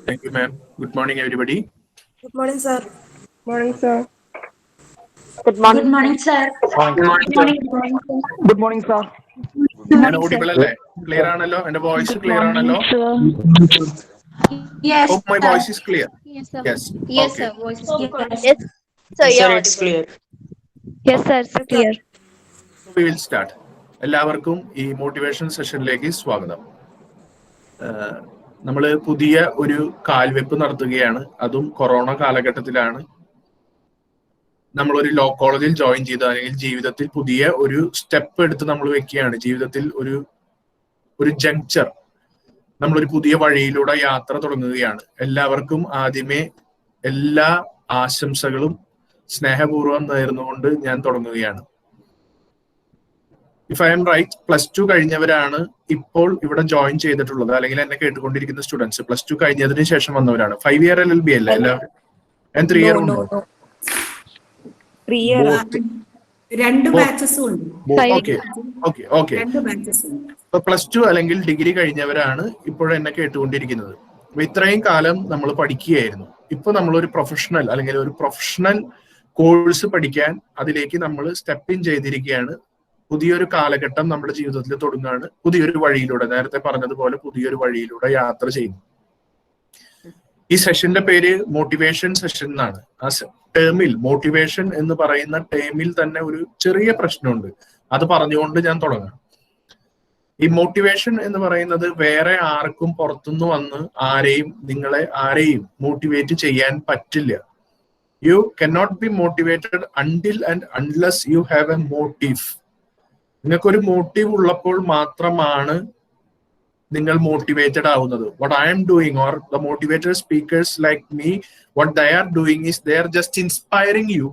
Thank you, ma'am. Good morning, everybody. Good morning, sir. Morning, sir. Good morning. Good morning, sir. Good morning, Good morning, good morning, sir. Good morning, sir. Good ഞാൻ morning, sir. audible അല്ലേ? Clear ആണല്ലോ? എന്റെ voice Good clear morning, ആണല്ലോ? sir. Yes, Hope my sir. voice is clear. Yes, sir. Yes. Yes, Okay. sir. Voice is clear. Yes, sir. Sir, Yeah, it's audible. clear. Yes, sir. It's clear. So we will start. എല്ലാവർക്കും ഈ motivation സെഷനിലേക്ക് സ്വാഗതം. നമ്മൾ പുതിയ ഒരു കാൽവെപ്പ് നടത്തുകയാണ്. അതും corona കാലഘട്ടത്തിലാണ്. നമ്മളൊരു ലോ കോളേജിൽ ജോയിൻ ചെയ്ത് അല്ലെങ്കിൽ ജീവിതത്തിൽ പുതിയ ഒരു സ്റ്റെപ്പ് എടുത്ത് നമ്മൾ വെക്കുകയാണ്. ജീവിതത്തിൽ ഒരു ജങ്ചർ, നമ്മളൊരു പുതിയ വഴിയിലൂടെ യാത്ര തുടങ്ങുകയാണ്. എല്ലാവർക്കും ആദ്യമേ എല്ലാ ആശംസകളും സ്നേഹപൂർവ്വം നേർന്നുകൊണ്ട് ഞാൻ തുടങ്ങുകയാണ്. ഇഫ് ഐ എം റൈറ്റ്, +2 കഴിഞ്ഞവരാണ് ഇപ്പോൾ ഇവിടെ ജോയിൻ ചെയ്തിട്ടുള്ളത്, അല്ലെങ്കിൽ എന്നെ കേട്ടുകൊണ്ടിരിക്കുന്ന സ്റ്റുഡൻസ് +2 കഴിഞ്ഞതിന് ശേഷം വന്നവരാണ്. 5 year LLB അല്ലേ എല്ലാവരും? 3 year ഉണ്ടോ? 3 year. രണ്ട് ബാച്ചസും ഉണ്ട്. ഓക്കെ. രണ്ട് ബാച്ചസും ഉണ്ട്. ഇപ്പൊ +2 അല്ലെങ്കിൽ ഡിഗ്രി കഴിഞ്ഞവരാണ് ഇപ്പോഴും എന്നെ കേട്ടുകൊണ്ടിരിക്കുന്നത്. അപ്പൊ ഇത്രയും കാലം നമ്മൾ പഠിക്കുകയായിരുന്നു. ഇപ്പൊ നമ്മളൊരു പ്രൊഫഷണൽ അല്ലെങ്കിൽ ഒരു പ്രൊഫഷണൽ കോഴ്സ് പഠിക്കാൻ അതിലേക്ക് നമ്മൾ സ്റ്റെപ്പ് ഇൻ ചെയ്തിരിക്കുകയാണ്. പുതിയൊരു കാലഘട്ടം നമ്മുടെ ജീവിതത്തിൽ തുടങ്ങുകയാണ്. പുതിയൊരു വഴിയിലൂടെ, നേരത്തെ പറഞ്ഞതുപോലെ പുതിയൊരു വഴിയിലൂടെ യാത്ര ചെയ്യുന്നു. ഈ സെഷന്റെ പേര് മോട്ടിവേഷൻ സെഷൻ എന്നാണ്. ആ ടേമിൽ, മോട്ടിവേഷൻ എന്ന് പറയുന്ന ടേമിൽ തന്നെ ഒരു ചെറിയ പ്രശ്നമുണ്ട്. അത് പറഞ്ഞുകൊണ്ട് ഞാൻ തുടങ്ങാം. ഈ മോട്ടിവേഷൻ എന്ന് പറയുന്നത് വേറെ ആർക്കും പുറത്തുനിന്ന് വന്ന് നിങ്ങളെ ആരെയും മോട്ടിവേറ്റ് ചെയ്യാൻ പറ്റില്ല. You cannot be motivated until and unless you have a motive. നിങ്ങൾക്കൊരു മോട്ടീവ് ഉള്ളപ്പോൾ മാത്രമാണ് നിങ്ങൾ മോട്ടിവേറ്റഡ് ആവുന്നത്. What I am doing or the motivated speakers like me, what they are doing is they are just inspiring you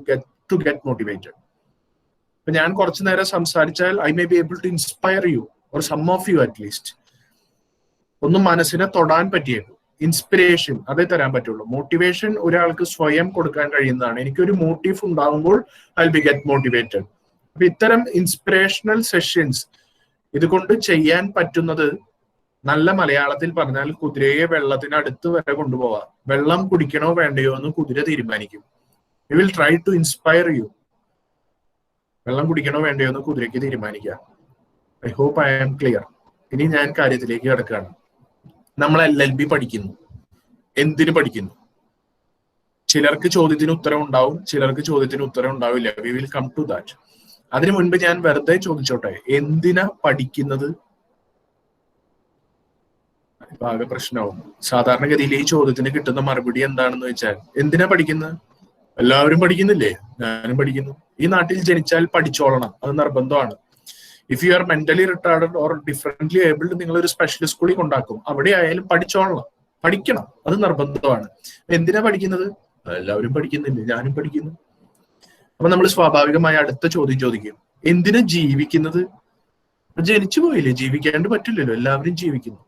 to get motivated. ഇപ്പൊ ഞാൻ കുറച്ചു നേരം സംസാരിച്ചാൽ I may be able to inspire you or some of you at least. ഒന്നും മനസ്സിനെ തൊടാൻ പറ്റിയേക്കും. Inspiration അതേ തരാൻ പറ്റുള്ളൂ. മോട്ടിവേഷൻ ഒരാൾക്ക് സ്വയം കൊടുക്കാൻ കഴിയുന്നതാണ്. എനിക്കൊരു മോട്ടീവ് ഉണ്ടാകുമ്പോൾ I will be get motivated. അപ്പൊ ഇത്തരം ഇൻസ്പിറേഷണൽ സെഷൻസ് ഇതുകൊണ്ട് ചെയ്യാൻ പറ്റുന്നത്, നല്ല മലയാളത്തിൽ പറഞ്ഞാൽ, കുതിരയെ വെള്ളത്തിനടുത്ത് വരെ കൊണ്ടുപോവാം. വെള്ളം കുടിക്കണോ വേണ്ടയോ എന്ന് കുതിര തീരുമാനിക്കും. We will try to inspire you. വെള്ളം കുടിക്കണോ വേണ്ടയോ എന്ന് കുതിരയ്ക്ക് തീരുമാനിക്കാം. I hope I am clear. ഇനി ഞാൻ കാര്യത്തിലേക്ക് കിടക്കുകയാണ്. നമ്മൾ LLB പഠിക്കുന്നു. എന്തിനു പഠിക്കുന്നു? ചിലർക്ക് ചോദ്യത്തിന് ഉത്തരം ഉണ്ടാവും, ചിലർക്ക് ചോദ്യത്തിന് ഉത്തരം ഉണ്ടാവില്ല. We will come to that. അതിനു മുൻപ് ഞാൻ വെറുതെ ചോദിച്ചോട്ടെ, എന്തിനാ പഠിക്കുന്നത്? ആകെ പ്രശ്നമാവും. സാധാരണഗതിയിൽ ഈ ചോദ്യത്തിന് കിട്ടുന്ന മറുപടി എന്താണെന്ന് വെച്ചാൽ, എന്തിനാ പഠിക്കുന്നത്? എല്ലാവരും പഠിക്കുന്നില്ലേ? ഞാനും പഠിക്കുന്നു. ഈ നാട്ടിൽ ജനിച്ചാൽ പഠിച്ചോളണം, അത് നിർബന്ധമാണ്. If you are mentally retarded or differently abled, നിങ്ങൾ ഒരു സ്പെഷ്യൽ സ്കൂളിൽ കൊണ്ടാക്കും. അവിടെ ആയാലും പഠിച്ചോളണം, പഠിക്കണം, അത് നിർബന്ധമാണ്. എന്തിനാ പഠിക്കുന്നത്? എല്ലാവരും പഠിക്കുന്നില്ലേ? ഞാനും പഠിക്കുന്നു. അപ്പൊ നമ്മൾ സ്വാഭാവികമായി അടുത്ത ചോദ്യം ചോദിക്കും, എന്തിനാ ജീവിക്കുന്നത്? ജനിച്ചു പോയില്ലേ, ജീവിക്കാണ്ട് പറ്റില്ലല്ലോ, എല്ലാവരും ജീവിക്കുന്നു.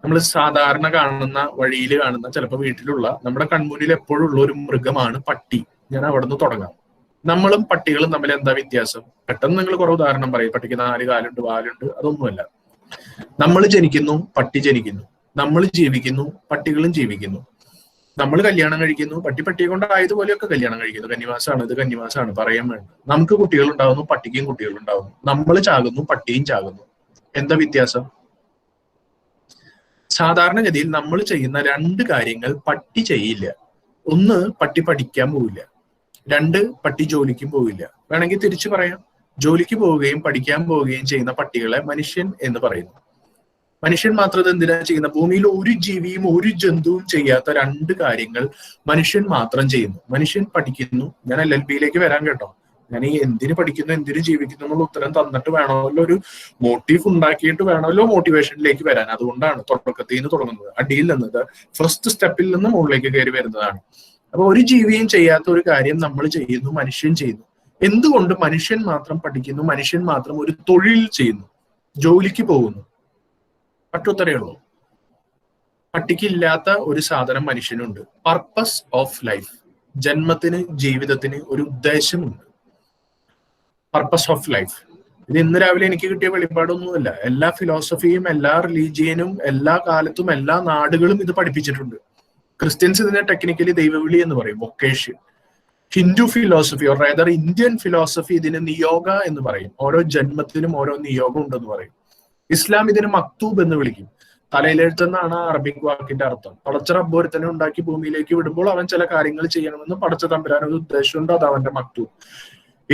നമ്മൾ സാധാരണ കാണുന്ന, വഴിയിൽ കാണുന്ന, ചിലപ്പോൾ വീട്ടിലുള്ള, നമ്മുടെ കൺമുന്നിൽ എപ്പോഴും ഉള്ള ഒരു മൃഗമാണ് പട്ടി. ഞാൻ അവിടെ നിന്ന് തുടങ്ങാം. നമ്മളും പട്ടികളും തമ്മിൽ എന്താ വ്യത്യാസം? പെട്ടെന്ന് നിങ്ങൾ കുറെ ഉദാഹരണം പറയും. പട്ടിക്ക് 4 കാലുണ്ട്, വാലുണ്ട്. അതൊന്നുമല്ല. നമ്മൾ ജനിക്കുന്നു, പട്ടി ജനിക്കുന്നു. നമ്മൾ ജീവിക്കുന്നു, പട്ടികളും ജീവിക്കുന്നു. നമ്മൾ കല്യാണം കഴിക്കുന്നു, പട്ടിയെ കൊണ്ടായതുപോലെയൊക്കെ കല്യാണം കഴിക്കുന്നു. കന്നിമാസമാണ്, ഇത് കന്നിമാസമാണ്, പറയാൻ വേണ്ട. നമുക്ക് കുട്ടികൾ ഉണ്ടാവുന്നു, പട്ടിക്കും കുട്ടികൾ ഉണ്ടാവുന്നു. നമ്മൾ ചാകുന്നു, പട്ടിയും ചാകുന്നു. എന്താ വ്യത്യാസം? സാധാരണഗതിയിൽ നമ്മൾ ചെയ്യുന്ന 2 കാര്യങ്ങൾ പട്ടി ചെയ്യില്ല. ഒന്ന്, പട്ടി പഠിക്കാൻ പോവില്ല. 2, പട്ടി ജോലിക്ക് പോവില്ല. വേണമെങ്കിൽ തിരിച്ചു പറയാം, ജോലിക്ക് പോവുകയും പഠിക്കാൻ പോവുകയും ചെയ്യുന്ന പട്ടികളെ മനുഷ്യൻ എന്ന് പറയുന്നു. മനുഷ്യൻ മാത്രം എന്തിനാ ചെയ്യുന്ന? ഭൂമിയിൽ ഒരു ജീവിയും ഒരു ജന്തുവും ചെയ്യാത്ത 2 കാര്യങ്ങൾ മനുഷ്യൻ മാത്രം ചെയ്യുന്നു. മനുഷ്യൻ പഠിക്കുന്നു. ഞാൻ LLBയിലേക്ക് വരാൻ കേട്ടോ. ഞാൻ ഈ എന്തിനു പഠിക്കുന്നു, എന്തിനു ജീവിക്കുന്നു എന്നുള്ള ഉത്തരം തന്നിട്ട് വേണമല്ലോ, ഒരു മോട്ടീവ് ഉണ്ടാക്കിയിട്ട് വേണമല്ലോ മോട്ടിവേഷനിലേക്ക് വരാൻ. അതുകൊണ്ടാണ് തുടക്കത്തിൽ നിന്ന് തുടങ്ങുന്നത്. അടിയിൽ നിന്ന്, ഫസ്റ്റ് സ്റ്റെപ്പിൽ നിന്ന് മുകളിലേക്ക് കയറി വരുന്നതാണ്. അപ്പൊ ഒരു ജീവിയും ചെയ്യാത്ത ഒരു കാര്യം നമ്മൾ ചെയ്യുന്നു, മനുഷ്യൻ ചെയ്യുന്നു. എന്തുകൊണ്ട് മനുഷ്യൻ മാത്രം പഠിക്കുന്നു, മനുഷ്യൻ മാത്രം ഒരു തൊഴിൽ ചെയ്യുന്നു, ജോലിക്ക് പോകുന്നു? പട്ടുത്തരേ ഉള്ളൂ. പട്ടിക്കില്ലാത്ത ഒരു സാധനം മനുഷ്യനുണ്ട്, പർപ്പസ് ഓഫ് ലൈഫ്. ജന്മത്തിന്, ജീവിതത്തിന് ഒരു ഉദ്ദേശമുണ്ട്. Purpose of life. ഇത് ഇന്ന് രാവിലെ എനിക്ക് കിട്ടിയ വെളിപ്പാടൊന്നുമില്ല. എല്ലാ ഫിലോസഫിയും എല്ലാ റിലീജിയനും എല്ലാ കാലത്തും എല്ലാ നാടുകളും ഇത് പഠിപ്പിച്ചിട്ടുണ്ട്. ക്രിസ്ത്യൻസ് ഇതിനെ ടെക്നിക്കലി ദൈവവിളി എന്ന് പറയും, vocation. Hindu philosophy or rather Indian philosophy ഇതിന് നിയോഗ എന്ന് പറയും. ഓരോ ജന്മത്തിനും ഓരോ നിയോഗം ഉണ്ടെന്ന് പറയും. ഇസ്ലാം ഇതിന് മക്തൂബ് എന്ന് വിളിക്കും. തലയിലെഴുത്തെന്നാണ് അറബിക് വാക്കിന്റെ അർത്ഥം. പടച്ച റബ്ബ് ഒരുത്തനെ ഉണ്ടാക്കി ഭൂമിയിലേക്ക് വിടുമ്പോൾ അവൻ ചില കാര്യങ്ങൾ ചെയ്യണമെന്ന് പടച്ച തമ്പുരാൻ ഒരു ഉദ്ദേശമുണ്ട്, അത് അവന്റെ മക്തൂബ്.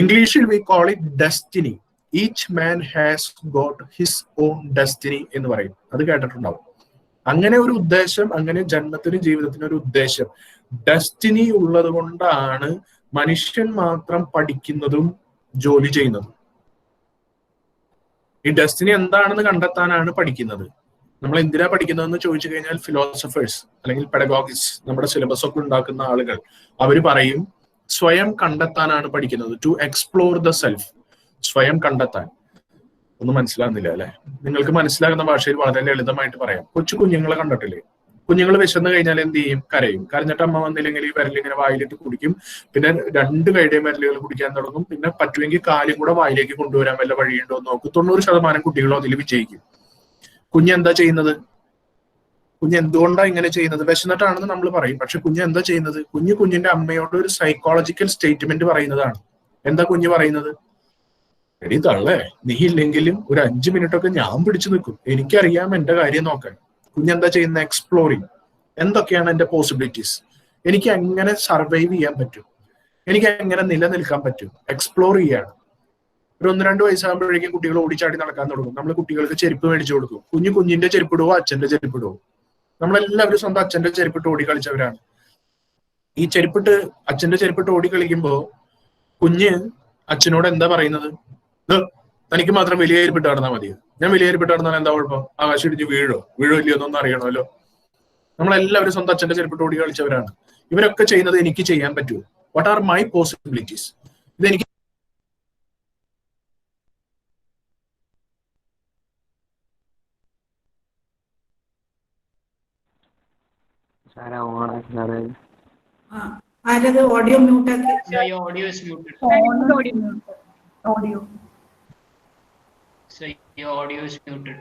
ഇംഗ്ലീഷിൽ we call it destiny. Each man has got his own destiny എന്ന് പറയും. അത് കേട്ടിട്ടുണ്ടാവും. അങ്ങനെ ഒരു ഉദ്ദേശം, അങ്ങനെ ജന്മത്തിനും ജീവിതത്തിനും ഒരു ഉദ്ദേശം, ഡെസ്റ്റിനി ഉള്ളത് കൊണ്ടാണ് മനുഷ്യൻ മാത്രം പഠിക്കുന്നതും ജോലി ചെയ്യുന്നതും. ഈ ഡെസ്റ്റിനി എന്താണെന്ന് കണ്ടെത്താനാണ് പഠിക്കുന്നത്. നമ്മൾ എന്തിനാ പഠിക്കുന്നതെന്ന് ചോദിച്ചു കഴിഞ്ഞാൽ ഫിലോസഫേഴ്സ് അല്ലെങ്കിൽ പെഡഗോഗിസ്റ്റ്, നമ്മുടെ സിലബസ് ഒക്കെ ഉണ്ടാക്കുന്ന ആളുകൾ, അവർ പറയും സ്വയം കണ്ടെത്താനാണ് പഠിക്കുന്നത്. ടു എക്സ്പ്ലോർ ദ സെൽഫ്, സ്വയം കണ്ടെത്താൻ. ഒന്നും മനസ്സിലാകുന്നില്ല അല്ലെ? നിങ്ങൾക്ക് മനസ്സിലാകുന്ന ഭാഷയിൽ വളരെ ലളിതമായിട്ട് പറയാം. കൊച്ചു കുഞ്ഞുങ്ങളെ കണ്ടിട്ടില്ലേ? കുഞ്ഞുങ്ങൾ വിശന്ന് കഴിഞ്ഞാൽ എന്ത് ചെയ്യും? കരയും. കരഞ്ഞിട്ട് അമ്മ വന്നില്ലെങ്കിൽ ഈ വിരലിങ്ങനെ വായിലിട്ട് കുടിക്കും. പിന്നെ 2 കൈയുടെയും വിരലുകൾ കുടിക്കാൻ തുടങ്ങും. പിന്നെ പറ്റുമെങ്കിൽ കാലും കൂടെ വായിലേക്ക് കൊണ്ടുവരാൻ വല്ല വഴിയുണ്ടോ എന്ന് നോക്കും. 90% കുട്ടികളും അതിൽ വിജയിക്കും. കുഞ്ഞെന്താ ചെയ്യുന്നത്? കുഞ്ഞ് എന്തുകൊണ്ടാണ് ഇങ്ങനെ ചെയ്യുന്നത്? വിശന്നിട്ടാണെന്ന് നമ്മൾ പറയും. പക്ഷെ കുഞ്ഞ് എന്താ ചെയ്യുന്നത്? കുഞ്ഞിന്റെ അമ്മയോട് ഒരു സൈക്കോളജിക്കൽ സ്റ്റേറ്റ്മെന്റ് പറയുന്നതാണ്. എന്താ കുഞ്ഞ് പറയുന്നത്? എടി തള്ളേ, നീ ഇല്ലെങ്കിലും ഒരു 5 മിനിറ്റൊക്കെ ഞാൻ പിടിച്ചു നിൽക്കും, എനിക്കറിയാം എന്റെ കാര്യം നോക്കാൻ. കുഞ്ഞെന്താ ചെയ്യുന്നത്? എക്സ്പ്ലോറിങ്. എന്തൊക്കെയാണ് എന്റെ പോസിബിലിറ്റീസ്? എനിക്ക് എങ്ങനെ സർവൈവ് ചെയ്യാൻ പറ്റും? എനിക്ക് എങ്ങനെ നിലനിൽക്കാൻ പറ്റും? എക്സ്പ്ലോർ ചെയ്യാണ്. ഒരു 1-2 വയസ്സാകുമ്പോഴേക്കും കുട്ടികൾ ഓടിച്ചാടി നടക്കാൻ തുടങ്ങും. നമ്മൾ കുട്ടികൾക്ക് ചെരുപ്പ് മേടിച്ചു കൊടുക്കും. കുഞ്ഞിന്റെ ചെരുപ്പിടുവോ അച്ഛന്റെ ചെരുപ്പിടുവോ? നമ്മളെല്ലാവരും സ്വന്തം അച്ഛന്റെ ചെരുപ്പിട്ട് ഓടി കളിച്ചവരാണ്. ഈ അച്ഛന്റെ ചെരുപ്പിട്ട് ഓടി കളിക്കുമ്പോ കുഞ്ഞ് അച്ഛനോട് എന്താ പറയുന്നത്? തനിക്ക് മാത്രം വലിയ ചെരുപ്പിട്ട് നടന്നാൽ മതിയോ? ഞാൻ വലിയ ചെരുപ്പിട്ട് നടന്നാൽ എന്താ കുഴപ്പം? ആകാശം ഇടിഞ്ഞ് വീഴോ ഇല്ലയോ എന്നൊന്നും അറിയണമല്ലോ. നമ്മളെല്ലാവരും സ്വന്തം അച്ഛന്റെ ചെരുപ്പിട്ട് ഓടി കളിച്ചവരാണ്. ഇവരൊക്കെ ചെയ്യുന്നത് എനിക്ക് ചെയ്യാൻ പറ്റുമോ? What are my possibilities? ഇതെനിക്ക് ആരത് audio മ്യൂട്ടാക്കി? Yeah, your audio is muted. Audio. So your audio is muted.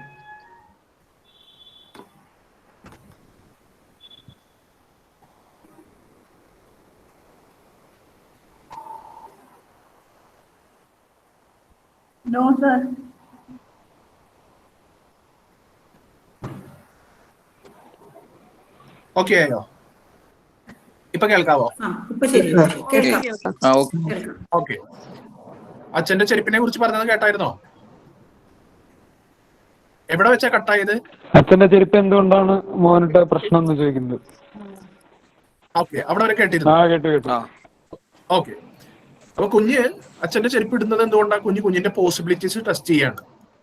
No, sir. Okay ആയോ? ഇപ്പൊ കേൾക്കാവോ? ഇപ്പൊ ശരി, കേൾക്കാം. ഓക്കെ. അച്ഛന്റെ ചെരുപ്പിനെ കുറിച്ച് പറഞ്ഞത് കേട്ടായിരുന്നോ? എവിടെ വെച്ചാ കട്ടായത്? അച്ഛന്റെ ചെരുപ്പ് എന്തുകൊണ്ടാണ് മോനിട്ട് പ്രശ്നം എന്ന് ചോദിക്കുന്നത്. ഓക്കെ, അവിടെ വരെ കേട്ടിരുന്നു. കേട്ടു. ഓക്കെ. അപ്പൊ കുഞ്ഞ് അച്ഛന്റെ ചെരുപ്പ് ഇടുന്നത് എന്തുകൊണ്ടാണ്? കുഞ്ഞിന്റെ പോസിബിലിറ്റീസ് ടെസ്റ്റ് ചെയ്യാണ്.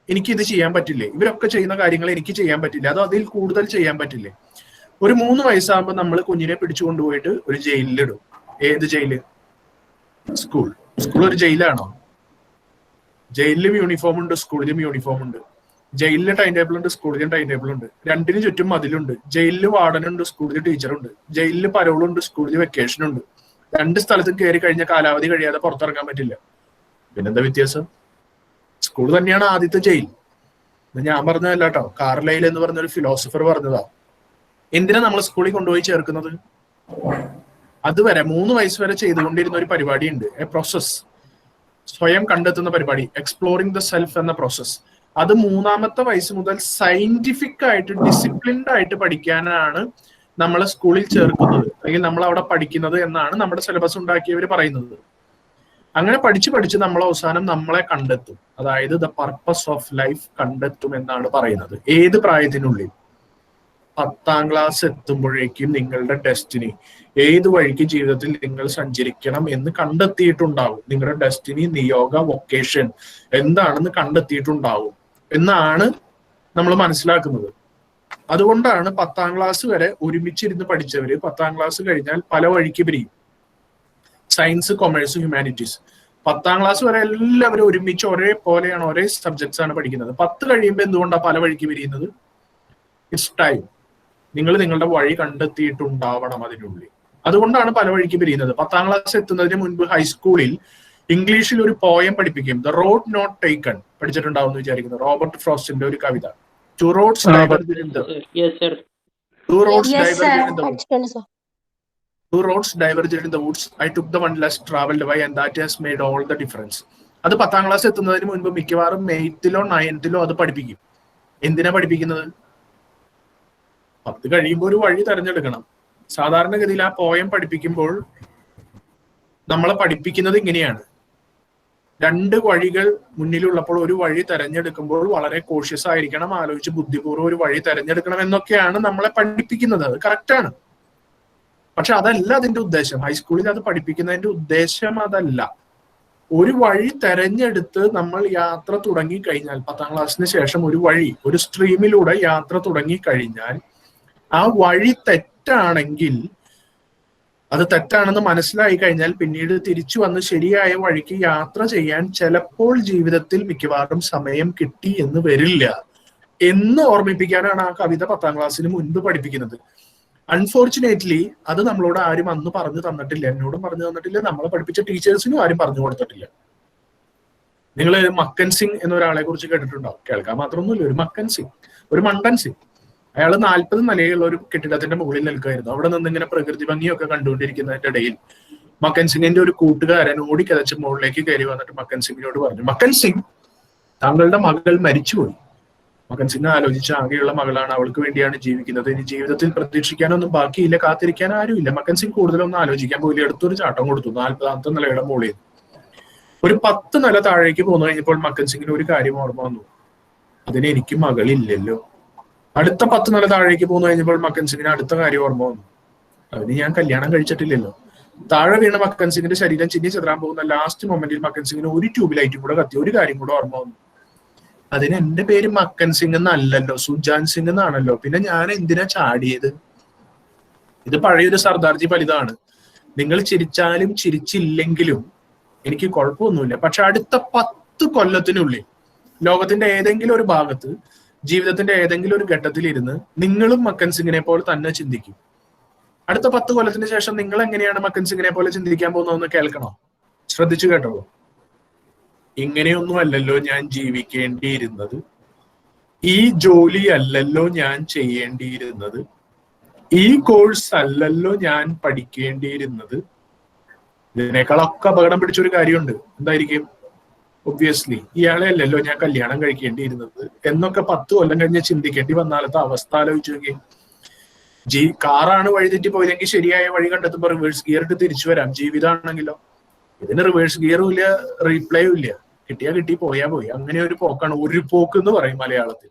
എനിക്ക് ഇത് ചെയ്യാൻ പറ്റില്ലേ? ഇവരൊക്കെ ചെയ്യുന്ന കാര്യങ്ങൾ എനിക്ക് ചെയ്യാൻ പറ്റില്ല, അതോ അതിൽ കൂടുതൽ ചെയ്യാൻ പറ്റില്ലേ? ഒരു 3 വയസ്സാകുമ്പോൾ നമ്മൾ കുഞ്ഞിനെ പിടിച്ചു കൊണ്ടുപോയിട്ട് ഒരു ജയിലിലിടും. ഏത് ജയില്? സ്കൂൾ ഒരു ജയിലാണോ? ജയിലിലും യൂണിഫോം ഉണ്ട്, സ്കൂളിലും യൂണിഫോം ഉണ്ട്. ജയിലിന് ടൈം ടേബിൾ ഉണ്ട്, സ്കൂളിലും ടൈം ടേബിൾ ഉണ്ട്. രണ്ടിനും ചുറ്റും മതിലുണ്ട്. ജയിലിൽ വാർഡനുണ്ട്, സ്കൂളിൽ ടീച്ചറുണ്ട്. ജയിലിൽ പരോളുണ്ട്, സ്കൂളിൽ വെക്കേഷൻ ഉണ്ട്. 2 സ്ഥലത്തും കയറി കഴിഞ്ഞ കാലാവധി കഴിയാതെ പുറത്തിറങ്ങാൻ പറ്റില്ല. പിന്നെന്താ വ്യത്യാസം? സ്കൂൾ തന്നെയാണ് ആദ്യത്തെ ജയിൽ. ഞാൻ പറഞ്ഞതല്ല കേട്ടോ, കാർലൈൽ എന്ന് പറഞ്ഞൊരു ഫിലോസഫർ പറഞ്ഞതാ. എന്തിനാ നമ്മൾ സ്കൂളിൽ കൊണ്ടുപോയി ചേർക്കുന്നത്? അതുവരെ 3 വയസ്സ് വരെ ചെയ്തുകൊണ്ടിരുന്ന ഒരു പരിപാടിയുണ്ട്, എ പ്രോസസ്, സ്വയം കണ്ടെത്തുന്ന പരിപാടി, എക്സ്പ്ലോറിംഗ് ദ സെൽഫ് എന്ന പ്രോസസ്. അത് 3-ാമത്തെ വയസ്സ് മുതൽ സയന്റിഫിക് ആയിട്ട് ഡിസിപ്ലിൻഡ് ആയിട്ട് പഠിക്കാനാണ് നമ്മളെ സ്കൂളിൽ ചേർക്കുന്നത്, അല്ലെങ്കിൽ നമ്മൾ അവിടെ പഠിക്കുന്നത് എന്നാണ് നമ്മുടെ സിലബസ് ഉണ്ടാക്കിയവർ പറയുന്നത്. അങ്ങനെ പഠിച്ച് നമ്മൾ അവസാനം നമ്മളെ കണ്ടെത്തും. അതായത് ദ പർപ്പസ് ഓഫ് ലൈഫ് കണ്ടെത്തും എന്നാണ് പറയുന്നത്. ഏത് പ്രായത്തിനുള്ളിൽ? 10ാം ക്ലാസ് എത്തുമ്പോഴേക്കും നിങ്ങളുടെ ഡെസ്റ്റിനി, ഏത് വഴിക്ക് ജീവിതത്തിൽ നിങ്ങൾ സഞ്ചരിക്കണം എന്ന് കണ്ടെത്തിയിട്ടുണ്ടാവും. നിങ്ങളുടെ ഡെസ്റ്റിനി, നിയോഗ, വൊക്കേഷൻ എന്താണെന്ന് കണ്ടെത്തിയിട്ടുണ്ടാവും എന്നാണ് നമ്മൾ മനസ്സിലാക്കുന്നത്. അതുകൊണ്ടാണ് 10ാം ക്ലാസ് വരെ ഒരുമിച്ചിരുന്ന് പഠിച്ചവര് 10ാം ക്ലാസ് കഴിഞ്ഞാൽ പല വഴിക്ക് പിരിയും. Science, commerce, humanities. 10ാം ക്ലാസ് വരെ എല്ലാവരും ഒരുമിച്ച് ഒരേപോലെയാണ്, ഒരേ സബ്ജക്ട്സ് ആണ് പഠിക്കുന്നത്. 10 കഴിയുമ്പോൾ എന്തുകൊണ്ടാണ് പല വഴിക്ക് പിരിയുന്നത്? It's time. നിങ്ങൾ നിങ്ങളുടെ വഴി കണ്ടെത്തിയിട്ടുണ്ടാവണം അതിനുള്ളിൽ. അതുകൊണ്ടാണ് പല വഴിക്ക് പിരിയുന്നത്. 10ാം ക്ലാസ് എത്തുന്നതിന് മുൻപ് ഹൈസ്കൂളിൽ ഇംഗ്ലീഷിൽ ഒരു പോയം പഠിപ്പിക്കും, ദ റോഡ് നോട്ട് ടേക്കൺ, പഠിച്ചിട്ടുണ്ടാവും എന്ന് വിചാരിക്കുന്നു. റോബർട്ട് ഫ്രോസ്റ്റിന്റെ ഒരു കവിത. Two roads diverge in the Yes, sir. two roads Yes, diverged sir. in the woods. പഠിച്ചിട്ടുണ്ട് sir. Two roads diverged in the woods. I took the one less traveled by and that has made all the difference. അത് 10ാം class എത്തുന്നതിന് മുൻപ് മിക്കവാറും 8th-ലോ 9th-ലോ അത് പഠിപ്പിക്കും. എന്തിനാ പഠിപ്പിക്കുന്നത്? 10 കഴിയുമ്പോൾ ഒരു വഴി തെരഞ്ഞെടുക്കണം. സാധാരണഗതിയിൽ ആ പോയം പഠിപ്പിക്കുമ്പോൾ നമ്മളെ പഠിപ്പിക്കുന്നത് ഇങ്ങനെയാണ്. 2 വഴികൾ മുന്നിലുള്ളപ്പോൾ ഒരു വഴി തെരഞ്ഞെടുക്കുമ്പോൾ വളരെ കോഷ്യസ് ആയിരിക്കണം, ആലോചിച്ച് ബുദ്ധിപൂർവ്വം ഒരു വഴി തെരഞ്ഞെടുക്കണം എന്നൊക്കെയാണ് നമ്മളെ പഠിപ്പിക്കുന്നത്. അത് കറക്റ്റാണ്. പക്ഷെ അതല്ല അതിന്റെ ഉദ്ദേശം. ഹൈസ്കൂളിൽ അത് പഠിപ്പിക്കുന്നതിന്റെ ഉദ്ദേശം അതല്ല. ഒരു വഴി തെരഞ്ഞെടുത്ത് നമ്മൾ യാത്ര തുടങ്ങി കഴിഞ്ഞാൽ, 10ാം ക്ലാസ്സിന് ശേഷം ഒരു വഴി, ഒരു സ്ട്രീമിലൂടെ യാത്ര തുടങ്ങി കഴിഞ്ഞാൽ, ആ വഴി തെറ്റാണെങ്കിൽ, അത് തെറ്റാണെന്ന് മനസ്സിലായി കഴിഞ്ഞാൽ പിന്നീട് തിരിച്ചു വന്ന് ശരിയായ വഴിക്ക് യാത്ര ചെയ്യാൻ ചിലപ്പോൾ ജീവിതത്തിൽ മിക്കവാറും സമയം കിട്ടി എന്ന് വരില്ല എന്ന് ഓർമ്മിപ്പിക്കാനാണ് ആ കവിത 10ാം ക്ലാസ്സിന് മുൻപ് പഠിപ്പിക്കുന്നത്. അൺഫോർച്ചുനേറ്റ്ലി അത് നമ്മളോട് ആരും അന്ന് പറഞ്ഞു തന്നിട്ടില്ല. എന്നോടും പറഞ്ഞു തന്നിട്ടില്ല, നമ്മളെ പഠിപ്പിച്ച ടീച്ചേഴ്സിനും ആരും പറഞ്ഞു കൊടുത്തിട്ടില്ല. നിങ്ങൾ മക്കൻ സിംഗ് എന്നൊരാളെ കുറിച്ച് കേട്ടിട്ടുണ്ടാവും. കേൾക്കാൻ മാത്രമൊന്നുമില്ല, ഒരു മക്കൻ സിംഗ്, ഒരു മണ്ടൻ സിംഗ്. അയാൾ 40 നിലയുള്ള ഒരു കെട്ടിടത്തിന്റെ മുകളിൽ നിൽക്കുമായിരുന്നു. അവിടെ നിന്ന് ഇങ്ങനെ പ്രകൃതി ഭംഗിയൊക്കെ കണ്ടുകൊണ്ടിരിക്കുന്നതിന്റെ ഇടയിൽ മക്കൻ സിംഗിന്റെ ഒരു കൂട്ടുകാരൻ ഓടിക്കതച്ച് മുകളിലേക്ക് കയറി വന്നിട്ട് മക്കൻ സിംഗിനോട് പറഞ്ഞു, മക്കൻ സിംഗ്, താങ്കളുടെ മകൾ മരിച്ചുപോയി. മക്കൻ സിംഗ് ആലോചിച്ച, ആകെയുള്ള മകളാണ്, അവൾക്ക് വേണ്ടിയാണ് ജീവിക്കുന്നത്, ഇനി ജീവിതത്തിൽ പ്രതീക്ഷിക്കാനൊന്നും ബാക്കിയില്ല, കാത്തിരിക്കാൻ ആരുമില്ല. മക്കൻ സിംഗ് കൂടുതലൊന്നും ആലോചിക്കാൻ പോയില്ല, എടുത്തൊരു ചാട്ടം കൊടുത്തു 40ാമത്തെ നിലയുടെ മുകളിൽ. ഒരു 10 നില താഴേക്ക് പോന്നു കഴിഞ്ഞപ്പോൾ മക്കൻ സിംഗിന് ഒരു കാര്യം ഓർമ്മ വന്നു, അതിന് എനിക്ക് മകളില്ലല്ലോ. അടുത്ത 10 നില താഴേക്ക് പോന്നു കഴിഞ്ഞപ്പോൾ മക്കൻ സിംഗിന് അടുത്ത കാര്യം ഓർമ്മ വന്നു, അതിന് ഞാൻ കല്യാണം കഴിച്ചിട്ടില്ലല്ലോ. താഴെ വീണ മക്കൻ സിംഗിന്റെ ശരീരം ചിന്നി ചെതറാൻ പോകുന്ന ലാസ്റ്റ് മൊമെന്റിൽ മക്കൻ സിംഗിന് ഒരു ട്യൂബ് ലൈറ്റും കൂടെ കത്തി ഒരു കാര്യം കൂടെ ഓർമ്മ വന്നു, അതിന് എന്റെ പേര് മക്കൻ സിംഗ് എന്നല്ലല്ലോ, സുജാൻ സിംഗ് എന്നാണല്ലോ, പിന്നെ ഞാൻ എന്തിനാ ചാടിയത്? ഇത് പഴയൊരു സർദാർജി ഫലിതാണ്. നിങ്ങൾ ചിരിച്ചാലും ചിരിച്ചില്ലെങ്കിലും എനിക്ക് കുഴപ്പമൊന്നുമില്ല. പക്ഷെ അടുത്ത 10 കൊല്ലത്തിനുള്ളിൽ ലോകത്തിന്റെ ഏതെങ്കിലും ഒരു ഭാഗത്ത്, ജീവിതത്തിന്റെ ഏതെങ്കിലും ഒരു ഘട്ടത്തിൽ ഇരുന്ന് നിങ്ങളും മക്കൻ സിംഗിനെ പോലെ തന്നെ ചിന്തിക്കും. അടുത്ത 10 കൊല്ലത്തിന് ശേഷം നിങ്ങൾ എങ്ങനെയാണ് മക്കൻ സിംഗിനെ പോലെ ചിന്തിക്കാൻ പോകുന്നതെന്ന് കേൾക്കണോ? ശ്രദ്ധിച്ചു കേട്ടോളൂ. ഇങ്ങനെയൊന്നും അല്ലല്ലോ ഞാൻ ജീവിക്കേണ്ടിയിരുന്നത്, ഈ ജോലി അല്ലല്ലോ ഞാൻ ചെയ്യേണ്ടിയിരുന്നത്, ഈ കോഴ്സ് അല്ലല്ലോ ഞാൻ പഠിക്കേണ്ടിയിരുന്നത്. ഇതിനേക്കാളൊക്കെ അപകടം പിടിച്ചൊരു കാര്യമുണ്ട്. എന്തായിരിക്കും? ഒബ്വിയസ്ലി ഇയാളെ അല്ലല്ലോ ഞാൻ കല്യാണം കഴിക്കേണ്ടിയിരുന്നത് എന്നൊക്കെ 10 കൊല്ലം കഴിഞ്ഞ് ചിന്തിക്കേണ്ടി വന്നാലത്തെ അവസ്ഥ ആലോചിച്ചു നോക്കി. കാറാണ് വഴിതെറ്റി പോയതെങ്കിൽ ശരിയായ വഴി കണ്ടെത്തുമ്പോൾ റിവേഴ്സ് ഗിയർ ഇട്ട് തിരിച്ചു വരാം. ജീവിതമാണെങ്കിലോ ഇതിന് റിവേഴ്സ് ഗിയറും ഇല്ല, റീപ്ലേയും ഇല്ല. കിട്ടിയാ കിട്ടി, പോയാ പോയി. അങ്ങനെ ഒരു പോക്കാണ്, ഒരു പോക്ക് എന്ന് പറയും മലയാളത്തിൽ.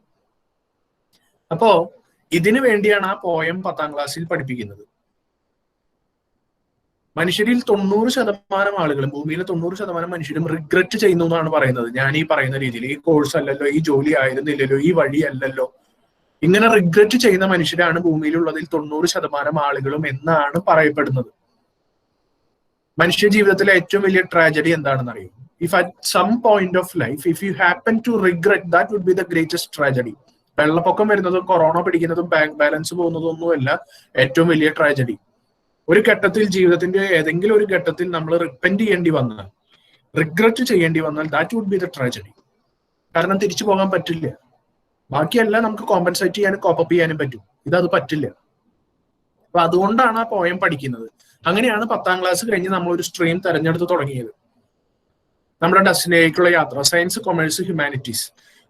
അപ്പോ ഇതിനു വേണ്ടിയാണ് ആ പോയം 10ാം ക്ലാസ്സിൽ പഠിപ്പിക്കുന്നത്. മനുഷ്യരിൽ 90% ആളുകളും, ഭൂമിയിലെ 90% മനുഷ്യരും റിഗ്രറ്റ് ചെയ്യുന്നു എന്നാണ് പറയുന്നത്. ഞാൻ ഈ പറയുന്ന രീതിയിൽ, ഈ കോഴ്സ് അല്ലല്ലോ, ഈ ജോലി ആയിരുന്നില്ലല്ലോ, ഈ വഴി അല്ലല്ലോ, ഇങ്ങനെ റിഗ്രറ്റ് ചെയ്യുന്ന മനുഷ്യരാണ് ഭൂമിയിലുള്ളതിൽ 90% ആളുകളും എന്നാണ് പറയപ്പെടുന്നത്. മനുഷ്യ ജീവിതത്തിലെ ഏറ്റവും വലിയ ട്രാജഡി എന്താണെന്ന് അറിയും? If at some point of life if you happen to regret, that would be the greatest tragedy. വെള്ളപ്പൊക്കം വരുന്നതും കൊറോണ പിടിക്കുന്നതും ബാങ്ക് ബാലൻസ് പോകുന്നതും ഒന്നുമല്ല ഏറ്റവും വലിയ ട്രാജഡി. ഒരു ഘട്ടത്തിൽ, ജീവിതത്തിന്റെ ഏതെങ്കിലും ഒരു ഘട്ടത്തിൽ നമ്മൾ റിപ്പന്റ് ചെയ്യേണ്ടി വന്നാൽ, റിഗ്രറ്റ് ചെയ്യേണ്ടി വന്നാൽ, that would be the tragedy. കാരണം തിരിച്ചു പോകാൻ പറ്റില്ല. ബാക്കിയെല്ലാം നമുക്ക് കോമ്പൻസേറ്റ് ചെയ്യാനും കോപ്പപ്പ് ചെയ്യാനും പറ്റും, ഇതത് പറ്റില്ല. അപ്പൊ അതുകൊണ്ടാണ് ആ പോയം പഠിക്കുന്നത്. അങ്ങനെയാണ് 10ാം ക്ലാസ് കഴിഞ്ഞ് നമ്മൾ ഒരു സ്ട്രീം തെരഞ്ഞെടുത്ത് തുടങ്ങിയത്. നമ്മുടെ ഡെസ്റ്റിനേക്കുള്ള യാത്ര, സയൻസ്, കൊമേഴ്സ്, ഹ്യൂമാനിറ്റീസ്.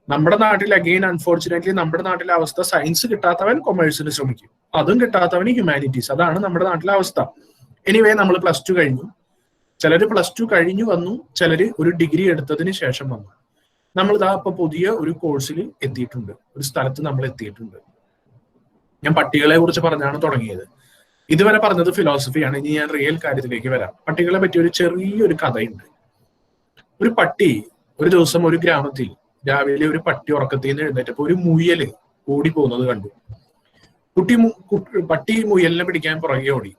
നമ്മുടെ നാട്ടിൽ അഗെയിൻ അൺഫോർച്ചുനേറ്റ്ലി നമ്മുടെ നാട്ടിലെ അവസ്ഥ, സയൻസ് കിട്ടാത്തവൻ കൊമേഴ്സിന് ശ്രമിക്കും, അതും കിട്ടാത്തവന് ഹ്യൂമാനിറ്റീസ്. അതാണ് നമ്മുടെ നാട്ടിലെ അവസ്ഥ. എനിവേ നമ്മൾ +2 കഴിഞ്ഞു. ചിലര് +2 കഴിഞ്ഞു വന്നു, ചിലര് ഒരു ഡിഗ്രി എടുത്തതിന് ശേഷം വന്നു. നമ്മൾ ഇതാ ഇപ്പൊ പുതിയ ഒരു കോഴ്സിൽ എത്തിയിട്ടുണ്ട്, ഒരു സ്ഥലത്ത് നമ്മൾ എത്തിയിട്ടുണ്ട്. ഞാൻ പട്ടികളെ കുറിച്ച് പറഞ്ഞാണ് തുടങ്ങിയത്. ഇതുവരെ പറഞ്ഞത് ഫിലോസഫിയാണ്. ഇനി ഞാൻ റിയൽ കാര്യത്തിലേക്ക് വരാം. പട്ടികളെ പറ്റി ഒരു ചെറിയൊരു കഥയുണ്ട്. ഒരു പട്ടി ഒരു ദിവസം ഒരു ഗ്രാമത്തിൽ രാവിലെ ഒരു പട്ടി ഉറക്കത്തിൽ നിന്ന് എഴുന്നേറ്റപ്പോ ഒരു മുയല് ഓടി പോകുന്നത് കണ്ടു. പട്ടി മുയലിനെ പിടിക്കാൻ പുറകെ ഓടി.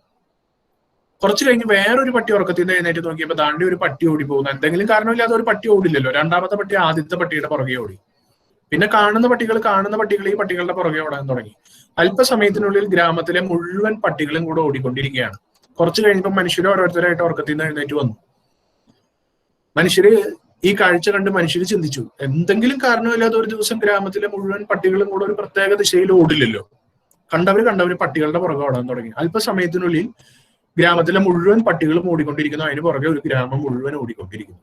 കുറച്ചു കഴിഞ്ഞ് വേറൊരു പട്ടി ഉറക്കത്തിൽ നിന്ന് എഴുന്നേറ്റ് നോക്കിയപ്പോൾ താണ്ടി ഒരു പട്ടി ഓടി പോകുന്നു. എന്തെങ്കിലും കാരണമില്ലാതെ ഒരു പട്ടി ഓടില്ലല്ലോ. രണ്ടാമത്തെ പട്ടി ആദ്യത്തെ പട്ടിയുടെ പുറകെ ഓടി. പിന്നെ കാണുന്ന പട്ടികൾ ഈ പട്ടികളുടെ പുറകെ ഓടാൻ തുടങ്ങി. അല്പസമയത്തിനുള്ളിൽ ഗ്രാമത്തിലെ മുഴുവൻ പട്ടികളും കൂടെ ഓടിക്കൊണ്ടിരിക്കുകയാണ്. കുറച്ചു കഴിഞ്ഞപ്പോൾ മനുഷ്യർ ഓരോരുത്തരായിട്ട് ഉറക്കത്തിൽ നിന്ന് എഴുന്നേറ്റ് വന്നു. മനുഷ്യര് ഈ കാഴ്ച കണ്ട് മനുഷ്യര് ചിന്തിച്ചു, എന്തെങ്കിലും കാരണമില്ലാതെ ഒരു ദിവസം ഗ്രാമത്തിലെ മുഴുവൻ പട്ടികളും കൂടെ ഒരു പ്രത്യേക ദിശയിൽ ഓടില്ലല്ലോ. കണ്ടവര് പട്ടികളുടെ പുറകെ ഓടാൻ തുടങ്ങി. അല്പസമയത്തിനുള്ളിൽ ഗ്രാമത്തിലെ മുഴുവൻ പട്ടികളും ഓടിക്കൊണ്ടിരിക്കുന്നു, അതിന് പുറകെ ഒരു ഗ്രാമം മുഴുവൻ ഓടിക്കൊണ്ടിരിക്കുന്നു.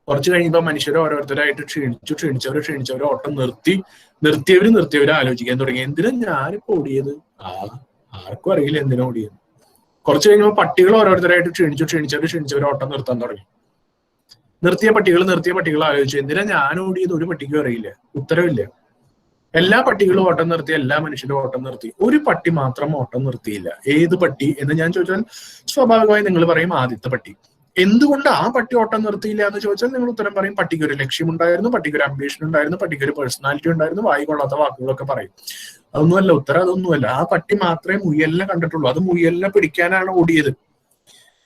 കുറച്ച് കഴിയുമ്പോൾ മനുഷ്യരെ ഓരോരുത്തരായിട്ട് ക്ഷീണിച്ചവര് ഓട്ടം നിർത്തിയവര് ആലോചിക്കാൻ തുടങ്ങി, എന്തിനാ ഞാനിപ്പോ ഓടിയത്? ആർക്കും അറിയില്ല എന്തിനാ ഓടിയത്. കുറച്ച് കഴിഞ്ഞപ്പോൾ പട്ടികൾ ഓരോരുത്തരായിട്ട് ക്ഷീണിച്ചവര് ഓട്ടം നിർത്താൻ തുടങ്ങി. നിർത്തിയ പട്ടികൾ ആലോചിച്ചു, എന്തിനാ ഞാൻ ഓടിയത്? ഒരു പട്ടിക്കും അറിയില്ല, ഉത്തരവില്ല. എല്ലാ പട്ടികളും ഓട്ടം നിർത്തി, എല്ലാ മനുഷ്യരും ഓട്ടം നിർത്തി. ഒരു പട്ടി മാത്രം ഓട്ടം നിർത്തിയില്ല. ഏത് പട്ടി എന്ന് ഞാൻ ചോദിച്ചാൽ സ്വാഭാവികമായി നിങ്ങൾ പറയും ആദ്യത്തെ പട്ടി. എന്തുകൊണ്ട് ആ പട്ടി ഓട്ടം നിർത്തിയില്ല എന്ന് ചോദിച്ചാൽ നിങ്ങൾ ഉത്തരം പറയും പട്ടിക്ക് ഒരു ലക്ഷ്യമുണ്ടായിരുന്നു, പട്ടിക്ക് ഒരു അംബീഷൻ ഉണ്ടായിരുന്നു, പട്ടിക്ക് ഒരു പേഴ്സണാലിറ്റി ഉണ്ടായിരുന്നു, വായി കൊള്ളാത്ത വാക്കുകളൊക്കെ പറയും. അതൊന്നുമല്ല ഉത്തരം, അതൊന്നുമല്ല. ആ പട്ടി മാത്രമേ മുയലിനെ കണ്ടിട്ടുള്ളൂ. അത് മുയലിനെ പിടിക്കാനാണ് ഓടിയത്.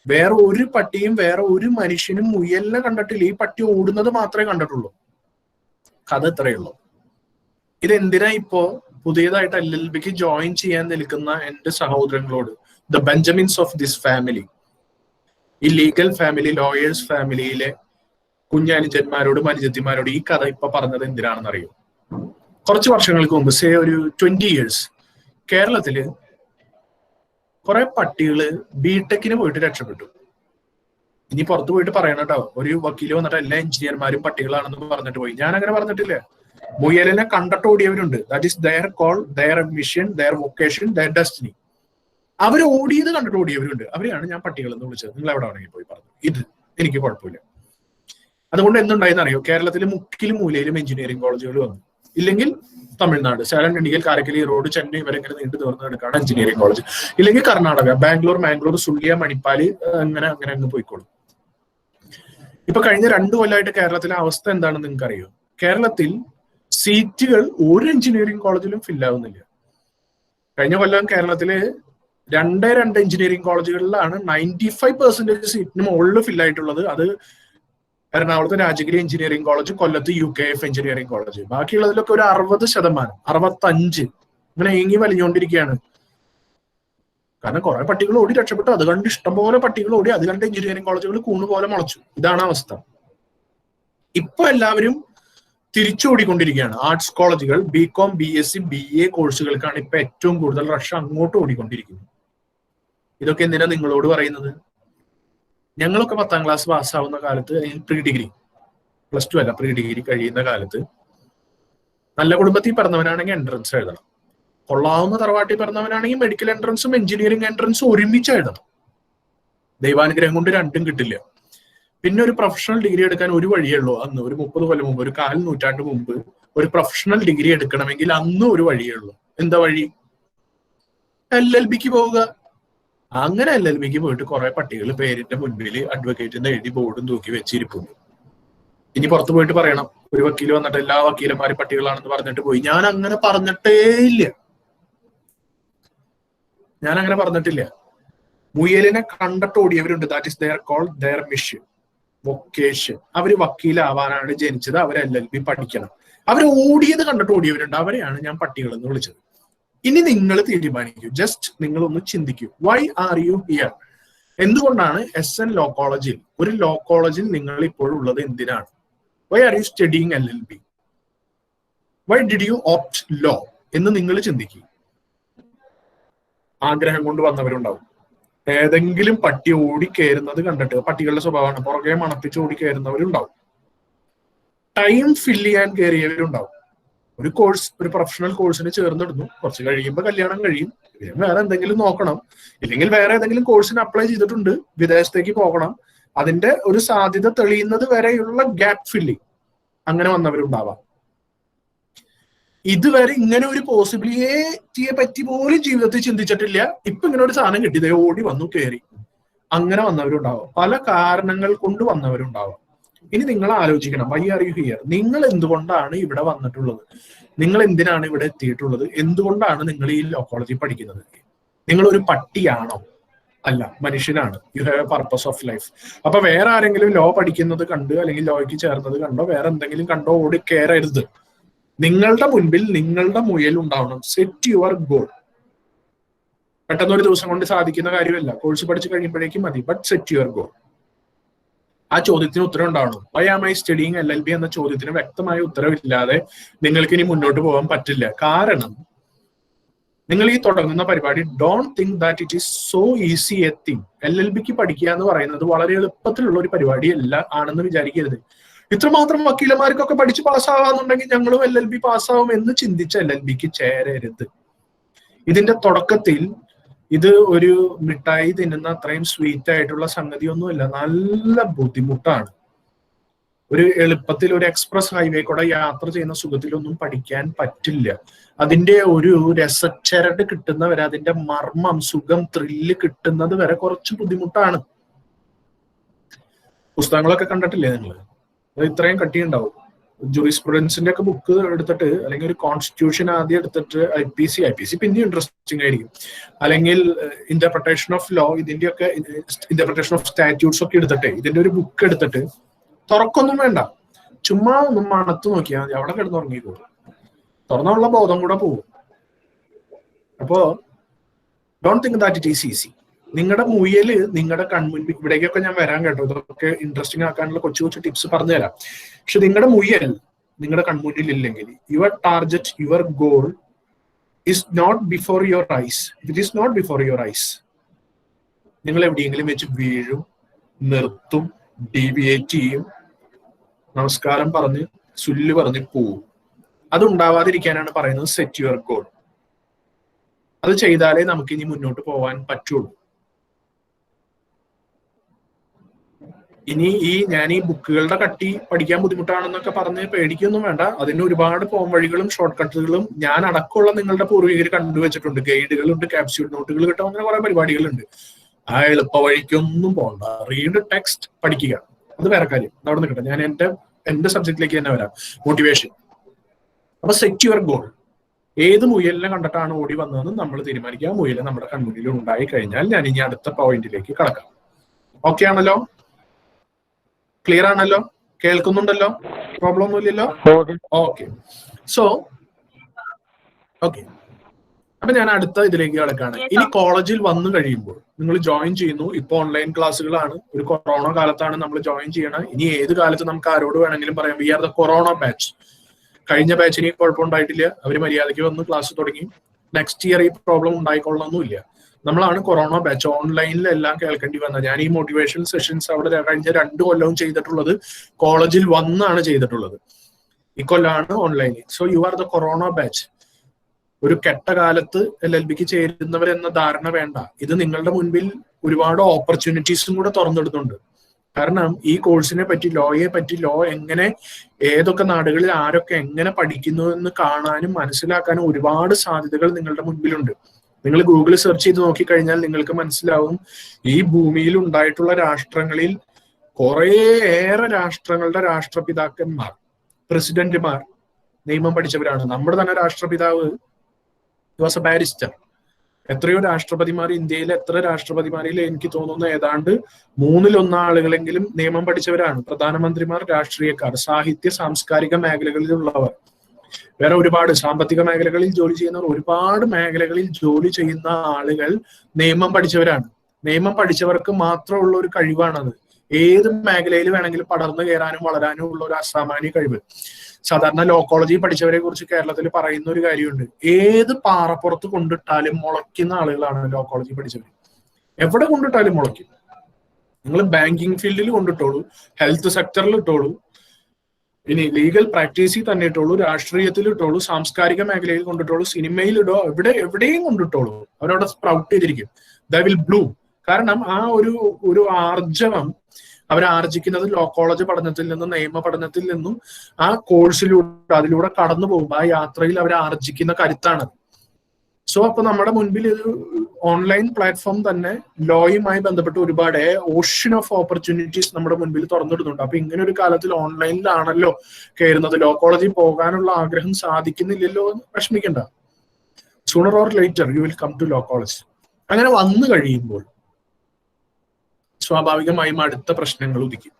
വേറെ ഒരു പട്ടിയും വേറെ ഒരു മനുഷ്യനും മുയലിനെ കണ്ടിട്ടില്ല. ഈ പട്ടി ഓടുന്നത് മാത്രമേ കണ്ടിട്ടുള്ളൂ. കഥ ഇത്രയുള്ളൂ. ഇതെന്തിനാ ഇപ്പോ പുതിയതായിട്ട് LLBക്ക് ജോയിൻ ചെയ്യാൻ നിൽക്കുന്ന എന്റെ സഹോദരങ്ങളോട്, ദ ബെഞ്ചമിൻസ് ഓഫ് ദിസ് ഫാമിലി, ഈ ലീഗൽ ഫാമിലി, ലോയേഴ്സ് ഫാമിലിയിലെ കുഞ്ഞനുജന്മാരോടും അനുജത്തിമാരോട് ഈ കഥ ഇപ്പൊ പറഞ്ഞത് എന്തിനാണെന്ന് അറിയോ? കുറച്ച് വർഷങ്ങൾക്ക് മുമ്പ്, ഒരു 20 years, കേരളത്തില് കുറെ പട്ടികള് ബിടെക്കിന് പോയിട്ട് രക്ഷപ്പെട്ടു. ഇനി പുറത്തു പോയിട്ട് പറയണം കേട്ടോ, ഒരു വക്കീല് വന്നിട്ട് എല്ലാ എഞ്ചിനീയർമാരും പട്ടികളാണെന്ന് പറഞ്ഞിട്ട് പോയി. ഞാൻ അങ്ങനെ പറഞ്ഞിട്ടില്ല. മുയലിനെ കണ്ടിട്ട് ഓടിയവരുണ്ട്. That is their call, their mission, their vocation, their destiny. അവർ ഓടിയത് കണ്ടിട്ട് ഓടിയവരുണ്ട്. അവരെയാണ് ഞാൻ പട്ടികൾ എന്ന് വിളിച്ചത്. നിങ്ങൾ എവിടെ ആണെങ്കിൽ പോയി പറഞ്ഞു, ഇത് എനിക്ക് കുഴപ്പമില്ല. അതുകൊണ്ട് എന്തുണ്ടായെന്ന് അറിയോ? കേരളത്തിലെ മുക്കിലും മൂലയിലും എഞ്ചിനീയറിംഗ് കോളേജുകൾ വന്നു. ഇല്ലെങ്കിൽ തമിഴ്നാട്, സേലം, ഡിണ്ടിഗൽ, കാരക്കൽ, റോഡ്, ചെന്നൈ വരെ ഇങ്ങനെ നീണ്ടു തുറന്നു കിടക്കാണ് എഞ്ചിനീയറിംഗ് കോളേജ്. ഇല്ലെങ്കിൽ കർണാടക, മാംഗ്ലൂർ, സുള്ളിയ, മണിപ്പാല്, അങ്ങനെ അങ്ങ് പോയിക്കോളും. ഇപ്പൊ കഴിഞ്ഞ 2 കൊല്ലമായിട്ട് കേരളത്തിലെ അവസ്ഥ എന്താണെന്ന് നിങ്ങൾക്ക് അറിയോ? കേരളത്തിൽ സീറ്റുകൾ ഒരു എഞ്ചിനീയറിംഗ് കോളേജിലും ഫില്ലാവുന്നില്ല. കഴിഞ്ഞ കൊല്ലം കേരളത്തില് 2 എഞ്ചിനീയറിംഗ് കോളേജുകളിലാണ് 95% സീറ്റിന് മുകളിൽ ഫില്ലായിട്ടുള്ളത്. അത് എറണാകുളത്ത് രാജഗിരി എഞ്ചിനീയറിംഗ് കോളേജ്, കൊല്ലത്ത് UKF എഞ്ചിനീയറിംഗ് കോളേജ്. ബാക്കിയുള്ളതിലൊക്കെ ഒരു 60%, 65 ഇങ്ങനെ ഏങ്ങി വലിഞ്ഞുകൊണ്ടിരിക്കുകയാണ്. കാരണം കുറെ പട്ടികൾ ഓടി രക്ഷപ്പെട്ടു. അത് കണ്ട് ഇഷ്ടംപോലെ പട്ടികൾ ഓടി, അത് കണ്ട് എഞ്ചിനീയറിംഗ് കോളേജുകൾ കൂണുപോലെ മുളച്ചു. ഇതാണ് അവസ്ഥ. ഇപ്പൊ എല്ലാവരും തിരിച്ചോടിക്കൊണ്ടിരിക്കുകയാണ്. ആർട്സ് കോളേജുകൾ, BCom, BSc, BA കോഴ്സുകൾക്കാണ് ഇപ്പൊ ഏറ്റവും കൂടുതൽ റഷ് അങ്ങോട്ട് ഓടിക്കൊണ്ടിരിക്കുന്നത്. ഇതൊക്കെ എന്തിനാ നിങ്ങളോട് പറയുന്നത്? ഞങ്ങളൊക്കെ 10ാം ക്ലാസ് പാസ്സാവുന്ന കാലത്ത്, പ്രീ-ഡിഗ്രി, +2 അല്ല, പ്രീ-ഡിഗ്രി കഴിയുന്ന കാലത്ത് നല്ല കുടുംബത്തിൽ പിറന്നവനാണെങ്കിൽ എൻട്രൻസ് എഴുതണം. കൊള്ളാവുന്ന തറവാട്ടിൽ പിറന്നവനാണെങ്കിൽ മെഡിക്കൽ എൻട്രൻസും എഞ്ചിനീയറിംഗ് എൻട്രൻസും ഒരുമിച്ച് എഴുതണം. ദൈവാനുഗ്രഹം കൊണ്ട് രണ്ടും കിട്ടില്ല. പിന്നെ ഒരു പ്രൊഫഷണൽ ഡിഗ്രി എടുക്കാൻ ഒരു വഴിയേ ഉള്ളൂ. അന്ന് ഒരു 30 കൊല്ലം മുമ്പ്, ഒരു 4 നൂറ്റാണ്ട് മുമ്പ് ഒരു പ്രൊഫഷണൽ ഡിഗ്രി എടുക്കണമെങ്കിൽ അന്ന് ഒരു വഴിയേ ഉള്ളൂ. എന്താ വഴി? LLBക്ക് പോവുക. അങ്ങനെ LLBക്ക് പോയിട്ട് കുറെ പട്ടികൾ പേരിന്റെ മുൻപിൽ അഡ്വക്കേറ്റിന്റെ എഴുതി ബോർഡും തൂക്കി വെച്ചിരിക്കുന്നു. ഇനി പുറത്തു പോയിട്ട് പറയണം, ഒരു വക്കീൽ വന്നിട്ട് എല്ലാ വക്കീലന്മാരും പട്ടികളാണെന്ന് പറഞ്ഞിട്ട് പോയി. ഞാൻ അങ്ങനെ പറഞ്ഞിട്ടില്ല. മുയലിനെ കണ്ടിട്ട് ഓടിയവരുണ്ട്. That is their call, their mission, vocation. അവര് വക്കീലാവാനാണ് ജനിച്ചത്. അവർ LLB പഠിക്കണം. അവർ ഓടിയത് കണ്ടിട്ട് ഓടിയവരുണ്ട്. അവരെയാണ് ഞാൻ പട്ടികൾ എന്ന് വിളിച്ചത്. ഇനി നിങ്ങൾ തീരുമാനിക്കൂ. ജസ്റ്റ് നിങ്ങൾ ഒന്ന് ചിന്തിക്കൂ. Why are you here? എന്തുകൊണ്ടാണ് SN ലോ കോളേജിൽ, ഒരു ലോ കോളേജിൽ നിങ്ങൾ ഇപ്പോഴുള്ളത്? എന്തിനാണ്? Why are you studying LLB? Why did you opt law എന്ന് നിങ്ങൾ ചിന്തിക്കും. ആഗ്രഹം കൊണ്ട് വന്നവരുണ്ടാവും. ഏതെങ്കിലും പട്ടി ഓടിക്കയറുന്നത് കണ്ടിട്ട്, പട്ടികളുടെ സ്വഭാവമാണ്, പുറകെ മണപ്പിച്ച് ഓടിക്കയറുന്നവരുണ്ടാവും. ടൈം ഫില്ല് ചെയ്യാൻ കയറിയവരുണ്ടാവും. ഒരു കോഴ്സ്, ഒരു പ്രൊഫഷണൽ കോഴ്സിന് ചേർന്നിടുന്നു. കുറച്ച് കഴിയുമ്പോൾ കല്യാണം കഴിയും, വേറെ എന്തെങ്കിലും നോക്കണം. ഇല്ലെങ്കിൽ വേറെ ഏതെങ്കിലും കോഴ്സിന് അപ്ലൈ ചെയ്തിട്ടുണ്ട്, വിദേശത്തേക്ക് പോകണം. അതിന്റെ ഒരു സാധ്യത തെളിയുന്നത് വരെയുള്ള ഗ്യാപ്പ് ഫില്ലിങ്, അങ്ങനെ വന്നവരുണ്ടാവാം. ഇതുവരെ ഇങ്ങനെ ഒരു പോസിബിലിറ്റിയെ പറ്റി പോലും ജീവിതത്തിൽ ചിന്തിച്ചിട്ടില്ല. ഇപ്പൊ ഇങ്ങനെ ഒരു സാധനം കിട്ടിയതേ ഓടി വന്നു കയറി, അങ്ങനെ വന്നവരുണ്ടാവാം. പല കാരണങ്ങൾ കൊണ്ട് വന്നവരുണ്ടാവാം. ഇനി നിങ്ങൾ ആലോചിക്കണം, വൈ ആർ യു ഹിയർ? നിങ്ങൾ എന്തുകൊണ്ടാണ് ഇവിടെ വന്നിട്ടുള്ളത്? നിങ്ങൾ എന്തിനാണ് ഇവിടെ എത്തിയിട്ടുള്ളത്? എന്തുകൊണ്ടാണ് നിങ്ങൾ ഈ ലോ കോളേജിൽ പഠിക്കുന്നത്? നിങ്ങൾ ഒരു പട്ടിയാണോ? അല്ല, മനുഷ്യനാണ്. U have A purpose of life. അപ്പൊ വേറെ ആരെങ്കിലും ലോ പഠിക്കുന്നത് കണ്ട്, അല്ലെങ്കിൽ ലോയ്ക്ക് ചേർന്നത് കണ്ടോ, വേറെ എന്തെങ്കിലും കണ്ടോ ഓടി കയറരുത്. നിങ്ങളുടെ മുൻപിൽ നിങ്ങളുടെ മുയൽ ഉണ്ടാവണം. Set your goal. പെട്ടെന്ന് ഒരു ദിവസം കൊണ്ട് സാധിക്കുന്ന കാര്യമല്ല. കോഴ്സ് പഠിച്ചു കഴിയുമ്പോഴേക്കും മതി. But set your goal. ആ ചോദ്യത്തിന് ഉത്തരം ഉണ്ടാവണം. Why am I studying LLB എന്ന ചോദ്യത്തിന് വ്യക്തമായ ഉത്തരവില്ലാതെ നിങ്ങൾക്ക് ഇനി മുന്നോട്ട് പോകാൻ പറ്റില്ല. കാരണം നിങ്ങൾ ഈ തുടങ്ങുന്ന പരിപാടി don't think that it is so easy a thing. LLBക്ക് പഠിക്കുക എന്ന് പറയുന്നത് വളരെ എളുപ്പത്തിലുള്ള ഒരു പരിപാടിയല്ല ആണെന്ന് വിചാരിക്കരുത്. ഇത്രമാത്രം വക്കീലന്മാർക്കൊക്കെ പഠിച്ച് പാസ്സാവാന്നുണ്ടെങ്കിൽ ഞങ്ങളും LLB പാസ്സാവും എന്ന് ചിന്തിച്ച LLBക്ക് ചേരരുത്. ഇതിന്റെ തുടക്കത്തിൽ ഇത് ഒരു മിഠായി തിന്നുന്ന അത്രയും സ്വീറ്റ് ആയിട്ടുള്ള സംഗതിയൊന്നുമല്ല. നല്ല ബുദ്ധിമുട്ടാണ്. ഒരു എളുപ്പത്തിൽ ഒരു എക്സ്പ്രസ് ഹൈവേ കൂടെ യാത്ര ചെയ്യുന്ന സുഖത്തിലൊന്നും പഠിക്കാൻ പറ്റില്ല. അതിന്റെ ഒരു രസച്ചരട് കിട്ടുന്നവരെ, അതിന്റെ മർമ്മം, സുഖം, ത്രില്ല് കിട്ടുന്നത് വരെ കുറച്ച് ബുദ്ധിമുട്ടാണ്. പുസ്തകങ്ങളൊക്കെ കണ്ടിട്ടില്ലേ നിങ്ങൾ? അത് ഇത്രയും കട്ടിയുണ്ടാവും. ജൂറിസ്പ്രുഡൻസിന്റെ ഒക്കെ ബുക്ക് എടുത്തിട്ട്, അല്ലെങ്കിൽ ഒരു കോൺസ്റ്റിറ്റ്യൂഷൻ ആദ്യം എടുത്തിട്ട് IPC പിന്നെ ഇൻട്രസ്റ്റിംഗ് ആയിരിക്കും. അല്ലെങ്കിൽ ഇന്റർപ്രിട്ടേഷൻ ഓഫ് ലോ, ഇതിന്റെയൊക്കെ ഇന്റർപ്രിട്ടേഷൻ ഓഫ് സ്റ്റാറ്റ്യൂട്ട്സ് ഒക്കെ എടുത്തിട്ട് ഇതിന്റെ ഒരു ബുക്ക് എടുത്തിട്ട് തുറക്കൊന്നും വേണ്ട, ചുമ്മാ ഒന്നും മണത്ത് നോക്കിയാൽ മതി, അവിടെ കിടന്നുറങ്ങിക്കോളും. തുറന്നുള്ള ബോധം കൂടെ പോകും. അപ്പോ don't think that it is easy. നിങ്ങളുടെ മുയല് നിങ്ങളുടെ കൺമുൻപിൽ, ഇവിടേക്കൊക്കെ ഞാൻ വരാൻ കേട്ടോ, ഇതൊക്കെ ഇൻട്രസ്റ്റിംഗ് ആക്കാനുള്ള കൊച്ചു കൊച്ചു ടിപ്സ് പറഞ്ഞുതരാം. പക്ഷെ നിങ്ങളുടെ മുയൽ നിങ്ങളുടെ കൺമുന്നിൽ ഇല്ലെങ്കിൽ, your target, your goal is not before your eyes. It is not before your eyes. നിങ്ങൾ എവിടെയെങ്കിലും വെച്ച് വീഴും, നിർത്തും, ഡീവിയേറ്റ് ചെയ്യും, നമസ്കാരം പറഞ്ഞ് സുല്ല് പറഞ്ഞ് പോവും. അതുണ്ടാവാതിരിക്കാനാണ് പറയുന്നത് സെറ്റ് യുവർ ഗോൾ. അത് ചെയ്താലേ നമുക്ക് ഇനി മുന്നോട്ട് പോകാൻ പറ്റുള്ളൂ. ഇനി ഞാൻ ഈ ബുക്കുകളുടെ കട്ടി പഠിക്കാൻ ബുദ്ധിമുട്ടാണെന്നൊക്കെ പറഞ്ഞ് പേടിക്കൊന്നും വേണ്ട. അതിന് ഒരുപാട് പോം വഴികളും ഷോർട്ട് കട്ടുകളും ഞാൻ അടക്കമുള്ള നിങ്ങളുടെ പൂർവികർ കണ്ടുവച്ചിട്ടുണ്ട്. ഗൈഡുകളുണ്ട്, ക്യാപ്സ്യൂൾ നോട്ടുകൾ കിട്ടും, അങ്ങനെ കുറെ പരിപാടികളുണ്ട്. ആ എളുപ്പ വഴിക്കൊന്നും പോകണ്ട. റീഡ് ടെക്സ്റ്റ്, പഠിക്കുക, അത് വേറെ കാര്യം. അവിടെ നിൽക്കട്ടെ, ഞാൻ എന്റെ സബ്ജക്റ്റിലേക്ക് തന്നെ വരാം. മോട്ടിവേഷൻ. അപ്പൊ സെറ്റ് യുവർ ഗോൾ. ഏത് മുയലിനെ കണ്ടിട്ടാണ് ഓടി വന്നതെന്ന് നമ്മൾ തീരുമാനിക്കുക. മുയൽ നമ്മുടെ കൺമുന്നിൽ ഉണ്ടായി കഴിഞ്ഞാൽ ഞാൻ ഇനി അടുത്ത പോയിന്റിലേക്ക് കടക്കാം. ഓക്കെ ആണല്ലോ? ക്ലിയർ ആണല്ലോ? കേൾക്കുന്നുണ്ടല്ലോ? പ്രോബ്ലം ഒന്നുമില്ലല്ലോ? ഓക്കെ. സോ ഓക്കെ, അപ്പൊ ഞാൻ അടുത്ത ഇതിലേക്ക് കിടക്കാണ്. ഇനി കോളേജിൽ വന്നു കഴിയുമ്പോൾ നിങ്ങൾ ജോയിൻ ചെയ്യുന്നു. ഇപ്പൊ ഓൺലൈൻ ക്ലാസ്സുകളാണ്. ഒരു കൊറോണ കാലത്താണ് നമ്മൾ ജോയിൻ ചെയ്യണം. ഇനി ഏത് കാലത്ത് നമുക്ക് ആരോട് വേണമെങ്കിലും പറയാം, we are the corona batch. കഴിഞ്ഞ ബാച്ചിന് കുഴപ്പമുണ്ടായിട്ടില്ല, അവര് മര്യാദയ്ക്ക് വന്ന് ക്ലാസ് തുടങ്ങി. നെക്സ്റ്റ് ഇയർ ഈ പ്രോബ്ലം ഉണ്ടായിക്കൊള്ളണമെന്നില്ല. നമ്മളാണ് കൊറോണ ബാച്ച്. ഓൺലൈനിലെല്ലാം കേൾക്കേണ്ടി വന്നത്. ഞാൻ ഈ മോട്ടിവേഷൻ സെഷൻസ് അവിടെ കഴിഞ്ഞ 2 കൊല്ലവും ചെയ്തിട്ടുള്ളത് കോളേജിൽ വന്നാണ് ചെയ്തിട്ടുള്ളത്. ഈ കൊല്ലാണ് ഓൺലൈനിൽ. So you are the corona batch. ഒരു കെട്ട കാലത്ത് LLBക്ക് ചേരുന്നവരെന്ന ധാരണ വേണ്ട. ഇത് നിങ്ങളുടെ മുൻപിൽ ഒരുപാട് ഓപ്പർച്യൂണിറ്റീസും കൂടെ തുറന്നിടുന്നുണ്ട്. കാരണം ഈ കോഴ്സിനെ പറ്റി, ലോയെ പറ്റി, ലോ എങ്ങനെ, ഏതൊക്കെ നാടുകളിൽ ആരൊക്കെ എങ്ങനെ പഠിക്കുന്നു എന്ന് കാണാനും മനസ്സിലാക്കാനും ഒരുപാട് സാധ്യതകൾ നിങ്ങളുടെ മുൻപിലുണ്ട്. നിങ്ങൾ ഗൂഗിളിൽ സെർച്ച് ചെയ്ത് നോക്കിക്കഴിഞ്ഞാൽ നിങ്ങൾക്ക് മനസ്സിലാവും, ഈ ഭൂമിയിൽ ഉണ്ടായിട്ടുള്ള രാഷ്ട്രങ്ങളിൽ കുറേയേറെ രാഷ്ട്രങ്ങളുടെ രാഷ്ട്രപിതാക്കന്മാർ, പ്രസിഡന്റുമാർ നിയമം പഠിച്ചവരാണ്. നമ്മുടെ തന്നെ രാഷ്ട്രപിതാവ് വാസ് എ ബാരിസ്റ്റർ. എത്രയോ രാഷ്ട്രപതിമാർ, ഇന്ത്യയിലെ എത്ര രാഷ്ട്രപതിമാരിൽ എനിക്ക് തോന്നുന്നു ഏതാണ്ട് 1/3 ആളുകളെങ്കിലും നിയമം പഠിച്ചവരാണ്. പ്രധാനമന്ത്രിമാർ, രാഷ്ട്രീയക്കാർ, സാഹിത്യ സാംസ്കാരിക മേഖലകളിലുള്ളവർ, വേറെ ഒരുപാട് സാമ്പത്തിക മേഖലകളിൽ ജോലി ചെയ്യുന്നവർ, ഒരുപാട് മേഖലകളിൽ ജോലി ചെയ്യുന്ന ആളുകൾ നിയമം പഠിച്ചവരാണ്. നിയമം പഠിച്ചവർക്ക് മാത്രമുള്ള ഒരു കഴിവാണത്. ഏത് മേഖലയിൽ വേണമെങ്കിലും പടർന്നു കയറാനും വളരാനും ഉള്ള ഒരു അസാമാന്യ കഴിവ്. സാധാരണ ലോ കോളേജിൽ പഠിച്ചവരെ കുറിച്ച് കേരളത്തിൽ പറയുന്ന ഒരു കാര്യമുണ്ട്, ഏത് പാറപ്പുറത്ത് കൊണ്ടിട്ടാലും മുളയ്ക്കുന്ന ആളുകളാണ് ലോ കോളേജിൽ പഠിച്ചവർ. എവിടെ കൊണ്ടിട്ടാലും മുളയ്ക്കും. നിങ്ങൾ ബാങ്കിങ് ഫീൽഡിൽ കൊണ്ടിട്ടോളൂ, ഹെൽത്ത് സെക്ടറിൽ ഇട്ടോളൂ, ഇനി ലീഗൽ പ്രാക്ടീസിൽ തന്നെ ഇട്ടോളൂ, രാഷ്ട്രീയത്തിൽ ഇട്ടോളൂ, സാംസ്കാരിക മേഖലയിൽ കൊണ്ടിട്ടോളൂ, സിനിമയിൽ ഇടോ, എവിടെയും കൊണ്ടിട്ടോളൂ, അവരവിടെ സ്പ്രൗട്ട് ചെയ്തിരിക്കും. The will Bloom. കാരണം ആ ഒരു ആർജവം അവരാർജിക്കുന്നത് ലോ കോളേജ് പഠനത്തിൽ നിന്നും നിയമ പഠനത്തിൽ നിന്നും ആ കോഴ്സിലൂടെ അതിലൂടെ കടന്നു പോകുമ്പോൾ ആ യാത്രയിൽ അവർ ആർജിക്കുന്ന കരുത്താണ്. സോ അപ്പൊ നമ്മുടെ മുൻപിൽ ഒരു ഓൺലൈൻ പ്ലാറ്റ്ഫോം തന്നെ ലോയുമായി ബന്ധപ്പെട്ട് ഒരുപാട് ഓഷ്യൻ ഓഫ് ഓപ്പർച്യൂണിറ്റീസ് നമ്മുടെ മുൻപിൽ തുറന്നിടുന്നുണ്ട്. അപ്പൊ ഇങ്ങനെ ഒരു കാലത്തിൽ ഓൺലൈനിലാണല്ലോ കയറുന്നത്, ലോ കോളേജിൽ പോകാനുള്ള ആഗ്രഹം സാധിക്കുന്നില്ലല്ലോ എന്ന് വിഷമിക്കണ്ട. Sooner or later you will come to law college. അങ്ങനെ വന്നു കഴിയുമ്പോൾ സ്വാഭാവികമായും അടുത്ത പ്രശ്നങ്ങൾ ഉദിക്കും.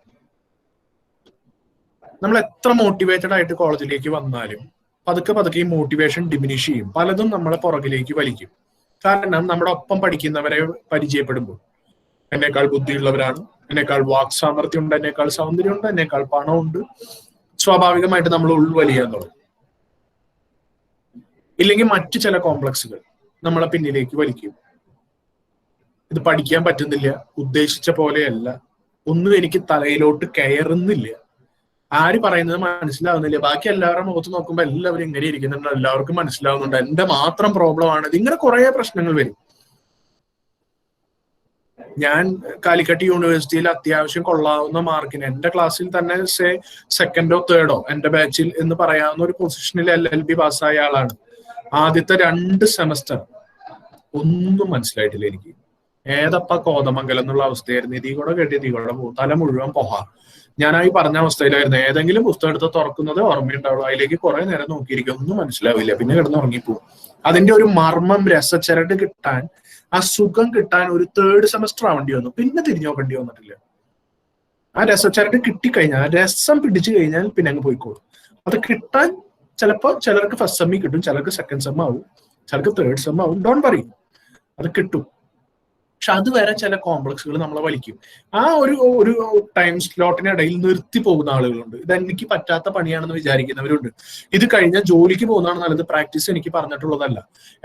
നമ്മൾ എത്ര മോട്ടിവേറ്റഡ് ആയിട്ട് കോളേജിലേക്ക് വന്നാലും പതുക്കെ ഈ മോട്ടിവേഷൻ ഡിമിനിഷ് ചെയ്യും. പലതും നമ്മളെ പുറകിലേക്ക് വലിക്കും. കാരണം നമ്മുടെ ഒപ്പം പഠിക്കുന്നവരെ പരിചയപ്പെടുമ്പോൾ എന്നേക്കാൾ ബുദ്ധിയുള്ളവരാണ്, എന്നേക്കാൾ വാക് സാമർഥ്യം ഉണ്ട്, എന്നേക്കാൾ സൗന്ദര്യം ഉണ്ട്, എന്നേക്കാൾ പണമുണ്ട്. സ്വാഭാവികമായിട്ട് നമ്മൾ ഉൾവലിയാൻ തുടങ്ങും. ഇല്ലെങ്കിൽ മറ്റു ചില കോംപ്ലക്സുകൾ നമ്മളെ പിന്നിലേക്ക് വലിക്കും. ഇത് പഠിക്കാൻ പറ്റുന്നില്ല, ഉദ്ദേശിച്ച പോലെയല്ല, ഒന്നും എനിക്ക് തലയിലോട്ട് കയറുന്നില്ല, ആര് പറയുന്നത് മനസ്സിലാവുന്നില്ല, ബാക്കി എല്ലാവരുടെ മുഖത്ത് നോക്കുമ്പോൾ എല്ലാവരും ഇങ്ങനെ ഇരിക്കുന്നുണ്ട്, എല്ലാവർക്കും മനസ്സിലാവുന്നുണ്ട്, എന്റെ മാത്രം പ്രോബ്ലം ആണ്. ഇങ്ങനെ കുറെ പ്രശ്നങ്ങൾ വരും. ഞാൻ കാലിക്കറ്റ് യൂണിവേഴ്സിറ്റിയിൽ അത്യാവശ്യം കൊള്ളാവുന്ന മാർക്കിന് എന്റെ ക്ലാസ്സിൽ തന്നെ സെക്കൻഡോ തേർഡോ എന്റെ ബാച്ചിൽ എന്ന് പറയാവുന്ന ഒരു പൊസിഷനിൽ LLB പാസ്സായ ആളാണ്. ആദ്യത്തെ 2 സെമസ്റ്റർ ഒന്നും മനസ്സിലായിട്ടില്ല എനിക്ക്. ഏതപ്പ കോതമംഗലം എന്നുള്ള അവസ്ഥയായിരുന്നു. ഇതീ കൂടെ കേട്ടി ഇതീ കൂടെ പോകും, തല മുഴുവൻ പൊഹ. ഞാനായി പറഞ്ഞ അവസ്ഥയിലായിരുന്നു. ഏതെങ്കിലും പുസ്തകം എടുത്ത് തുറക്കുന്നത് ഓർമ്മയുണ്ടാവുള്ളൂ, അതിലേക്ക് കുറെ നേരം നോക്കിയിരിക്കും, ഒന്നും മനസ്സിലാവില്ല, പിന്നെ കിടന്ന് ഉറങ്ങിപ്പോവും. അതിന്റെ ഒരു മർമ്മം രസച്ചരട് കിട്ടാൻ, ആ സുഖം കിട്ടാൻ ഒരു 3rd സെമസ്റ്റർ ആവേണ്ടി വന്നു. പിന്നെ തിരിഞ്ഞു നോക്കേണ്ടി വന്നിട്ടില്ല. ആ രസച്ചരട് കിട്ടിക്കഴിഞ്ഞാൽ, രസം പിടിച്ചു കഴിഞ്ഞാൽ പിന്നെ അങ്ങ് പോയിക്കോളും. അത് കിട്ടാൻ ചിലപ്പോൾ ചിലർക്ക് ഫസ്റ്റ് സെമ്മി കിട്ടും, ചിലർക്ക് സെക്കൻഡ് സെം ആവും, ചിലർക്ക് 3rd സെം ആവും. ഡോണ്ട് വറി, അത് കിട്ടും. പക്ഷെ അതുവരെ ചില കോംപ്ലക്സുകൾ നമ്മളെ വലിക്കും. ആ ഒരു ടൈം സ്ലോട്ടിനിടയിൽ നിർത്തി പോകുന്ന ആളുകളുണ്ട്. ഇത് എനിക്ക് പറ്റാത്ത പണിയാണെന്ന് വിചാരിക്കുന്നവരുണ്ട്. ഇത് കഴിഞ്ഞാൽ ജോലിക്ക് പോകുന്നതാണ് നല്ലത്, പ്രാക്ടീസ് എനിക്ക് പറഞ്ഞിട്ടുള്ളതല്ല,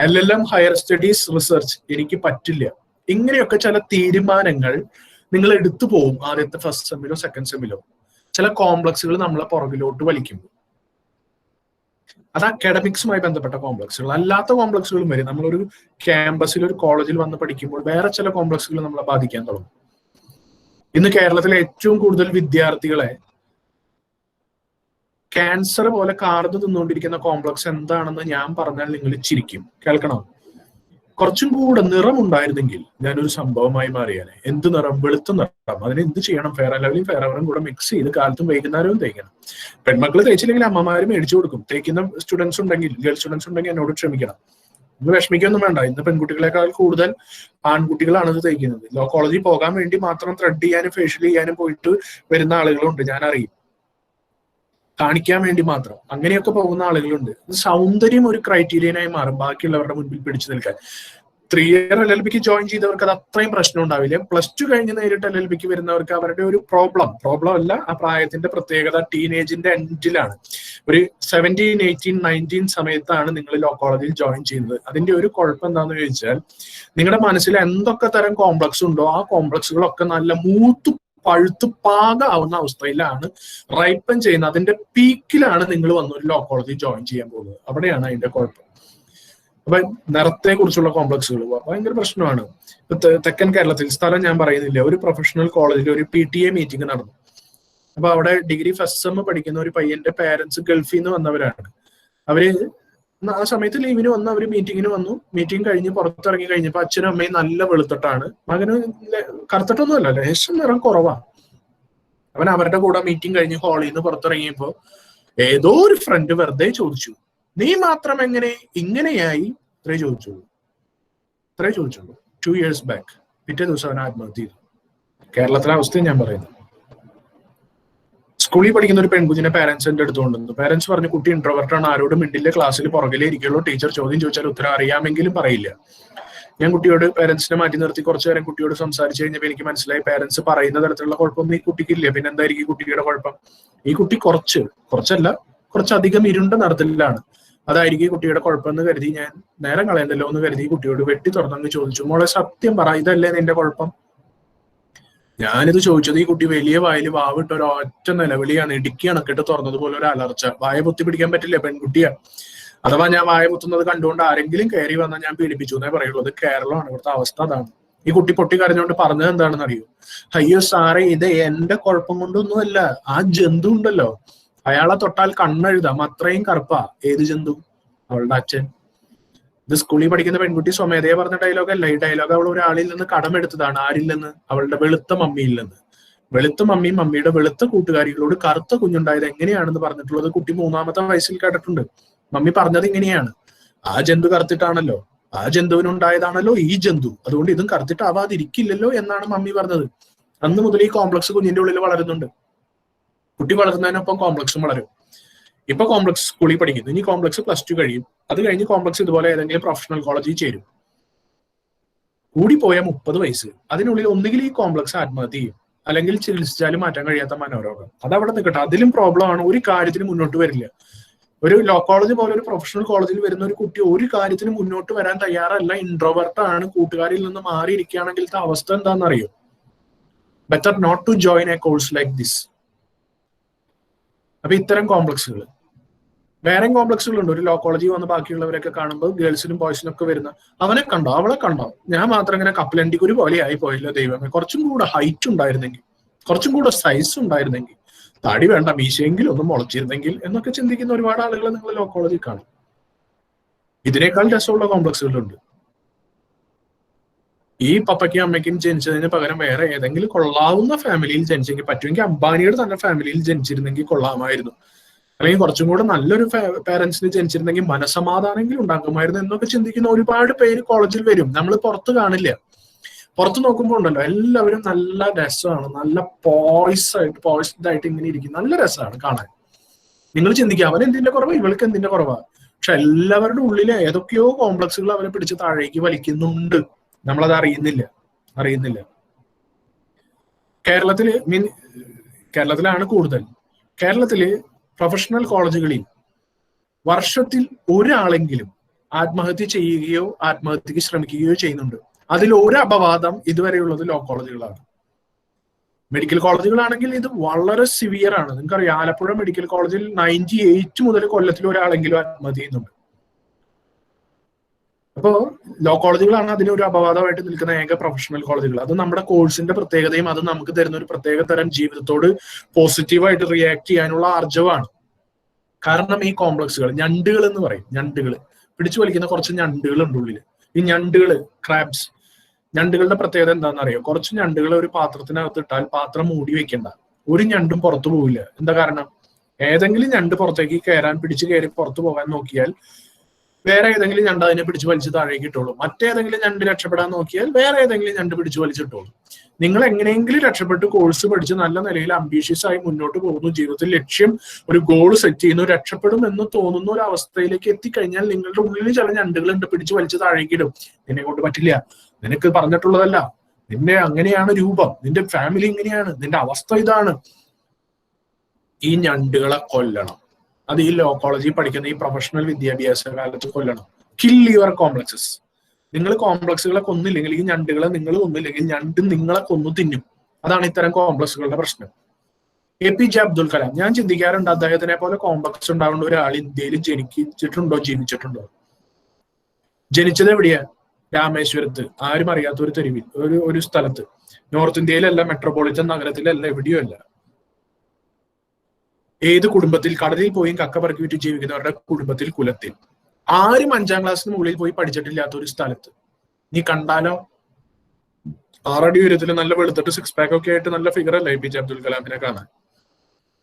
LLM ഹയർ സ്റ്റഡീസ് റിസർച്ച് എനിക്ക് പറ്റില്ല. ഇങ്ങനെയൊക്കെ ചില തീരുമാനങ്ങൾ നിങ്ങൾ എടുത്തു പോകും ആദ്യത്തെ ഫസ്റ്റ് സെമ്മിലോ സെക്കൻഡ് സെമ്മിലോ. ചില കോംപ്ലക്സുകൾ നമ്മളെ പുറകിലോട്ട് വലിക്കും. അത് അക്കാഡമിക്സുമായി ബന്ധപ്പെട്ട കോംപ്ലക്സുകൾ. അല്ലാത്ത കോംപ്ലക്സുകളും വരും. നമ്മളൊരു ക്യാമ്പസിൽ, ഒരു കോളേജിൽ വന്ന് പഠിക്കുമ്പോൾ വേറെ ചില കോംപ്ലക്സുകൾ നമ്മളെ ബാധിക്കാൻ തുടങ്ങും. ഇന്ന് കേരളത്തിലെ ഏറ്റവും കൂടുതൽ വിദ്യാർത്ഥികളെ ക്യാൻസർ പോലെ കാർന്നു തിന്നുകൊണ്ടിരിക്കുന്ന കോംപ്ലക്സ് എന്താണെന്ന് ഞാൻ പറഞ്ഞാൽ നിങ്ങൾ ചിരിക്കും. കേൾക്കണം. കുറച്ചും കൂടെ നിറം ഉണ്ടായിരുന്നെങ്കിൽ ഞാനൊരു സംഭവമായി മാറിയാനെ. എന്ത് നിറം? വെളുത്ത നിറം. അതിന് എന്ത് ചെയ്യണം? ഫെയർ ആൻഡ് ലവ്ലിയും ഫെയർ അവറും കൂടെ മിക്സ് ചെയ്ത് കാലത്തും വൈകുന്നേരവും തേക്കണം. പെൺമക്കൾ തേച്ചില്ലെങ്കിൽ അമ്മമാര് മേടിച്ചു കൊടുക്കും. തേക്കുന്ന സ്റ്റുഡൻസ് ഉണ്ടെങ്കിൽ, ഗേൾ സ്റ്റുഡൻസ് ഉണ്ടെങ്കിൽ എന്നോട് ക്ഷമിക്കണം. ഇന്ന് വിഷമിക്കൊന്നും വേണ്ട. ഇന്ന് പെൺകുട്ടികളെക്കാൾ കൂടുതൽ ആൺകുട്ടികളാണ് ഇത് തേക്കുന്നത്. ലോ കോളേജിൽ പോകാൻ വേണ്ടി മാത്രം ത്രെഡ് ചെയ്യാനും ഫേഷ്യൽ ചെയ്യാനും പോയിട്ട് വരുന്ന ആളുകളുണ്ട്, ഞാൻ അറിയും. കാണിക്കാൻ വേണ്ടി മാത്രം അങ്ങനെയൊക്കെ പോകുന്ന ആളുകളുണ്ട്. സൗന്ദര്യം ഒരു ക്രൈറ്റീരിയനായി മാറും ബാക്കിയുള്ളവരുടെ മുൻപിൽ പിടിച്ചു നിൽക്കാൻ. 3 year LLBക്ക് ജോയിൻ ചെയ്തവർക്ക് അത് അത്രയും പ്രശ്നം ഉണ്ടാവില്ല. +2 കഴിഞ്ഞ് നേരിട്ട് LLBക്ക് വരുന്നവർക്ക് അവരുടെ ഒരു പ്രോബ്ലം അല്ല, ആ പ്രായത്തിന്റെ പ്രത്യേകത ടീനേജിന്റെ എൻഡിലാണ്. ഒരു 17, 18, 19 സമയത്താണ് നിങ്ങൾ ലോ കോളേജിൽ ജോയിൻ ചെയ്യുന്നത്. അതിന്റെ ഒരു കുഴപ്പം എന്താണെന്ന് ചോദിച്ചാൽ, നിങ്ങളുടെ മനസ്സിൽ എന്തൊക്കെ തരം കോംപ്ലക്സ് ഉണ്ടോ ആ കോംപ്ലക്സുകളൊക്കെ നല്ല മൂത്ത് പഴുത്ത് പാകാവുന്ന അവസ്ഥയിലാണ് റൈപ്പൻ ചെയ്യുന്നത്. അതിന്റെ പീക്കിലാണ് നിങ്ങൾ വന്നൊരു ലോ കോളേജിൽ ജോയിൻ ചെയ്യാൻ പോകുന്നത്. അവിടെയാണ് അതിന്റെ കുഴപ്പം. അപ്പൊ നിറത്തെ കുറിച്ചുള്ള കോംപ്ലക്സുകൾ ഭയങ്കര പ്രശ്നമാണ്. ഇപ്പൊ തെക്കൻ കേരളത്തിൽ, സ്ഥലം ഞാൻ പറയുന്നില്ല, ഒരു പ്രൊഫഷണൽ കോളേജിൽ ഒരു PTA മീറ്റിംഗ് നടന്നു. അപ്പൊ അവിടെ ഡിഗ്രി ഫസ്റ്റ് സെം പഠിക്കുന്ന ഒരു പയ്യന്റെ പേരൻസ് ഗൾഫിൽ നിന്ന് വന്നവരാണ്. അവര് ആ സമയത്ത് ലീവിന് വന്നു, അവര് മീറ്റിങ്ങിന് വന്നു. മീറ്റിംഗ് കഴിഞ്ഞ് പുറത്തിറങ്ങി കഴിഞ്ഞപ്പോ അച്ഛനും അമ്മയും നല്ല വെളുത്തിട്ടാണ്, മകന് കറുത്തിട്ടൊന്നുമല്ല, ലേശം നിറം കുറവാ. അവൻ അവരുടെ കൂടെ മീറ്റിംഗ് കഴിഞ്ഞ് ഹാളിൽ നിന്ന് പുറത്തിറങ്ങിയപ്പോ ഏതോ ഒരു ഫ്രണ്ട് വെറുതെ ചോദിച്ചു, നീ മാത്രം എങ്ങനെ ഇങ്ങനെയായി? ഇത്രേ ചോദിച്ചുള്ളൂ. 2 years ബാക്ക്. പിറ്റേ ദിവസം അവൻ ആത്മഹത്യ ചെയ്തു. കേരളത്തിലെ അവസ്ഥയും ഞാൻ പറയുന്നു. സ്കൂളിൽ പഠിക്കുന്ന ഒരു പെൺകുഞ്ഞിനെ പാരന്റ്സ് എന്റെ അടുത്ത് കൊണ്ടുവന്നു. പാരന്റ്സ് പറഞ്ഞു, കുട്ടി ഇൻട്രോവേർട്ടാണ്, ആരോടും മിണ്ടില്ല, ക്ലാസ്സിൽ പുറകിലേ ഇരിക്കുള്ളൂ, ടീച്ചർ ചോദ്യം ചോദിച്ചാൽ ഉത്തരം അറിയാമെങ്കിലും പറയില്ല. ഞാൻ കുട്ടിയോട്, പാരന്റ്സിനെ മാറ്റി നിർത്തി കുറച്ചു നേരം കുട്ടിയോട് സംസാരിച്ചു കഴിഞ്ഞപ്പോൾ എനിക്ക് മനസ്സിലായി പാരന്റ്സ് പറയുന്ന തരത്തിലുള്ള കുഴപ്പമൊന്നും ഈ കുട്ടിക്കില്ല. പിന്നെ എന്തായിരിക്കും ഈ കുട്ടിയുടെ കുഴപ്പം? ഈ കുട്ടി കുറച്ചധികം ഇരുണ്ട നിറത്തിലാണ്. അതായിരിക്കും കുട്ടിയുടെ കുഴപ്പമെന്ന് കരുതി ഞാൻ നേരം കളയണ്ടല്ലോ എന്ന് കരുതി കുട്ടിയോട് വെട്ടി തുറന്നങ്ങ് ചോദിച്ചു, മോളെ സത്യം പറ, ഇതല്ലേ നിന്റെ കുഴപ്പം? ഞാനിത് ചോദിച്ചത് ഈ കുട്ടി വലിയ വായിൽ വാവിട്ട് ഒരു ഒറ്റ നിലവിളിയാണ്, ഇടുക്കി അണക്കിട്ട് തുറന്നതുപോലെ ഒരു അലർച്ച. വായ പൊത്തി പിടിക്കാൻ പറ്റില്ല, പെൺകുട്ടിയാ. അഥവാ ഞാൻ വായ പൊത്തുന്നത് കണ്ടുകൊണ്ട് ആരെങ്കിലും കയറി വന്നാൽ ഞാൻ പീഡിപ്പിച്ചു എന്നേ പറയുള്ളൂ. അത് കേരളമാണ്, ഇവിടുത്തെ അവസ്ഥ അതാണ്. ഈ കുട്ടി പൊട്ടി കരഞ്ഞുകൊണ്ട് പറഞ്ഞത് എന്താണെന്ന് അറിയോ? അയ്യോ സാറേ, ഇത് എന്റെ കുഴപ്പം കൊണ്ടൊന്നുമല്ല, ആ ജന്തു ഉണ്ടല്ലോ അയാളെ തൊട്ടാൽ കണ്ണെഴുതാം, അത്രയും കറുപ്പാ. ഏത് ജന്തു? അവളുടെ അച്ഛൻ. ഇത് സ്കൂളിൽ പഠിക്കുന്ന പെൺകുട്ടി സ്വമേധയെ പറഞ്ഞ ഡയലോഗല്ല. ഈ ഡയലോഗ് അവൾ ഒരാളിൽ നിന്ന് കടമെടുത്തതാണ്. ആരിൽ നിന്ന്? അവളുടെ വെളുത്ത മമ്മിയിൽ നിന്ന്. വെളുത്ത മമ്മിയും മമ്മിയുടെ വെളുത്ത കൂട്ടുകാരികളോട് കറുത്ത കുഞ്ഞുണ്ടായത് എങ്ങനെയാണെന്ന് പറഞ്ഞിട്ടുള്ളത് കുട്ടി 3ാമത്തെ വയസ്സിൽ കേട്ടിട്ടുണ്ട്. മമ്മി പറഞ്ഞത് ഇങ്ങനെയാണ്, ആ ജന്തു കറുത്തിട്ടാണല്ലോ, ആ ജന്തുവിനുണ്ടായതാണല്ലോ ഈ ജന്തു, അതുകൊണ്ട് ഇതും കറുത്തിട്ടാവാതിരിക്കില്ലല്ലോ എന്നാണ് മമ്മി പറഞ്ഞത്. അന്ന് മുതൽ ഈ കോംപ്ലക്സ് കുഞ്ഞിന്റെ ഉള്ളിൽ വളരുന്നുണ്ട്. കുട്ടി വളരുന്നതിനൊപ്പം കോംപ്ലക്സും വളരും. ഇപ്പൊ കോംപ്ലക്സ് സ്കൂളിൽ പഠിക്കുന്നു, ഇനി കോംപ്ലക്സ് +2 കഴിയും. അത് കഴിഞ്ഞ് കോംപ്ലക്സ് ഇതുപോലെ ഏതെങ്കിലും പ്രൊഫഷണൽ കോളേജിൽ ചേരും. കൂടിപ്പോയ 30 വയസ്സ്. അതിനുള്ളിൽ ഒന്നുകിൽ ഈ കോംപ്ലക്സ് ആത്മഹത്യ ചെയ്യും, അല്ലെങ്കിൽ ചികിത്സിച്ചാലും മാറ്റാൻ കഴിയാത്ത മനോരോഗം. അതവിടെ നിൽക്കട്ടെ, അതിലും പ്രോബ്ലം ആണ്. ഒരു കാര്യത്തിന് മുന്നോട്ട് വരില്ല. ഒരു ലോ കോളേജ് പോലെ ഒരു പ്രൊഫഷണൽ കോളേജിൽ വരുന്ന ഒരു കുട്ടി ഒരു കാര്യത്തിന് മുന്നോട്ട് വരാൻ തയ്യാറല്ല, ഇൻട്രോവേർട്ട് ആണ്, കൂട്ടുകാരിൽ നിന്ന് മാറിയിരിക്കുകയാണെങ്കിലത്തെ അവസ്ഥ എന്താണെന്നറിയോ? Better not to join a course like this. അപ്പൊ ഇത്തരം കോംപ്ലക്സുകൾ, വേറെ കോംപ്ലക്സുകളുണ്ട്. ഒരു ലോ കോളേജിൽ വന്ന് ബാക്കിയുള്ളവരൊക്കെ കാണുമ്പോൾ ഗേൾസിനും ബോയ്സിനും ഒക്കെ വരുന്ന, അവനെ കണ്ടോ അവളെ കണ്ടോ, ഞാൻ മാത്രം ഇങ്ങനെ കപ്പലണ്ടിക്കുരു പോലെ ആയി പോയില്ല ദൈവമേ, കുറച്ചും കൂടെ ഹൈറ്റ് ഉണ്ടായിരുന്നെങ്കിൽ, കുറച്ചും കൂടെ സൈസ് ഉണ്ടായിരുന്നെങ്കിൽ, തടി വേണ്ട മീശയെങ്കിലും ഒന്നും മുളച്ചിരുന്നെങ്കിൽ എന്നൊക്കെ ചിന്തിക്കുന്ന ഒരുപാട് ആളുകൾ നിങ്ങൾ ലോ കോളേജിൽ കാണും. ഇതിനേക്കാൾ രസമുള്ള കോംപ്ലക്സുകളുണ്ട്. ഈ പപ്പയ്ക്കും അമ്മയ്ക്കും ജനിച്ചതിന് പകരം വേറെ ഏതെങ്കിലും കൊള്ളാവുന്ന ഫാമിലിയിൽ ജനിച്ചെങ്കിൽ, പറ്റുമെങ്കിൽ അംബാനിയുടെ തന്നെ ഫാമിലിയിൽ ജനിച്ചിരുന്നെങ്കിൽ കൊള്ളാമായിരുന്നു, അല്ലെങ്കിൽ കുറച്ചും കൂടെ നല്ലൊരു പേരൻസിന് ജനിച്ചിരുന്നെങ്കിൽ മനസമാധാനമെങ്കിലും ഉണ്ടാക്കുമായിരുന്നു എന്നൊക്കെ ചിന്തിക്കുന്ന ഒരുപാട് പേര് കോളേജിൽ വരും. നമ്മൾ പുറത്ത് കാണില്ല. പുറത്ത് നോക്കുമ്പോൾ ഉണ്ടല്ലോ എല്ലാവരും നല്ല രസമാണ്, നല്ല പോയിസ്ഡ് ആയിട്ട് ഇങ്ങനെ ഇരിക്കും, നല്ല രസമാണ് കാണാൻ. നിങ്ങൾ ചിന്തിക്കുക അവൻ എന്തിന്റെ കുറവാ, ഇവൾക്ക് എന്തിന്റെ കുറവാ. പക്ഷെ എല്ലാവരുടെ ഉള്ളിലെ ഏതൊക്കെയോ കോംപ്ലക്സുകൾ അവനെ പിടിച്ച് താഴേക്ക് വലിക്കുന്നുണ്ട്. നമ്മളത് അറിയുന്നില്ല. കേരളത്തിലാണ് കൂടുതൽ. കേരളത്തില് പ്രൊഫഷണൽ കോളേജുകളിൽ വർഷത്തിൽ ഒരാളെങ്കിലും ആത്മഹത്യ ചെയ്യുകയോ ആത്മഹത്യക്ക് ശ്രമിക്കുകയോ ചെയ്യുന്നുണ്ട്. അതിൽ ഒരു അപവാദം ഇതുവരെയുള്ളത് ലോ കോളേജുകളാണ്. മെഡിക്കൽ കോളേജുകളാണെങ്കിൽ ഇത് വളരെ സിവിയർ ആണ്. നിങ്ങൾക്കറിയാം, ആലപ്പുഴ മെഡിക്കൽ കോളേജിൽ 98 മുതൽ കൊല്ലത്തിൽ ഒരാളെങ്കിലും ആത്മഹത്യ ചെയ്യുന്നുണ്ട്. അപ്പോ ലോ കോളേജുകളാണ് അതിനൊരു അപവാദമായിട്ട് നിൽക്കുന്ന ഏക പ്രൊഫഷണൽ കോളേജുകൾ. അത് നമ്മുടെ കോഴ്സിന്റെ പ്രത്യേകതയും അത് നമുക്ക് തരുന്ന ഒരു പ്രത്യേക തരം ജീവിതത്തോട് പോസിറ്റീവായിട്ട് റിയാക്ട് ചെയ്യാനുള്ള ആർജവമാണ്. കാരണം ഈ കോംപ്ലക്സുകൾ, ഞണ്ടുകൾ എന്ന് പറയും, ഞണ്ടുകൾ പിടിച്ചു വലിക്കുന്ന കുറച്ച് ഞണ്ടുകളുണ്ട് ഉള്ളിൽ. ഈ ഞണ്ടുകള്, ക്രാബ്സ്, ഞണ്ടുകളുടെ പ്രത്യേകത എന്താണെന്ന് അറിയോ? കുറച്ച് ഞണ്ടുകൾ ഒരു പാത്രത്തിനകത്ത് ഇട്ടാൽ പാത്രം മൂടി വെക്കണ്ട, ഒരു ഞണ്ടും പുറത്തു പോവില്ല. എന്താ കാരണം? ഏതെങ്കിലും ഞണ്ട് പുറത്തേക്ക് പിടിച്ചു കയറി പുറത്തു പോകാൻ നോക്കിയാൽ വേറെ ഏതെങ്കിലും ഞണ്ട് അതിനെ പിടിച്ച് വലിച്ച് താഴേക്ക് ഇട്ടോളൂ. മറ്റേതെങ്കിലും ഞണ്ട് രക്ഷപ്പെടാൻ നോക്കിയാൽ വേറെ ഏതെങ്കിലും ഞണ്ട് പിടിച്ച് വലിച്ചിട്ടോളൂ. നിങ്ങൾ എങ്ങനെയെങ്കിലും രക്ഷപ്പെട്ട് കോഴ്സ് പഠിച്ച് നല്ല നിലയിൽ അംബീഷ്യസ് ആയി മുന്നോട്ട് പോകുന്നു, ജീവിതത്തിൽ ലക്ഷ്യം ഒരു ഗോൾ സെറ്റ് ചെയ്യുന്നു, രക്ഷപ്പെടും എന്ന് തോന്നുന്ന ഒരു അവസ്ഥയിലേക്ക് എത്തിക്കഴിഞ്ഞാൽ നിങ്ങളുടെ ഉള്ളിൽ ചില ഞണ്ടുകളുണ്ട്, പിടിച്ച് വലിച്ച് താഴേക്ക് ഇടും. നിന്നെ കൊണ്ട് പറ്റില്ല, നിനക്ക് പറഞ്ഞിട്ടുള്ളതല്ല, നിന്നെ അങ്ങനെയാണ് രൂപം, നിന്റെ ഫാമിലി ഇങ്ങനെയാണ്, നിന്റെ അവസ്ഥ ഇതാണ്. ഈ ഞണ്ടുകളെ കൊല്ലണം. അത് ഈ ലോ കോളേജിൽ പഠിക്കുന്ന ഈ പ്രൊഫഷണൽ വിദ്യാഭ്യാസ കാലത്ത് കൊല്ലണം. Kill your complexes. നിങ്ങൾ കോംപ്ലക്സുകളെ കൊന്നില്ലെങ്കിൽ, ഈ ഞണ്ടുകളെ നിങ്ങൾ കൊന്നില്ലെങ്കിൽ ഞണ്ട് നിങ്ങളെ കൊന്നു തിന്നും. അതാണ് ഇത്തരം കോംപ്ലക്സുകളുടെ പ്രശ്നം. APJ അബ്ദുൽ കലാം, ഞാൻ ചിന്തിക്കാറുണ്ട്, അദ്ദേഹത്തിനെ പോലെ കോംപ്ലക്സ് ഉണ്ടാവേണ്ട ഒരാൾ ഇന്ത്യയിൽ ജീവിച്ചിട്ടുണ്ടോ? ജനിച്ചത് എവിടെയാ? രാമേശ്വരത്ത്, ആരും അറിയാത്ത ഒരു തെരുവിൽ, ഒരു സ്ഥലത്ത്, നോർത്ത് ഇന്ത്യയിലല്ല, മെട്രോപൊളിറ്റൻ നഗരത്തിലല്ല, എവിടെയോ അല്ല. ഏത് കുടുംബത്തിൽ? കടലിൽ പോയി കക്ക പറക്കി വിറ്റ് ജീവിക്കുന്നവരുടെ കുടുംബത്തിൽ, കുലത്തിൽ. ആരും 5ാം ക്ലാസ്സിന് മുകളിൽ പോയി പഠിച്ചിട്ടില്ലാത്ത ഒരു സ്ഥലത്ത്. നീ കണ്ടാലോ 6 അടി ഉയരത്തിൽ നല്ല വെളുത്തിട്ട് 6 പാക്ക് ഒക്കെ ആയിട്ട് നല്ല ഫിഗർ അല്ല APJ അബ്ദുൽ കലാമിനെ കാണാൻ.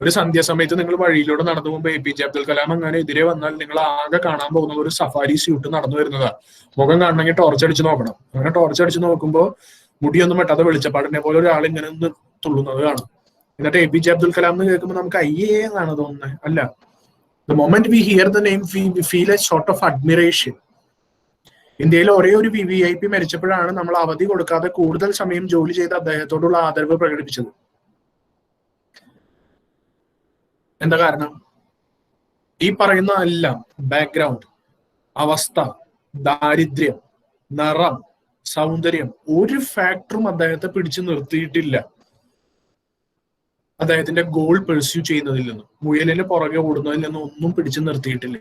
ഒരു സന്ധ്യാസമയത്ത് നിങ്ങൾ വഴിയിലൂടെ നടന്നു പോകുമ്പോൾ APJ അബ്ദുൽ കലാം അങ്ങനെ എതിരെ വന്നാൽ നിങ്ങൾ ആകെ കാണാൻ പോകുന്നത് ഒരു സഫാരി സ്യൂട്ട് നടന്നു വരുന്നതാണ്. മുഖം കാണണമെങ്കിൽ ടോർച്ച് അടിച്ച് നോക്കണം. അങ്ങനെ ടോർച്ച് അടിച്ച് നോക്കുമ്പോൾ മുടിയൊന്നും വെട്ടാതെ വെളിച്ചപ്പാടിനെ പോലെ ഒരാൾ ഇങ്ങനെ ഒന്ന് തുള്ളുന്നത് കാണും. എന്നിട്ട് APJ അബ്ദുൽ കലാം എന്ന് കേൾക്കുമ്പോൾ നമുക്ക് അയ്യേ എന്നാണ് തോന്നുന്നത്. അല്ല, the moment we hear the name, we feel a sort of admiration. ഇന്ത്യയിൽ ഒരേ ഒരു VIP മരിച്ചപ്പോഴാണ് നമ്മൾ അവധി കൊടുക്കാതെ കൂടുതൽ സമയം ജോലി ചെയ്ത് അദ്ദേഹത്തോടുള്ള ആദരവ് പ്രകടിപ്പിച്ചത്. എന്താ കാരണം? ഈ പറയുന്ന എല്ലാം, ബാക്ക്ഗ്രൗണ്ട്, അവസ്ഥ, ദാരിദ്ര്യം, നിറം, സൗന്ദര്യം, ഒരു ഫാക്ടറും അദ്ദേഹത്തെ പിടിച്ചു നിർത്തിയിട്ടില്ല. അദ്ദേഹത്തിന്റെ ഗോൾ പെർസ്യൂ ചെയ്യുന്നതിൽ നിന്നും, മുയലിന് പുറകെ ഓടുന്നതിൽ നിന്നും ഒന്നും പിടിച്ചു നിർത്തിയിട്ടില്ല.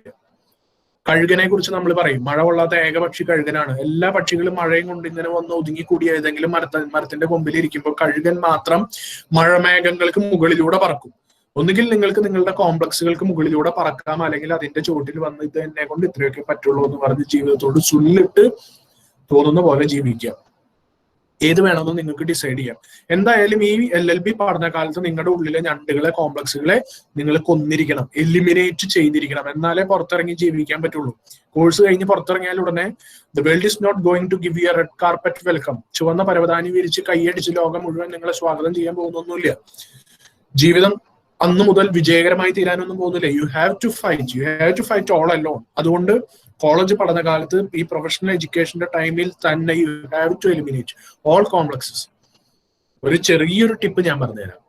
കഴുകനെ കുറിച്ച് നമ്മൾ പറയും, മഴ കൊള്ളാത്ത ഏകപക്ഷി കഴുകനാണ്. എല്ലാ പക്ഷികളും മഴയും കൊണ്ട് ഇങ്ങനെ വന്ന് ഒതുങ്ങിക്കൂടിയ ഏതെങ്കിലും മരത്തിന്റെ കൊമ്പിൽ ഇരിക്കുമ്പോൾ കഴുകൻ മാത്രം മഴമേഘങ്ങൾക്ക് മുകളിലൂടെ പറക്കും. ഒന്നുകിൽ നിങ്ങൾക്ക് നിങ്ങളുടെ കോംപ്ലക്സുകൾക്ക് മുകളിലൂടെ പറക്കാം, അല്ലെങ്കിൽ അതിന്റെ ചുവട്ടിൽ വന്ന് ഇത് എന്നെ കൊണ്ട് ഇത്രയൊക്കെ പറ്റുള്ളൂ എന്ന് പറഞ്ഞ് ജീവിതത്തോട് ചുല്ലിട്ട് തോന്നുന്ന പോലെ ജീവിക്കാം. ഏത് വേണമെന്ന് നിങ്ങൾക്ക് ഡിസൈഡ് ചെയ്യാം. എന്തായാലും ഈ LLB പഠനകാലത്ത് നിങ്ങളുടെ ഉള്ളിലെ ഞണ്ടുകളെ, കോംപ്ലക്സുകളെ നിങ്ങൾ കൊന്നിരിക്കണം, എലിമിനേറ്റ് ചെയ്തിരിക്കണം. എന്നാലേ പുറത്തിറങ്ങി ജീവിക്കാൻ പറ്റുള്ളൂ. കോഴ്സ് കഴിഞ്ഞ് പുറത്തിറങ്ങിയാൽ ഉടനെ the world is not going to give you a red carpet welcome. ചുവന്ന പരവതാനി വിരിച്ച് കൈയടിച്ച് ലോകം മുഴുവൻ നിങ്ങളെ സ്വാഗതം ചെയ്യാൻ പോകുന്നൊന്നുമില്ല. ജീവിതം അന്നു മുതൽ വിജയകരമായി തീരാനൊന്നും പോകുന്നില്ല. You have to fight all alone. അതുകൊണ്ട് കോളേജ് പഠനകാലത്ത് ഈ പ്രൊഫഷണൽ എഡ്യൂക്കേഷന്റെ ടൈമിൽ തന്നെ you have to eliminate all complexes. ഒരു ചെറിയൊരു ടിപ്പ് ഞാൻ പറഞ്ഞുതരാം.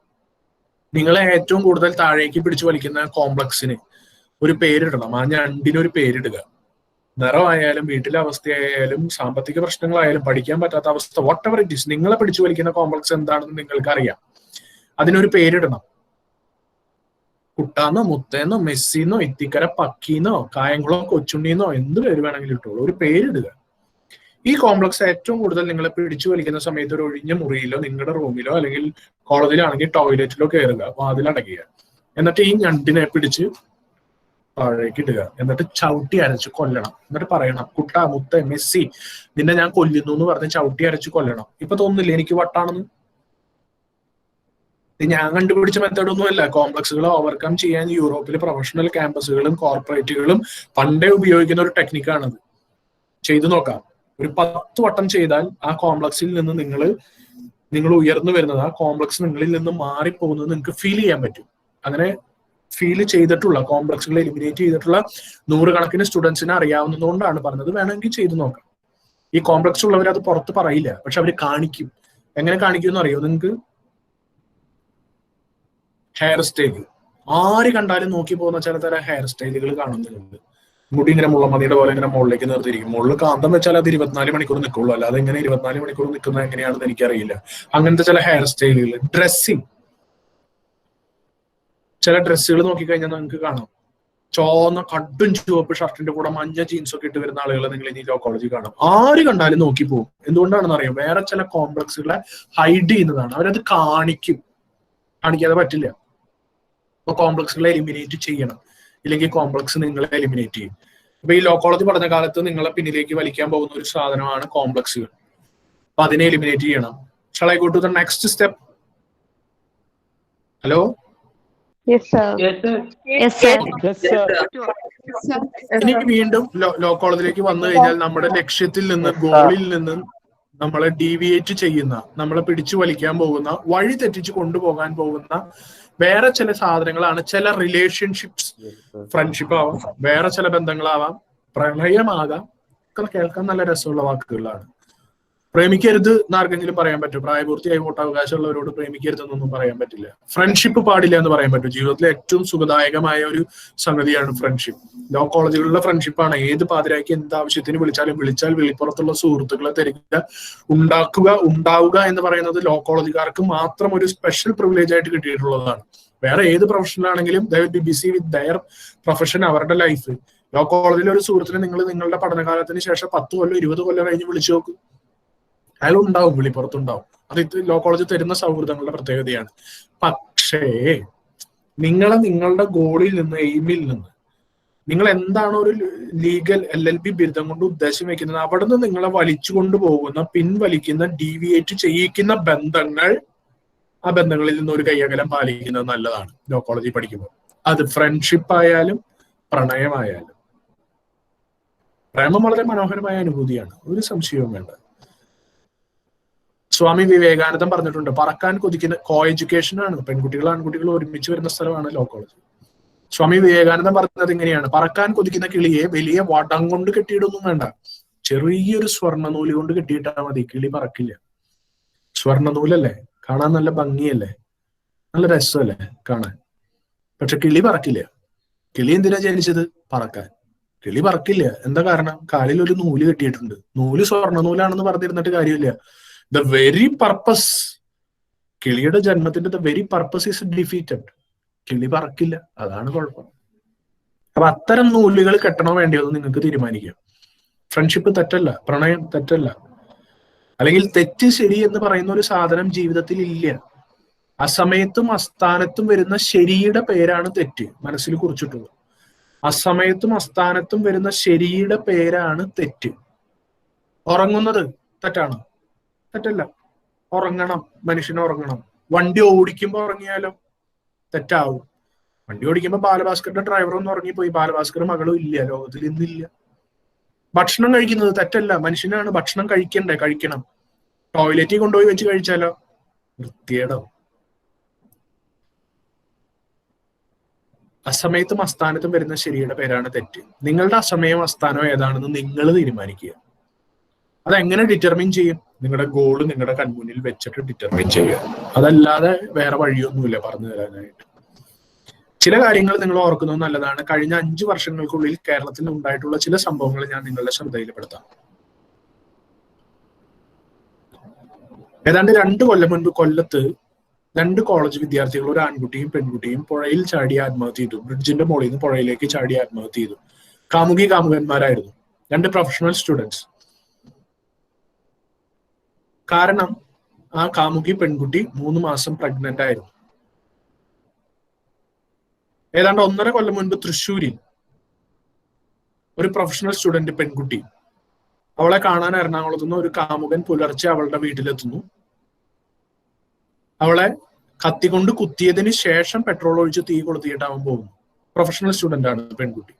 നിങ്ങളെ ഏറ്റവും കൂടുതൽ താഴേക്ക് പിടിച്ചു വലിക്കുന്ന കോംപ്ലക്സിന് ഒരു പേരിടണം. ആ ഞണ്ടിനൊരു പേരിടുക. നിറമായാലും വീട്ടിലെ അവസ്ഥയായാലും സാമ്പത്തിക പ്രശ്നങ്ങളായാലും പഠിക്കാൻ പറ്റാത്ത അവസ്ഥ, വാട്ട് എവർ ഇറ്റ് ഈസ്, നിങ്ങളെ പിടിച്ചു വലിക്കുന്ന കോംപ്ലക്സ് എന്താണെന്ന് നിങ്ങൾക്ക് അറിയാം. അതിനൊരു പേരിടണം. കുട്ടാന്നോ, മുത്തേന്നോ, മെസ്സിന്നോ, ഇത്തിക്കര പക്കീന്നോ, കായംകുളം കൊച്ചുണ്ണിന്നോ, എന്ത് പേര് വേണമെങ്കിലും ഇട്ടോളൂ. ഒരു പേരിടുക. ഈ കോംപ്ലക്സ് ഏറ്റവും കൂടുതൽ നിങ്ങളെ പിടിച്ചു വലിക്കുന്ന സമയത്ത് ഒരു ഒഴിഞ്ഞ മുറിയിലോ നിങ്ങളുടെ റൂമിലോ അല്ലെങ്കിൽ കോളേജിലാണെങ്കിൽ ടോയ്ലറ്റിലോ കയറുക, വാതിലടയ്ക്കുക. എന്നിട്ട് ഈ ഞണ്ടിനെ പിടിച്ച് താഴേക്ക് ഇടുക. എന്നിട്ട് ചവിട്ടി അരച്ച് കൊല്ലണം. എന്നിട്ട് പറയണം, കുട്ട, മുത്ത, മെസ്സി, നിന്നെ ഞാൻ കൊല്ലുന്നു എന്ന് പറഞ്ഞ് ചവിട്ടി അരച്ച് കൊല്ലണം. ഇപ്പൊ തോന്നുന്നില്ല എനിക്ക് വട്ടാണെന്ന്? ഞാൻ കണ്ടുപിടിച്ച മെത്തേഡൊന്നുമല്ല. കോംപ്ലക്സുകൾ ഓവർകം ചെയ്യാൻ യൂറോപ്പിലെ പ്രൊഫഷണൽ ക്യാമ്പസുകളും കോർപ്പറേറ്റുകളും പണ്ടേ ഉപയോഗിക്കുന്ന ഒരു ടെക്നിക്കാണത്. ചെയ്തു നോക്കാം. ഒരു 10 വട്ടം ചെയ്താൽ ആ കോംപ്ലക്സിൽ നിന്ന് നിങ്ങൾ ഉയർന്നു വരുന്നത്, ആ കോംപ്ലക്സ് നിങ്ങളിൽ നിന്ന് മാറിപ്പോകുന്നത് നിങ്ങൾക്ക് ഫീൽ ചെയ്യാൻ പറ്റും. അങ്ങനെ ഫീൽ ചെയ്തിട്ടുള്ള, കോംപ്ലക്സുകൾ എലിമിനേറ്റ് ചെയ്തിട്ടുള്ള 100 കണക്കിന് സ്റ്റുഡൻസിനെ അറിയാവുന്നതുകൊണ്ടാണ് പറഞ്ഞത്. വേണമെങ്കിൽ ചെയ്തു നോക്കാം. ഈ കോംപ്ലക്സ് ഉള്ളവർ അത് പുറത്ത് പറയില്ല, പക്ഷെ അവർ കാണിക്കും. എങ്ങനെ കാണിക്കും എന്ന് അറിയോ നിങ്ങൾക്ക്? Hair style. ആര് കണ്ടാലും നോക്കി പോകുന്ന ചില തരം ഹെയർ സ്റ്റൈലുകൾ കാണുന്നുണ്ട്. മുടി ഇങ്ങനെ മുള്ളമതിയുടെ പോലെ ഇങ്ങനെ മുകളിലേക്ക് നിർത്തിയിരിക്കും. മുകളിൽ കാന്തം വെച്ചാൽ അത് 24 മണിക്കൂർ നിൽക്കുള്ളൂ. അല്ലാതെ എങ്ങനെ 24 മണിക്കൂർ നിൽക്കുന്നത് എങ്ങനെയാണെന്ന് എനിക്കറിയില്ല. അങ്ങനത്തെ ചില ഹെയർ സ്റ്റൈലുകൾ. ഡ്രസ്സിങ്. ചില ഡ്രസ്സുകൾ നോക്കിക്കഴിഞ്ഞാൽ നിങ്ങൾക്ക് കാണാം, ചോന്ന കടും ചുവപ്പ് ഷർട്ടിന്റെ കൂടെ മഞ്ഞ ജീൻസ് ഒക്കെ ഇട്ട് വരുന്ന ആളുകളെ നിങ്ങൾ ഇനി ലോ കോളേജിൽ കാണാം. ആര് കണ്ടാലും നോക്കി പോകും. എന്തുകൊണ്ടാണെന്ന് അറിയാം? വേറെ ചില കോംപ്ലക്സുകളെ ഹൈഡ് ചെയ്യുന്നതാണ്. അവരത് കാണിക്കാതെ പറ്റില്ല. അപ്പൊ കോംപ്ലക്സുകളെ എലിമിനേറ്റ് ചെയ്യണം. ഇല്ലെങ്കിൽ കോംപ്ലക്സ് നിങ്ങളെ എലിമിനേറ്റ് ചെയ്യും. അപ്പൊ ഈ ലോ കോളേജ് പഠന കാലത്ത് നിങ്ങളെ പിന്നിലേക്ക് വലിക്കാൻ പോകുന്ന ഒരു സാധനമാണ് കോംപ്ലക്സുകൾ. അപ്പൊ അതിനെ എലിമിനേറ്റ് ചെയ്യണം. Shall I go to the next step? Hello? Yes, sir. Yes, sir. Yes, sir. ഇനി വീണ്ടും ലോ കോളേജിലേക്ക് വന്നു കഴിഞ്ഞാൽ നമ്മുടെ ലക്ഷ്യത്തിൽ നിന്ന്, ഗോളിൽ നിന്ന് നമ്മളെ ഡീവിയേറ്റ് ചെയ്യുന്ന, നമ്മളെ പിടിച്ചു വലിക്കാൻ പോകുന്ന, വഴി തെറ്റിച്ച് കൊണ്ടുപോകാൻ പോകുന്ന വേറെ ചില സാധനങ്ങളാണ് ചില റിലേഷൻഷിപ്സ്. ഫ്രണ്ട്ഷിപ്പ് ആവാം, വേറെ ചില ബന്ധങ്ങളാവാം, പ്രണയമാകാം. ഒക്കെ കേൾക്കാൻ നല്ല രസമുള്ള വാക്കുകളാണ്. പ്രേമിക്കരുത് എന്നാർക്കെങ്കിലും പറയാൻ പറ്റും? പ്രായപൂർത്തിയായി വോട്ടവകാശമുള്ളവരോട് പ്രേമിക്കരുതെന്നൊന്നും പറയാൻ പറ്റില്ല. ഫ്രണ്ട്ഷിപ്പ് പാടില്ല എന്ന് പറയാൻ പറ്റും. ജീവിതത്തിലെ ഏറ്റവും സുഖദായകമായ ഒരു സംഗതിയാണ് ഫ്രണ്ട്ഷിപ്പ്. ലോ കോളേജുകളിലെ ഫ്രണ്ട്ഷിപ്പാണ്. ഏത് പാതിരാക്കി എന്ത് ആവശ്യത്തിന് വിളിച്ചാൽ വെളിപ്പുറത്തുള്ള സുഹൃത്തുക്കളെ തരിക, ഉണ്ടാവുക എന്ന് പറയുന്നത് ലോ കോളേജുകാർക്ക് മാത്രം ഒരു സ്പെഷ്യൽ പ്രിവിലേജ് ആയിട്ട് കിട്ടിയിട്ടുള്ളതാണ്. വേറെ ഏത് പ്രൊഫഷനിലാണെങ്കിലും they will be busy with their profession, അവരുടെ ലൈഫ്. ലോ കോളേജിലെ ഒരു സുഹൃത്തിനെ നിങ്ങൾ നിങ്ങളുടെ പഠനകാലത്തിന് ശേഷം 10 കൊല്ലം 20 കൊല്ലം കഴിഞ്ഞ് വിളിച്ചു നോക്കും. അയാൾ ഉണ്ടാവും, വെളിപ്പുറത്തുണ്ടാവും. അത് ലോ കോളേജ് തരുന്ന സൗഹൃദങ്ങളുടെ പ്രത്യേകതയാണ്. പക്ഷേ നിങ്ങളുടെ ഗോളിൽ നിന്ന്, എയിമിൽ നിന്ന്, നിങ്ങൾ എന്താണ് ഒരു ലീഗൽ LLB ബിരുദം കൊണ്ട് ഉദ്ദേശം വെക്കുന്നത്, അവിടെ നിന്ന് നിങ്ങളെ വലിച്ചു കൊണ്ടുപോകുന്ന, പിൻവലിക്കുന്ന, ഡീവിയേറ്റ് ചെയ്യിക്കുന്ന ബന്ധങ്ങൾ, ആ ബന്ധങ്ങളിൽ നിന്ന് ഒരു കൈയകലം പാലിക്കുന്നത് നല്ലതാണ് ലോ കോളേജിൽ പഠിക്കുമ്പോൾ. അത് ഫ്രണ്ട്ഷിപ്പ് ആയാലും പ്രണയമായാലും. പ്രേമം വളരെ മനോഹരമായ അനുഭൂതിയാണ്, ഒരു സംശയവും വേണ്ട. സ്വാമി വിവേകാനന്ദൻ പറഞ്ഞിട്ടുണ്ട്, പറക്കാൻ കൊതിക്കുന്ന കോ എഡ്യൂക്കേഷൻ ആണ്. പെൺകുട്ടികൾ ആൺകുട്ടികൾ ഒരുമിച്ച് വരുന്ന സ്ഥലമാണ് ലോ കോളേജ്. സ്വാമി വിവേകാനന്ദൻ പറഞ്ഞത് ഇങ്ങനെയാണ്: പറക്കാൻ കൊതിക്കുന്ന കിളിയെ വലിയ വടം കൊണ്ട് കെട്ടിയിടൊന്നും വേണ്ട, ചെറിയൊരു സ്വർണ്ണനൂല് കൊണ്ട് കെട്ടിയിട്ടാൽ മതി, കിളി പറക്കില്ല. സ്വർണ്ണനൂലല്ലേ, കാണാൻ നല്ല ഭംഗിയല്ലേ, നല്ല രസമല്ലേ കാണാൻ, പക്ഷെ കിളി പറക്കില്ല. കിളി എന്തിനാ ജനിച്ചത്? പറക്കാൻ. കിളി പറക്കില്ല. എന്താ കാരണം? കാലിൽ ഒരു നൂല് കെട്ടിയിട്ടുണ്ട്. നൂല് സ്വർണ്ണനൂലാണെന്ന് പറഞ്ഞിരുന്നിട്ട് കാര്യമില്ല. ദ വെരി പർപ്പസ്, കിളിയുടെ ജന്മത്തിന്റെ the very purpose is defeated. കിളി പറക്കില്ല, അതാണ് കുഴപ്പം. അപ്പൊ അത്തരം നൂലുകൾ കെട്ടണോ വേണ്ടിയോ നിങ്ങൾക്ക് തീരുമാനിക്കാം. ഫ്രണ്ട്ഷിപ്പ് തെറ്റല്ല, പ്രണയം തെറ്റല്ല. അല്ലെങ്കിൽ തെറ്റ് ശരി എന്ന് പറയുന്ന ഒരു സാധനം ജീവിതത്തിൽ ഇല്ല. അസമയത്തും അസ്ഥാനത്തും വരുന്ന ശരിയുടെ പേരാണ് തെറ്റ്. മനസ്സിൽ കുറിച്ചിട്ടുള്ളത്. അസമയത്തും അസ്ഥാനത്തും വരുന്ന ശരിയുടെ പേരാണ് തെറ്റ്. ഉറങ്ങുന്നത് തെറ്റാണോ? തെറ്റല്ല. ഉറങ്ങണം, മനുഷ്യന് ഉറങ്ങണം. വണ്ടി ഓടിക്കുമ്പോ ഉറങ്ങിയാലോ? തെറ്റാവും. വണ്ടി ഓടിക്കുമ്പോ ബാലഭാസ്കറിന്റെ ഡ്രൈവർ ഒന്നും ഉറങ്ങിപ്പോയി, ബാലഭാസ്കർ മകളും ഇല്ല, ലോകത്തിൽ ഇന്നില്ല. ഭക്ഷണം കഴിക്കുന്നത് തെറ്റല്ല, മനുഷ്യനാണ് ഭക്ഷണം കഴിക്കണം. ടോയ്ലറ്റിൽ കൊണ്ടുപോയി വെച്ച് കഴിച്ചാലോ? വൃത്തികേടാവും. അസമയത്തും അസ്ഥാനത്തും വരുന്ന ശരിയുടെ പേരാണ് തെറ്റ്. നിങ്ങളുടെ അസമയം അസ്ഥാനം ഏതാണെന്ന് നിങ്ങൾ തീരുമാനിക്കുക. അതെങ്ങനെ ഡിറ്റർമിൻ ചെയ്യും? നിങ്ങളുടെ ഗോള് നിങ്ങളുടെ കൺമുന്നിൽ വെച്ചിട്ട് ഡിറ്റർമിൻ ചെയ്യുക. അതല്ലാതെ വേറെ വഴിയൊന്നുമില്ല പറഞ്ഞു തരാനായിട്ട്. ചില കാര്യങ്ങൾ നിങ്ങൾ ഓർക്കുന്നത് നല്ലതാണ്. കഴിഞ്ഞ 5 വർഷങ്ങൾക്കുള്ളിൽ കേരളത്തിൽ ഉണ്ടായിട്ടുള്ള ചില സംഭവങ്ങൾ ഞാൻ നിങ്ങളുടെ ശ്രദ്ധയിൽപ്പെടുത്താം. ഏതാണ്ട് 2 കൊല്ലം മുൻപ് കൊല്ലത്ത് 2 കോളേജ് വിദ്യാർത്ഥികൾ, ഒരു ആൺകുട്ടിയും പെൺകുട്ടിയും, പുഴയിൽ ചാടി ആത്മഹത്യ ചെയ്തു. ബ്രിഡ്ജിന്റെ മുകളിൽ നിന്ന് പുഴയിലേക്ക് ചാടി ആത്മഹത്യ ചെയ്തു. കാമുകന്മാരായിരുന്നു, 2 പ്രൊഫഷണൽ സ്റ്റുഡൻസ്. കാരണം ആ കാമുകി പെൺകുട്ടി 3 മാസം പ്രഗ്നന്റ് ആയിരുന്നു. ഏതാണ്ട് 1.5 കൊല്ലം മുൻപ് തൃശ്ശൂരിൽ ഒരു പ്രൊഫഷണൽ സ്റ്റുഡന്റ് പെൺകുട്ടി, അവളെ കാണാൻ എറണാകുളത്ത് നിന്ന് ഒരു കാമുകൻ പുലർച്ചെ അവളുടെ വീട്ടിലെത്തുന്നു. അവളെ കത്തിക്കൊണ്ട് കുത്തിയതിന് ശേഷം പെട്രോൾ ഒഴിച്ച് തീ കൊളുത്തിയിട്ട് അവൻ പോകുന്നു. പ്രൊഫഷണൽ സ്റ്റുഡന്റ് ആണ് പെൺകുട്ടി.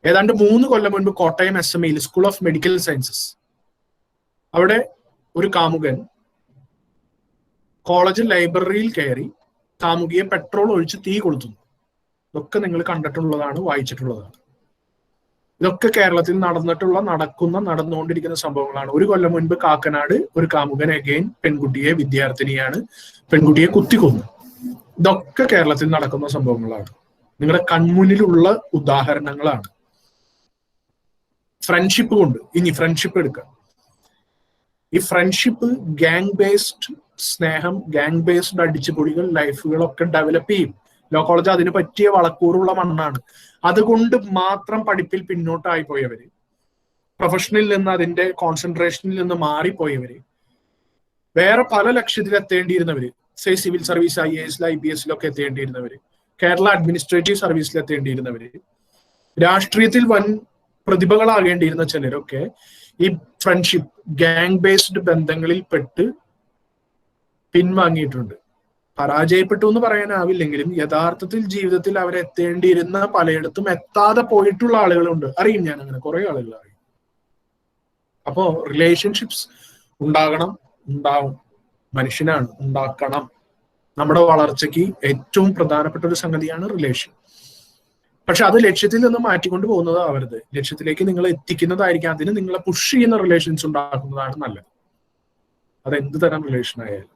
ഏതാണ്ട് 3 കൊല്ലം മുൻപ് കോട്ടയം SMEയിൽ സ്കൂൾ ഓഫ് മെഡിക്കൽ സയൻസസ്, അവിടെ ഒരു കാമുകൻ കോളേജ് ലൈബ്രറിയിൽ കയറി കാമുകിയെ പെട്രോൾ ഒഴിച്ച് തീ കൊളുത്തുന്നു. ഇതൊക്കെ നിങ്ങൾ കണ്ടിട്ടുള്ളതാണ്, വായിച്ചിട്ടുള്ളതാണ്. ഇതൊക്കെ കേരളത്തിൽ നടന്നുകൊണ്ടിരിക്കുന്ന സംഭവങ്ങളാണ്. 1 കൊല്ലം മുൻപ് കാക്കനാട് ഒരു കാമുകൻ അഗെയിൻ വിദ്യാർത്ഥിനിയാണ്, പെൺകുട്ടിയെ കുത്തിക്കൊന്നു. ഇതൊക്കെ കേരളത്തിൽ നടക്കുന്ന സംഭവങ്ങളാണ്, നിങ്ങളുടെ കൺമുന്നിലുള്ള ഉദാഹരണങ്ങളാണ്. ഫ്രണ്ട്ഷിപ്പ് കൊണ്ട് ഇനി ഫ്രണ്ട്ഷിപ്പ് എടുക്കാം. ഈ ഫ്രണ്ട്ഷിപ്പ് ഗാങ് ബേസ്ഡ് സ്നേഹം, ഗാങ് ബേസ്ഡ് അടിച്ചുപൊളികൾ, ലൈഫുകളൊക്കെ ഡെവലപ്പ് ചെയ്യും. ലോ കോളേജ് അതിന് പറ്റിയ വളക്കൂറുള്ള മണ്ണാണ്. അതുകൊണ്ട് മാത്രം പഠിപ്പിൽ പിന്നോട്ടായി പോയവര്, പ്രൊഫഷനിൽ നിന്ന് അതിന്റെ കോൺസെൻട്രേഷനിൽ നിന്ന് മാറിപ്പോയവര്, വേറെ പല ലക്ഷ്യത്തിൽ എത്തേണ്ടിയിരുന്നവര്, സിവിൽ സർവീസ്, IAS, IPS എത്തേണ്ടിയിരുന്നവര്, കേരള അഡ്മിനിസ്ട്രേറ്റീവ് സർവീസിൽ എത്തേണ്ടിയിരുന്നവര്, രാഷ്ട്രീയത്തിൽ വൻ പ്രതിഭകളാകേണ്ടിയിരുന്ന ചിലരൊക്കെ ഈ ഫ്രണ്ട്ഷിപ്പ്, ഗാങ് ബേസ്ഡ് ബന്ധങ്ങളിൽ പെട്ട് പിൻവാങ്ങിയിട്ടുണ്ട്. പരാജയപ്പെട്ടു എന്ന് പറയാനാവില്ലെങ്കിലും യഥാർത്ഥത്തിൽ ജീവിതത്തിൽ അവരെത്തേണ്ടിയിരുന്ന പലയിടത്തും എത്താതെ പോയിട്ടുള്ള ആളുകളുണ്ട്. അറിയും, ഞാൻ അങ്ങനെ കുറെ ആളുകൾ അറിയും. അപ്പോ റിലേഷൻഷിപ്സ് ഉണ്ടാവും. മനുഷ്യനാണ്, ഉണ്ടാക്കണം. നമ്മുടെ വളർച്ചയ്ക്ക് ഏറ്റവും പ്രധാനപ്പെട്ട ഒരു സംഗതിയാണ് റിലേഷൻ. പക്ഷെ അത് ലക്ഷ്യത്തിൽ നിന്ന് മാറ്റിക്കൊണ്ട് പോകുന്നത് ആവരുത്. ലക്ഷ്യത്തിലേക്ക് നിങ്ങൾ എത്തിക്കുന്നതായിരിക്കും. അതിന് നിങ്ങളെ പുഷ് ചെയ്യുന്ന റിലേഷൻസ് ഉണ്ടാക്കുന്നതാണ് നല്ലത്, അത് എന്ത് തരം റിലേഷൻ ആയാലും.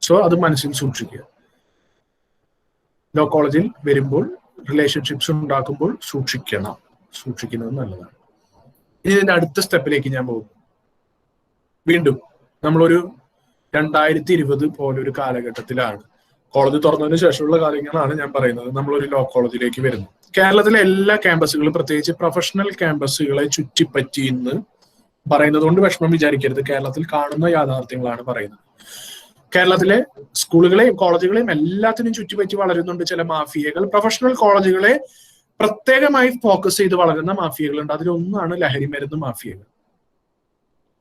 സോ അത് മനസ്സിൽ സൂക്ഷിക്കുക. ലോ കോളേജിൽ വരുമ്പോൾ റിലേഷൻഷിപ്സ് ഉണ്ടാക്കുമ്പോൾ സൂക്ഷിക്കുന്നത് നല്ലതാണ്. ഇനി ഇതിന്റെ അടുത്ത സ്റ്റെപ്പിലേക്ക് ഞാൻ പോകുന്നു. വീണ്ടും നമ്മളൊരു 2020 പോലൊരു കാലഘട്ടത്തിലാണ്. കോളേജ് തുറന്നതിന് ശേഷമുള്ള കാര്യങ്ങളാണ് ഞാൻ പറയുന്നത്. നമ്മളൊരു ലോ കോളേജിലേക്ക് വരുന്നു. കേരളത്തിലെ എല്ലാ ക്യാമ്പസുകളും, പ്രത്യേകിച്ച് പ്രൊഫഷണൽ ക്യാമ്പസുകളെ ചുറ്റിപ്പറ്റി എന്ന് പറയുന്നത് കൊണ്ട് വിഷമം വിചാരിക്കരുത്. കേരളത്തിൽ കാണുന്ന യാഥാർത്ഥ്യങ്ങളാണ് പറയുന്നത്. കേരളത്തിലെ സ്കൂളുകളെയും കോളേജുകളെയും എല്ലാത്തിനും ചുറ്റിപ്പറ്റി വളരുന്നുണ്ട് ചില മാഫിയകൾ. പ്രൊഫഷണൽ കോളേജുകളെ പ്രത്യേകമായി ഫോക്കസ് ചെയ്ത് വളരുന്ന മാഫിയകളുണ്ട്. അതിലൊന്നാണ് ലഹരി മരുന്ന് മാഫിയകൾ.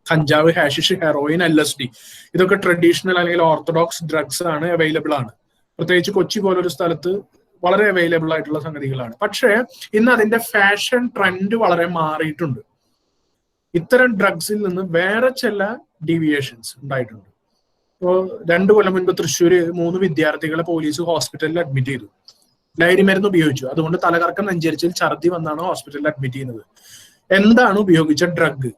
കഞ്ചാവ്, ഹാഷിഷ്, ഹെറോയിൻ, LSD ഇതൊക്കെ ട്രഡീഷണൽ അല്ലെങ്കിൽ ഓർത്തഡോക്സ് ഡ്രഗ്സ് ആണ്, അവൈലബിൾ ആണ്. പ്രത്യേകിച്ച് കൊച്ചി പോലൊരു സ്ഥലത്ത് വളരെ അവൈലബിൾ ആയിട്ടുള്ള സംഗതികളാണ്. പക്ഷേ ഇന്ന് അതിന്റെ ഫാഷൻ ട്രെൻഡ് വളരെ മാറിയിട്ടുണ്ട്. ഇത്തരം ഡ്രഗ്സിൽ നിന്ന് വേറെ ചില ഡീവിയേഷൻസ് ഉണ്ടായിട്ടുണ്ട്. ഇപ്പോൾ 2 കൊല്ലം മുൻപ് തൃശ്ശൂര് 3 വിദ്യാർത്ഥികളെ പോലീസ് ഹോസ്പിറ്റലിൽ അഡ്മിറ്റ് ചെയ്തു. ലഹരി മരുന്ന് ഉപയോഗിച്ചു. അതുകൊണ്ട് തലകറക്കം, നെഞ്ചരിച്ചിൽ, ഛർദി വന്നാണ് ഹോസ്പിറ്റലിൽ അഡ്മിറ്റ് ചെയ്യുന്നത്. എന്താണ് ഉപയോഗിച്ച ഡ്രഗ്?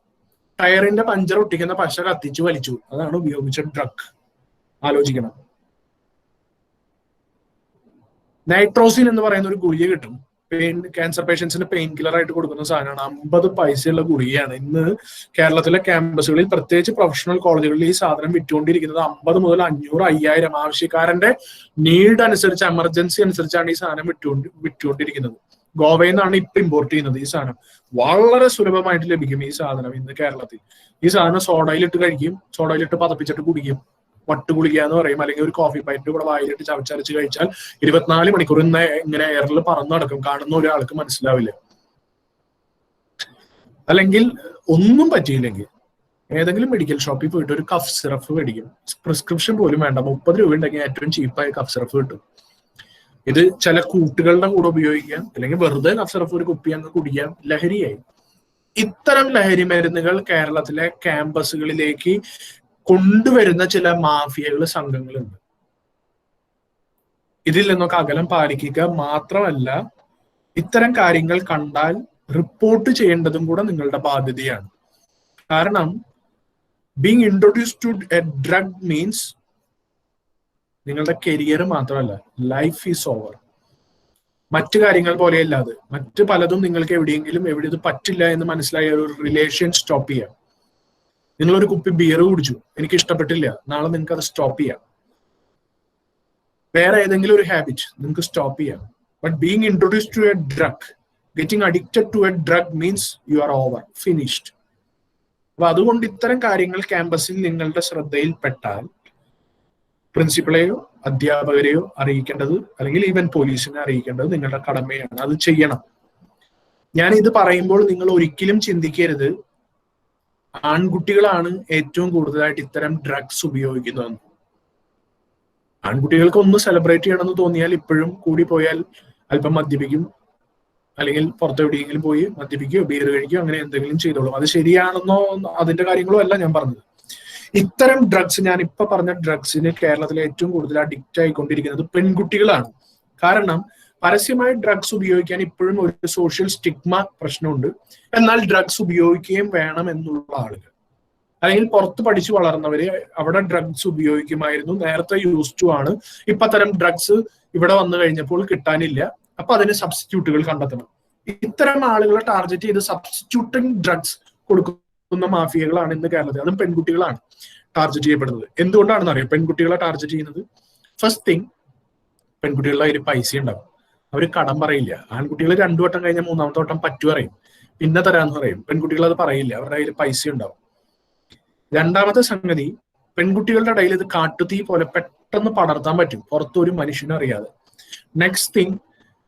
ടയറിന്റെ പഞ്ചർ ഒട്ടിക്കുന്ന പശ കത്തിച്ച് വലിച്ചു. അതാണ് ഉപയോഗിച്ച ഡ്രഗ്. ആലോചിക്കണം. നൈട്രോസിൻ എന്ന് പറയുന്ന ഒരു ഗുളിക കിട്ടും. ക്യാൻസർ പേഷ്യൻസിന് പെയിൻ കില്ലർ ആയിട്ട് കൊടുക്കുന്ന സാധനമാണ്. 50 പൈസയുള്ള ഗുളികയാണ്. ഇന്ന് കേരളത്തിലെ ക്യാമ്പസുകളിൽ, പ്രത്യേകിച്ച് പ്രൊഫഷണൽ കോളേജുകളിൽ ഈ സാധനം വിറ്റുകൊണ്ടിരിക്കുന്നത് 50 മുതൽ 500, 5000 ആവശ്യക്കാരന്റെ നീഡ് അനുസരിച്ച്, എമർജൻസി അനുസരിച്ചാണ് ഈ സാധനം വിറ്റുകൊണ്ടിരിക്കുന്നത്. ഗോവയിൽ നിന്നാണ് ഇപ്പൊ ഇമ്പോർട്ട് ചെയ്യുന്നത്. ഈ സാധനം വളരെ സുലഭമായിട്ട് ലഭിക്കും. ഈ സാധനം ഇന്ന് കേരളത്തിൽ ഈ സാധനം സോഡയിലിട്ട് കഴിക്കും, സോഡയിലിട്ട് പതപ്പിച്ചിട്ട് കുടിക്കും. വട്ടുകുളിക എന്ന് പറയും. അല്ലെങ്കിൽ ഒരു കോഫി പൈറ്റ് കൂടെ വായിലിട്ട് ചവച്ചരച്ച് കഴിച്ചാൽ 24 മണിക്കൂർ ഇങ്ങനെ എയറിൽ പറന്നു നടക്കും. കാണുന്ന ഒരാൾക്ക് മനസ്സിലാവില്ല. അല്ലെങ്കിൽ ഒന്നും പറ്റിയില്ലെങ്കിൽ ഏതെങ്കിലും മെഡിക്കൽ ഷോപ്പിൽ പോയിട്ട് ഒരു കഫ് സിറപ്പ് മേടിക്കും. പ്രിസ്ക്രിപ്ഷൻ പോലും വേണ്ട, 30 രൂപ ഉണ്ടെങ്കിൽ ഏറ്റവും ചീപ്പായ കഫ് സിറപ്പ് കിട്ടും. ഇത് ചില കൂട്ടുകളുടെ കൂടെ ഉപയോഗിക്കാം, അല്ലെങ്കിൽ വെറുതെ കഫ് സിറപ്പ് ഒരു കുപ്പി അങ്ങ് കുടിക്കാം. ലഹരിയായി. ഇത്തരം ലഹരി മരുന്നുകൾ കേരളത്തിലെ ക്യാമ്പസുകളിലേക്ക് കൊണ്ടുവരുന്ന ചില മാഫിയകൾ, സംഘങ്ങളുണ്ട്. ഇതിൽ നിന്നൊക്കെ അകലം പാലിക്കുക മാത്രമല്ല, ഇത്തരം കാര്യങ്ങൾ കണ്ടാൽ റിപ്പോർട്ട് ചെയ്യേണ്ടതും കൂടെ നിങ്ങളുടെ ബാധ്യതയാണ്. കാരണം being introduce to a drug means നിങ്ങളുടെ കരിയർ മാത്രമല്ല, ലൈഫ് ഈസ് ഓവർ. മറ്റു കാര്യങ്ങൾ പോലെയല്ല അത്. മറ്റു പലതും നിങ്ങൾക്ക് എവിടെയെങ്കിലും എവിടെ ഇത് പറ്റില്ല എന്ന് മനസ്സിലായ ഒരു റിലേഷൻ സ്റ്റോപ്പ് ചെയ്യാം. നിങ്ങളൊരു കുപ്പി ബിയർ കുടിച്ചു, എനിക്ക് ഇഷ്ടപ്പെട്ടില്ല, നാളെ നിങ്ങൾക്ക് അത് സ്റ്റോപ്പ് ചെയ്യാം. വേറെ ഏതെങ്കിലും ഒരു ഹാബിറ്റ് നിങ്ങൾക്ക് സ്റ്റോപ്പ് ചെയ്യാം. But being introduce to a drug, getting addicted to a drug means you are over, finished. അപ്പൊ അതുകൊണ്ട് ഇത്തരം കാര്യങ്ങൾ ക്യാമ്പസിൽ നിങ്ങളുടെ ശ്രദ്ധയിൽപ്പെട്ടാൽ പ്രിൻസിപ്പളെയോ അധ്യാപകരെയോ അറിയിക്കേണ്ടത്, അല്ലെങ്കിൽ ഈവൻ പോലീസിനെ അറിയിക്കേണ്ടത് നിങ്ങളുടെ കടമയാണ്. അത് ചെയ്യണം. ഞാൻ ഇത് പറയുമ്പോൾ നിങ്ങൾ ഒരിക്കലും ചിന്തിക്കരുത് ആൺകുട്ടികളാണ് ഏറ്റവും കൂടുതലായിട്ട് ഇത്തരം ഡ്രഗ്സ് ഉപയോഗിക്കുന്നതെന്ന്. ആൺകുട്ടികൾക്ക് ഒന്ന് സെലിബ്രേറ്റ് ചെയ്യണമെന്ന് തോന്നിയാൽ ഇപ്പോഴും കൂടി പോയാൽ അല്പം മദ്യപിക്കും, അല്ലെങ്കിൽ പുറത്തെവിടെയെങ്കിലും പോയി മദ്യപിക്കുകയോ ബിയർ കഴിക്കുകയോ അങ്ങനെ എന്തെങ്കിലും ചെയ്തോളും. അത് ശരിയാണെന്നോ അതിന്റെ കാര്യങ്ങളോ അല്ല ഞാൻ പറഞ്ഞത്. ഇത്തരം ഡ്രഗ്സ്, ഞാൻ ഇപ്പൊ പറഞ്ഞ ഡ്രഗ്സിന് കേരളത്തിൽ ഏറ്റവും കൂടുതൽ അഡിക്റ്റ് ആയിക്കൊണ്ടിരിക്കുന്നത് പെൺകുട്ടികളാണ്. കാരണം പരസ്യമായി ഡ്രഗ്സ് ഉപയോഗിക്കാൻ ഇപ്പോഴും ഒരു സോഷ്യൽ സ്റ്റിഗ്മ പ്രശ്നമുണ്ട്. എന്നാൽ ഡ്രഗ്സ് ഉപയോഗിക്കുകയും വേണം എന്നുള്ള ആളുകൾ, അല്ലെങ്കിൽ പുറത്ത് പഠിച്ചു വളർന്നവര് അവിടെ ഡ്രഗ്സ് ഉപയോഗിക്കുമായിരുന്നു, നേരത്തെ യൂസ് ടു ആണ്, ഇപ്പൊ തരം ഡ്രഗ്സ് ഇവിടെ വന്നു കഴിഞ്ഞപ്പോൾ കിട്ടാനില്ല, അപ്പൊ അതിന് സബ്സ്റ്റിറ്റ്യൂട്ടുകൾ കണ്ടെത്തണം. ഇത്തരം ആളുകളെ ടാർഗറ്റ് ചെയ്ത് സബ്സ്റ്റിറ്റ്യൂട്ടിങ് ഡ്രഗ്സ് കൊടുക്കുന്ന മാഫിയകളാണ് ഇന്ന് കേരളത്തിൽ. അതും പെൺകുട്ടികളാണ് ടാർഗറ്റ് ചെയ്യപ്പെടുന്നത്. എന്തുകൊണ്ടാണെന്ന് അറിയാം പെൺകുട്ടികളെ ടാർഗറ്റ് ചെയ്യുന്നത്? ഫസ്റ്റ് തിങ്, പെൺകുട്ടികളുടെ കയ്യിൽ പൈസ ഉണ്ടാവും, അവർ കടം പറയില്ല. ആൺകുട്ടികൾ 2 വട്ടം കഴിഞ്ഞാൽ 3ാമത്തെ വട്ടം പറ്റു പറയും, പിന്നെ തരാന്ന് പറയും. പെൺകുട്ടികൾ അത് പറയില്ല, അവരുടെ കയ്യിൽ പൈസ ഉണ്ടാവും. രണ്ടാമത്തെ സംഗതി, പെൺകുട്ടികളുടെ ഇടയിൽ ഇത് കാട്ടുതീ പോലെ പെട്ടെന്ന് പടർത്താൻ പറ്റും, പുറത്തൊരു മനുഷ്യനും അറിയാതെ. നെക്സ്റ്റ് തിങ്,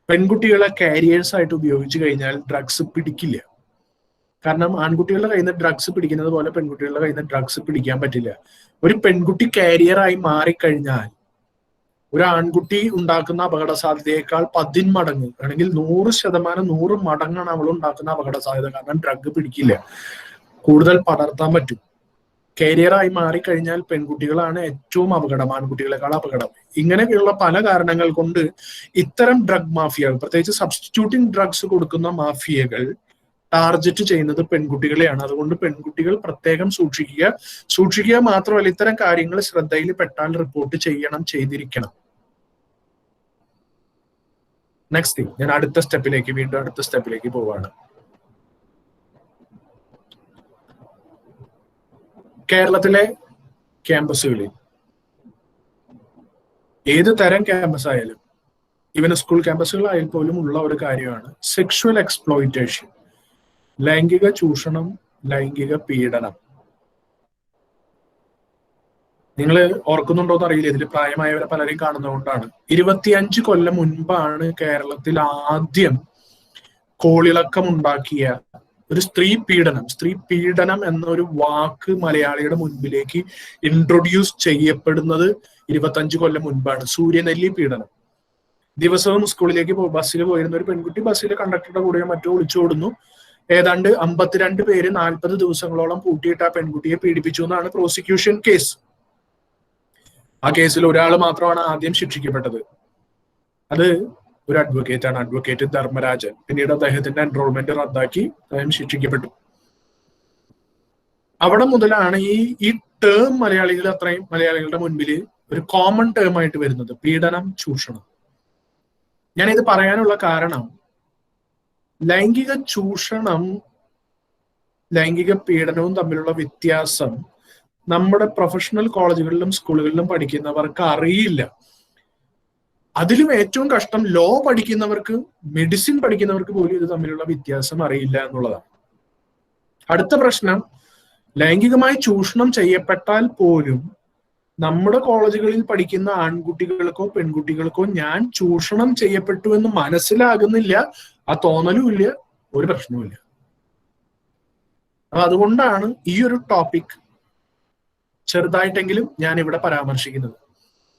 പെൺകുട്ടികളെ കാരിയേഴ്സ് ആയിട്ട് ഉപയോഗിച്ചു കഴിഞ്ഞാൽ ഡ്രഗ്സ് പിടിക്കില്ല. കാരണം ആൺകുട്ടികളുടെ കയ്യിൽ നിന്ന് ഡ്രഗ്സ് പിടിക്കുന്നത് പോലെ പെൺകുട്ടികളുടെ കയ്യിൽ നിന്ന് ഡ്രഗ്സ് പിടിക്കാൻ പറ്റില്ല. ഒരു പെൺകുട്ടി കാരിയറായി മാറിക്കഴിഞ്ഞാൽ ഒരു ആൺകുട്ടി ഉണ്ടാക്കുന്ന അപകട സാധ്യതയേക്കാൾ 10 മടങ്ങ് അല്ലെങ്കിൽ 100% 100 മടങ്ങാണ് അവൾ ഉണ്ടാക്കുന്ന അപകട സാധ്യത. കാരണം ഡ്രഗ് പിടിക്കില്ല, കൂടുതൽ പടർത്താൻ പറ്റും. കരിയറായി മാറിക്കഴിഞ്ഞാൽ പെൺകുട്ടികളാണ് ഏറ്റവും അപകടം, ആൺകുട്ടികളെക്കാൾ അപകടം. ഇങ്ങനെയൊക്കെയുള്ള പല കാരണങ്ങൾ കൊണ്ട് ഇത്തരം ഡ്രഗ് മാഫിയകൾ, പ്രത്യേകിച്ച് സബ്സ്റ്റിറ്റ്യൂട്ടിംഗ് ഡ്രഗ്സ് കൊടുക്കുന്ന മാഫിയകൾ ടാർഗറ്റ് ചെയ്യുന്നത് പെൺകുട്ടികളെയാണ്. അതുകൊണ്ട് പെൺകുട്ടികൾ പ്രത്യേകം സൂക്ഷിക്കുക മാത്രമല്ല, ഇത്തരം കാര്യങ്ങൾ ശ്രദ്ധയിൽ പെട്ടാൽ റിപ്പോർട്ട് ചെയ്തിരിക്കണം. നെക്സ്റ്റ് തിങ്, ഞാൻ അടുത്ത സ്റ്റെപ്പിലേക്ക് പോവാണ്. കേരളത്തിലെ ക്യാമ്പസുകളിൽ ഏത് തരം ക്യാമ്പസ് ആയാലും, ഈവൻ സ്കൂൾ ക്യാമ്പസുകളായാൽ പോലും ഉള്ള ഒരു കാര്യമാണ് സെക്ഷുവൽ എക്സ്പ്ലോയിറ്റേഷൻ, ലൈംഗിക ചൂഷണം, ലൈംഗിക പീഡനം. നിങ്ങൾ ഓർക്കുന്നുണ്ടോന്ന് അറിയില്ല, ഇതിൽ പ്രായമായവരെ പലരെയും കാണുന്നതുകൊണ്ടാണ്. 25 കൊല്ലം മുൻപാണ് കേരളത്തിൽ ആദ്യം കോളിളക്കം ഉണ്ടാക്കിയ ഒരു സ്ത്രീ പീഡനം എന്നൊരു വാക്ക് മലയാളിയുടെ മുൻപിലേക്ക് ഇൻട്രൊഡ്യൂസ് ചെയ്യപ്പെടുന്നത് 25 കൊല്ലം മുൻപാണ്. സൂര്യനെല്ലി പീഡനം. ദിവസവും സ്കൂളിലേക്ക് ബസ്സിൽ പോയിരുന്ന ഒരു പെൺകുട്ടി ബസ്സിലെ കണ്ടക്ടറുടെ കൂടെയോ മറ്റോ ഒളിച്ചോടുന്നു. ഏതാണ്ട് 52 പേര് 40 ദിവസങ്ങളോളം പൂട്ടിയിട്ട് ആ പെൺകുട്ടിയെ പീഡിപ്പിച്ചു എന്നാണ് പ്രോസിക്യൂഷൻ കേസ്. ആ കേസിൽ ഒരാൾ മാത്രമാണ് ആദ്യം ശിക്ഷിക്കപ്പെട്ടത്. അത് ഒരു അഡ്വക്കേറ്റ് ധർമ്മരാജൻ. പിന്നീട് അദ്ദേഹത്തിന്റെ എൻറോൾമെന്റ് റദ്ദാക്കി അദ്ദേഹം ശിക്ഷിക്കപ്പെട്ടു. അവിടെ മുതലാണ് ഈ ടേം മലയാളികളുടെ മുൻപിൽ ഒരു കോമൺ ടേം ആയിട്ട് വരുന്നത്, പീഡനം, ചൂഷണം. ഞാനിത് പറയാനുള്ള കാരണം, ലൈംഗിക ചൂഷണം ലൈംഗിക പീഡനവും തമ്മിലുള്ള വ്യത്യാസം നമ്മുടെ പ്രൊഫഷണൽ കോളേജുകളിലും സ്കൂളുകളിലും പഠിക്കുന്നവർക്ക് അറിയില്ല. അതിലും ഏറ്റവും കഷ്ടം ലോ പഠിക്കുന്നവർക്ക്, മെഡിസിൻ പഠിക്കുന്നവർക്ക് പോലും ഇത് തമ്മിലുള്ള വ്യത്യാസം അറിയില്ല എന്നുള്ളതാണ്. അടുത്ത പ്രശ്നം, ലൈംഗികമായി ചൂഷണം ചെയ്യപ്പെട്ടാൽ പോലും നമ്മുടെ കോളേജുകളിൽ പഠിക്കുന്ന ആൺകുട്ടികൾക്കോ പെൺകുട്ടികൾക്കോ ഞാൻ ചൂഷണം ചെയ്യപ്പെട്ടു എന്ന് മനസ്സിലാകുന്നില്ല, ആ തോന്നലും ഇല്ല, ഒരു പ്രശ്നവുമില്ല. അപ്പൊ അതുകൊണ്ടാണ് ഈ ഒരു ടോപ്പിക് ചെറുതായിട്ടെങ്കിലും ഞാൻ ഇവിടെ പരാമർശിക്കുന്നത്.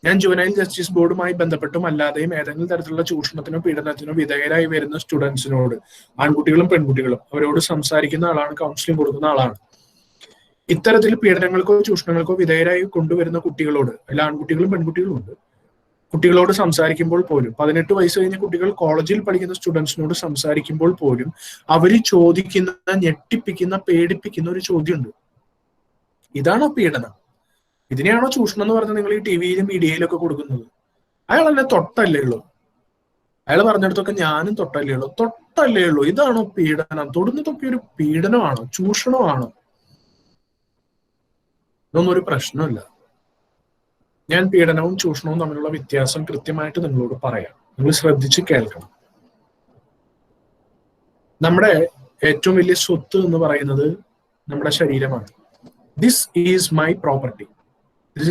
ഞാൻ ജുവനൈൽ ജസ്റ്റിസ് ബോർഡുമായി ബന്ധപ്പെട്ടും അല്ലാതെയും ഏതെങ്കിലും തരത്തിലുള്ള ചൂഷണത്തിനോ പീഡനത്തിനോ വിധേയരായി വരുന്ന സ്റ്റുഡൻസിനോട്, ആൺകുട്ടികളും പെൺകുട്ടികളും, അവരോട് സംസാരിക്കുന്ന ആളാണ്, കൗൺസിലിംഗ് കൊടുക്കുന്ന ആളാണ്. ഇത്തരത്തിൽ പീഡനങ്ങൾക്കോ ചൂഷണങ്ങൾക്കോ വിധേയരായി കൊണ്ടുവരുന്ന കുട്ടികളോട്, അതിൽ ആൺകുട്ടികളും പെൺകുട്ടികളും ഉണ്ട്, കുട്ടികളോട് സംസാരിക്കുമ്പോൾ പോലും, 18 വയസ്സ് കഴിഞ്ഞ കുട്ടികൾ കോളേജിൽ പഠിക്കുന്ന സ്റ്റുഡൻസിനോട് സംസാരിക്കുമ്പോൾ പോലും അവര് ചോദിക്കുന്ന, ഞെട്ടിപ്പിക്കുന്ന, പേടിപ്പിക്കുന്ന ഒരു ചോദ്യമുണ്ട്. ഇതാണോ പീഡനം? ഇതിനെയാണോ ചൂഷണം എന്ന് പറഞ്ഞ് നിങ്ങൾ ഈ ടിവിയിലും മീഡിയയിലും ഒക്കെ കൊടുക്കുന്നത്? അയാൾ എന്നെ തൊട്ടല്ലേ ഉള്ളൂ, അയാൾ പറഞ്ഞിടത്തൊക്കെ ഞാനും തൊട്ടല്ലേ ഉള്ളൂ. ഇതാണോ പീഡനം? തൊടുന്നതൊക്കെ ഒരു പീഡനമാണോ, ചൂഷണമാണോ? ഇതൊന്നും ഒരു പ്രശ്നമില്ല. ഞാൻ പീഡനവും ചൂഷണവും തമ്മിലുള്ള വ്യത്യാസം കൃത്യമായിട്ട് നിങ്ങളോട് പറയാം. നിങ്ങൾ ശ്രദ്ധിച്ച് കേൾക്കണം. നമ്മുടെ ഏറ്റവും വലിയ സ്വത്ത് എന്ന് പറയുന്നത് നമ്മുടെ ശരീരമാണ്. This is my property, this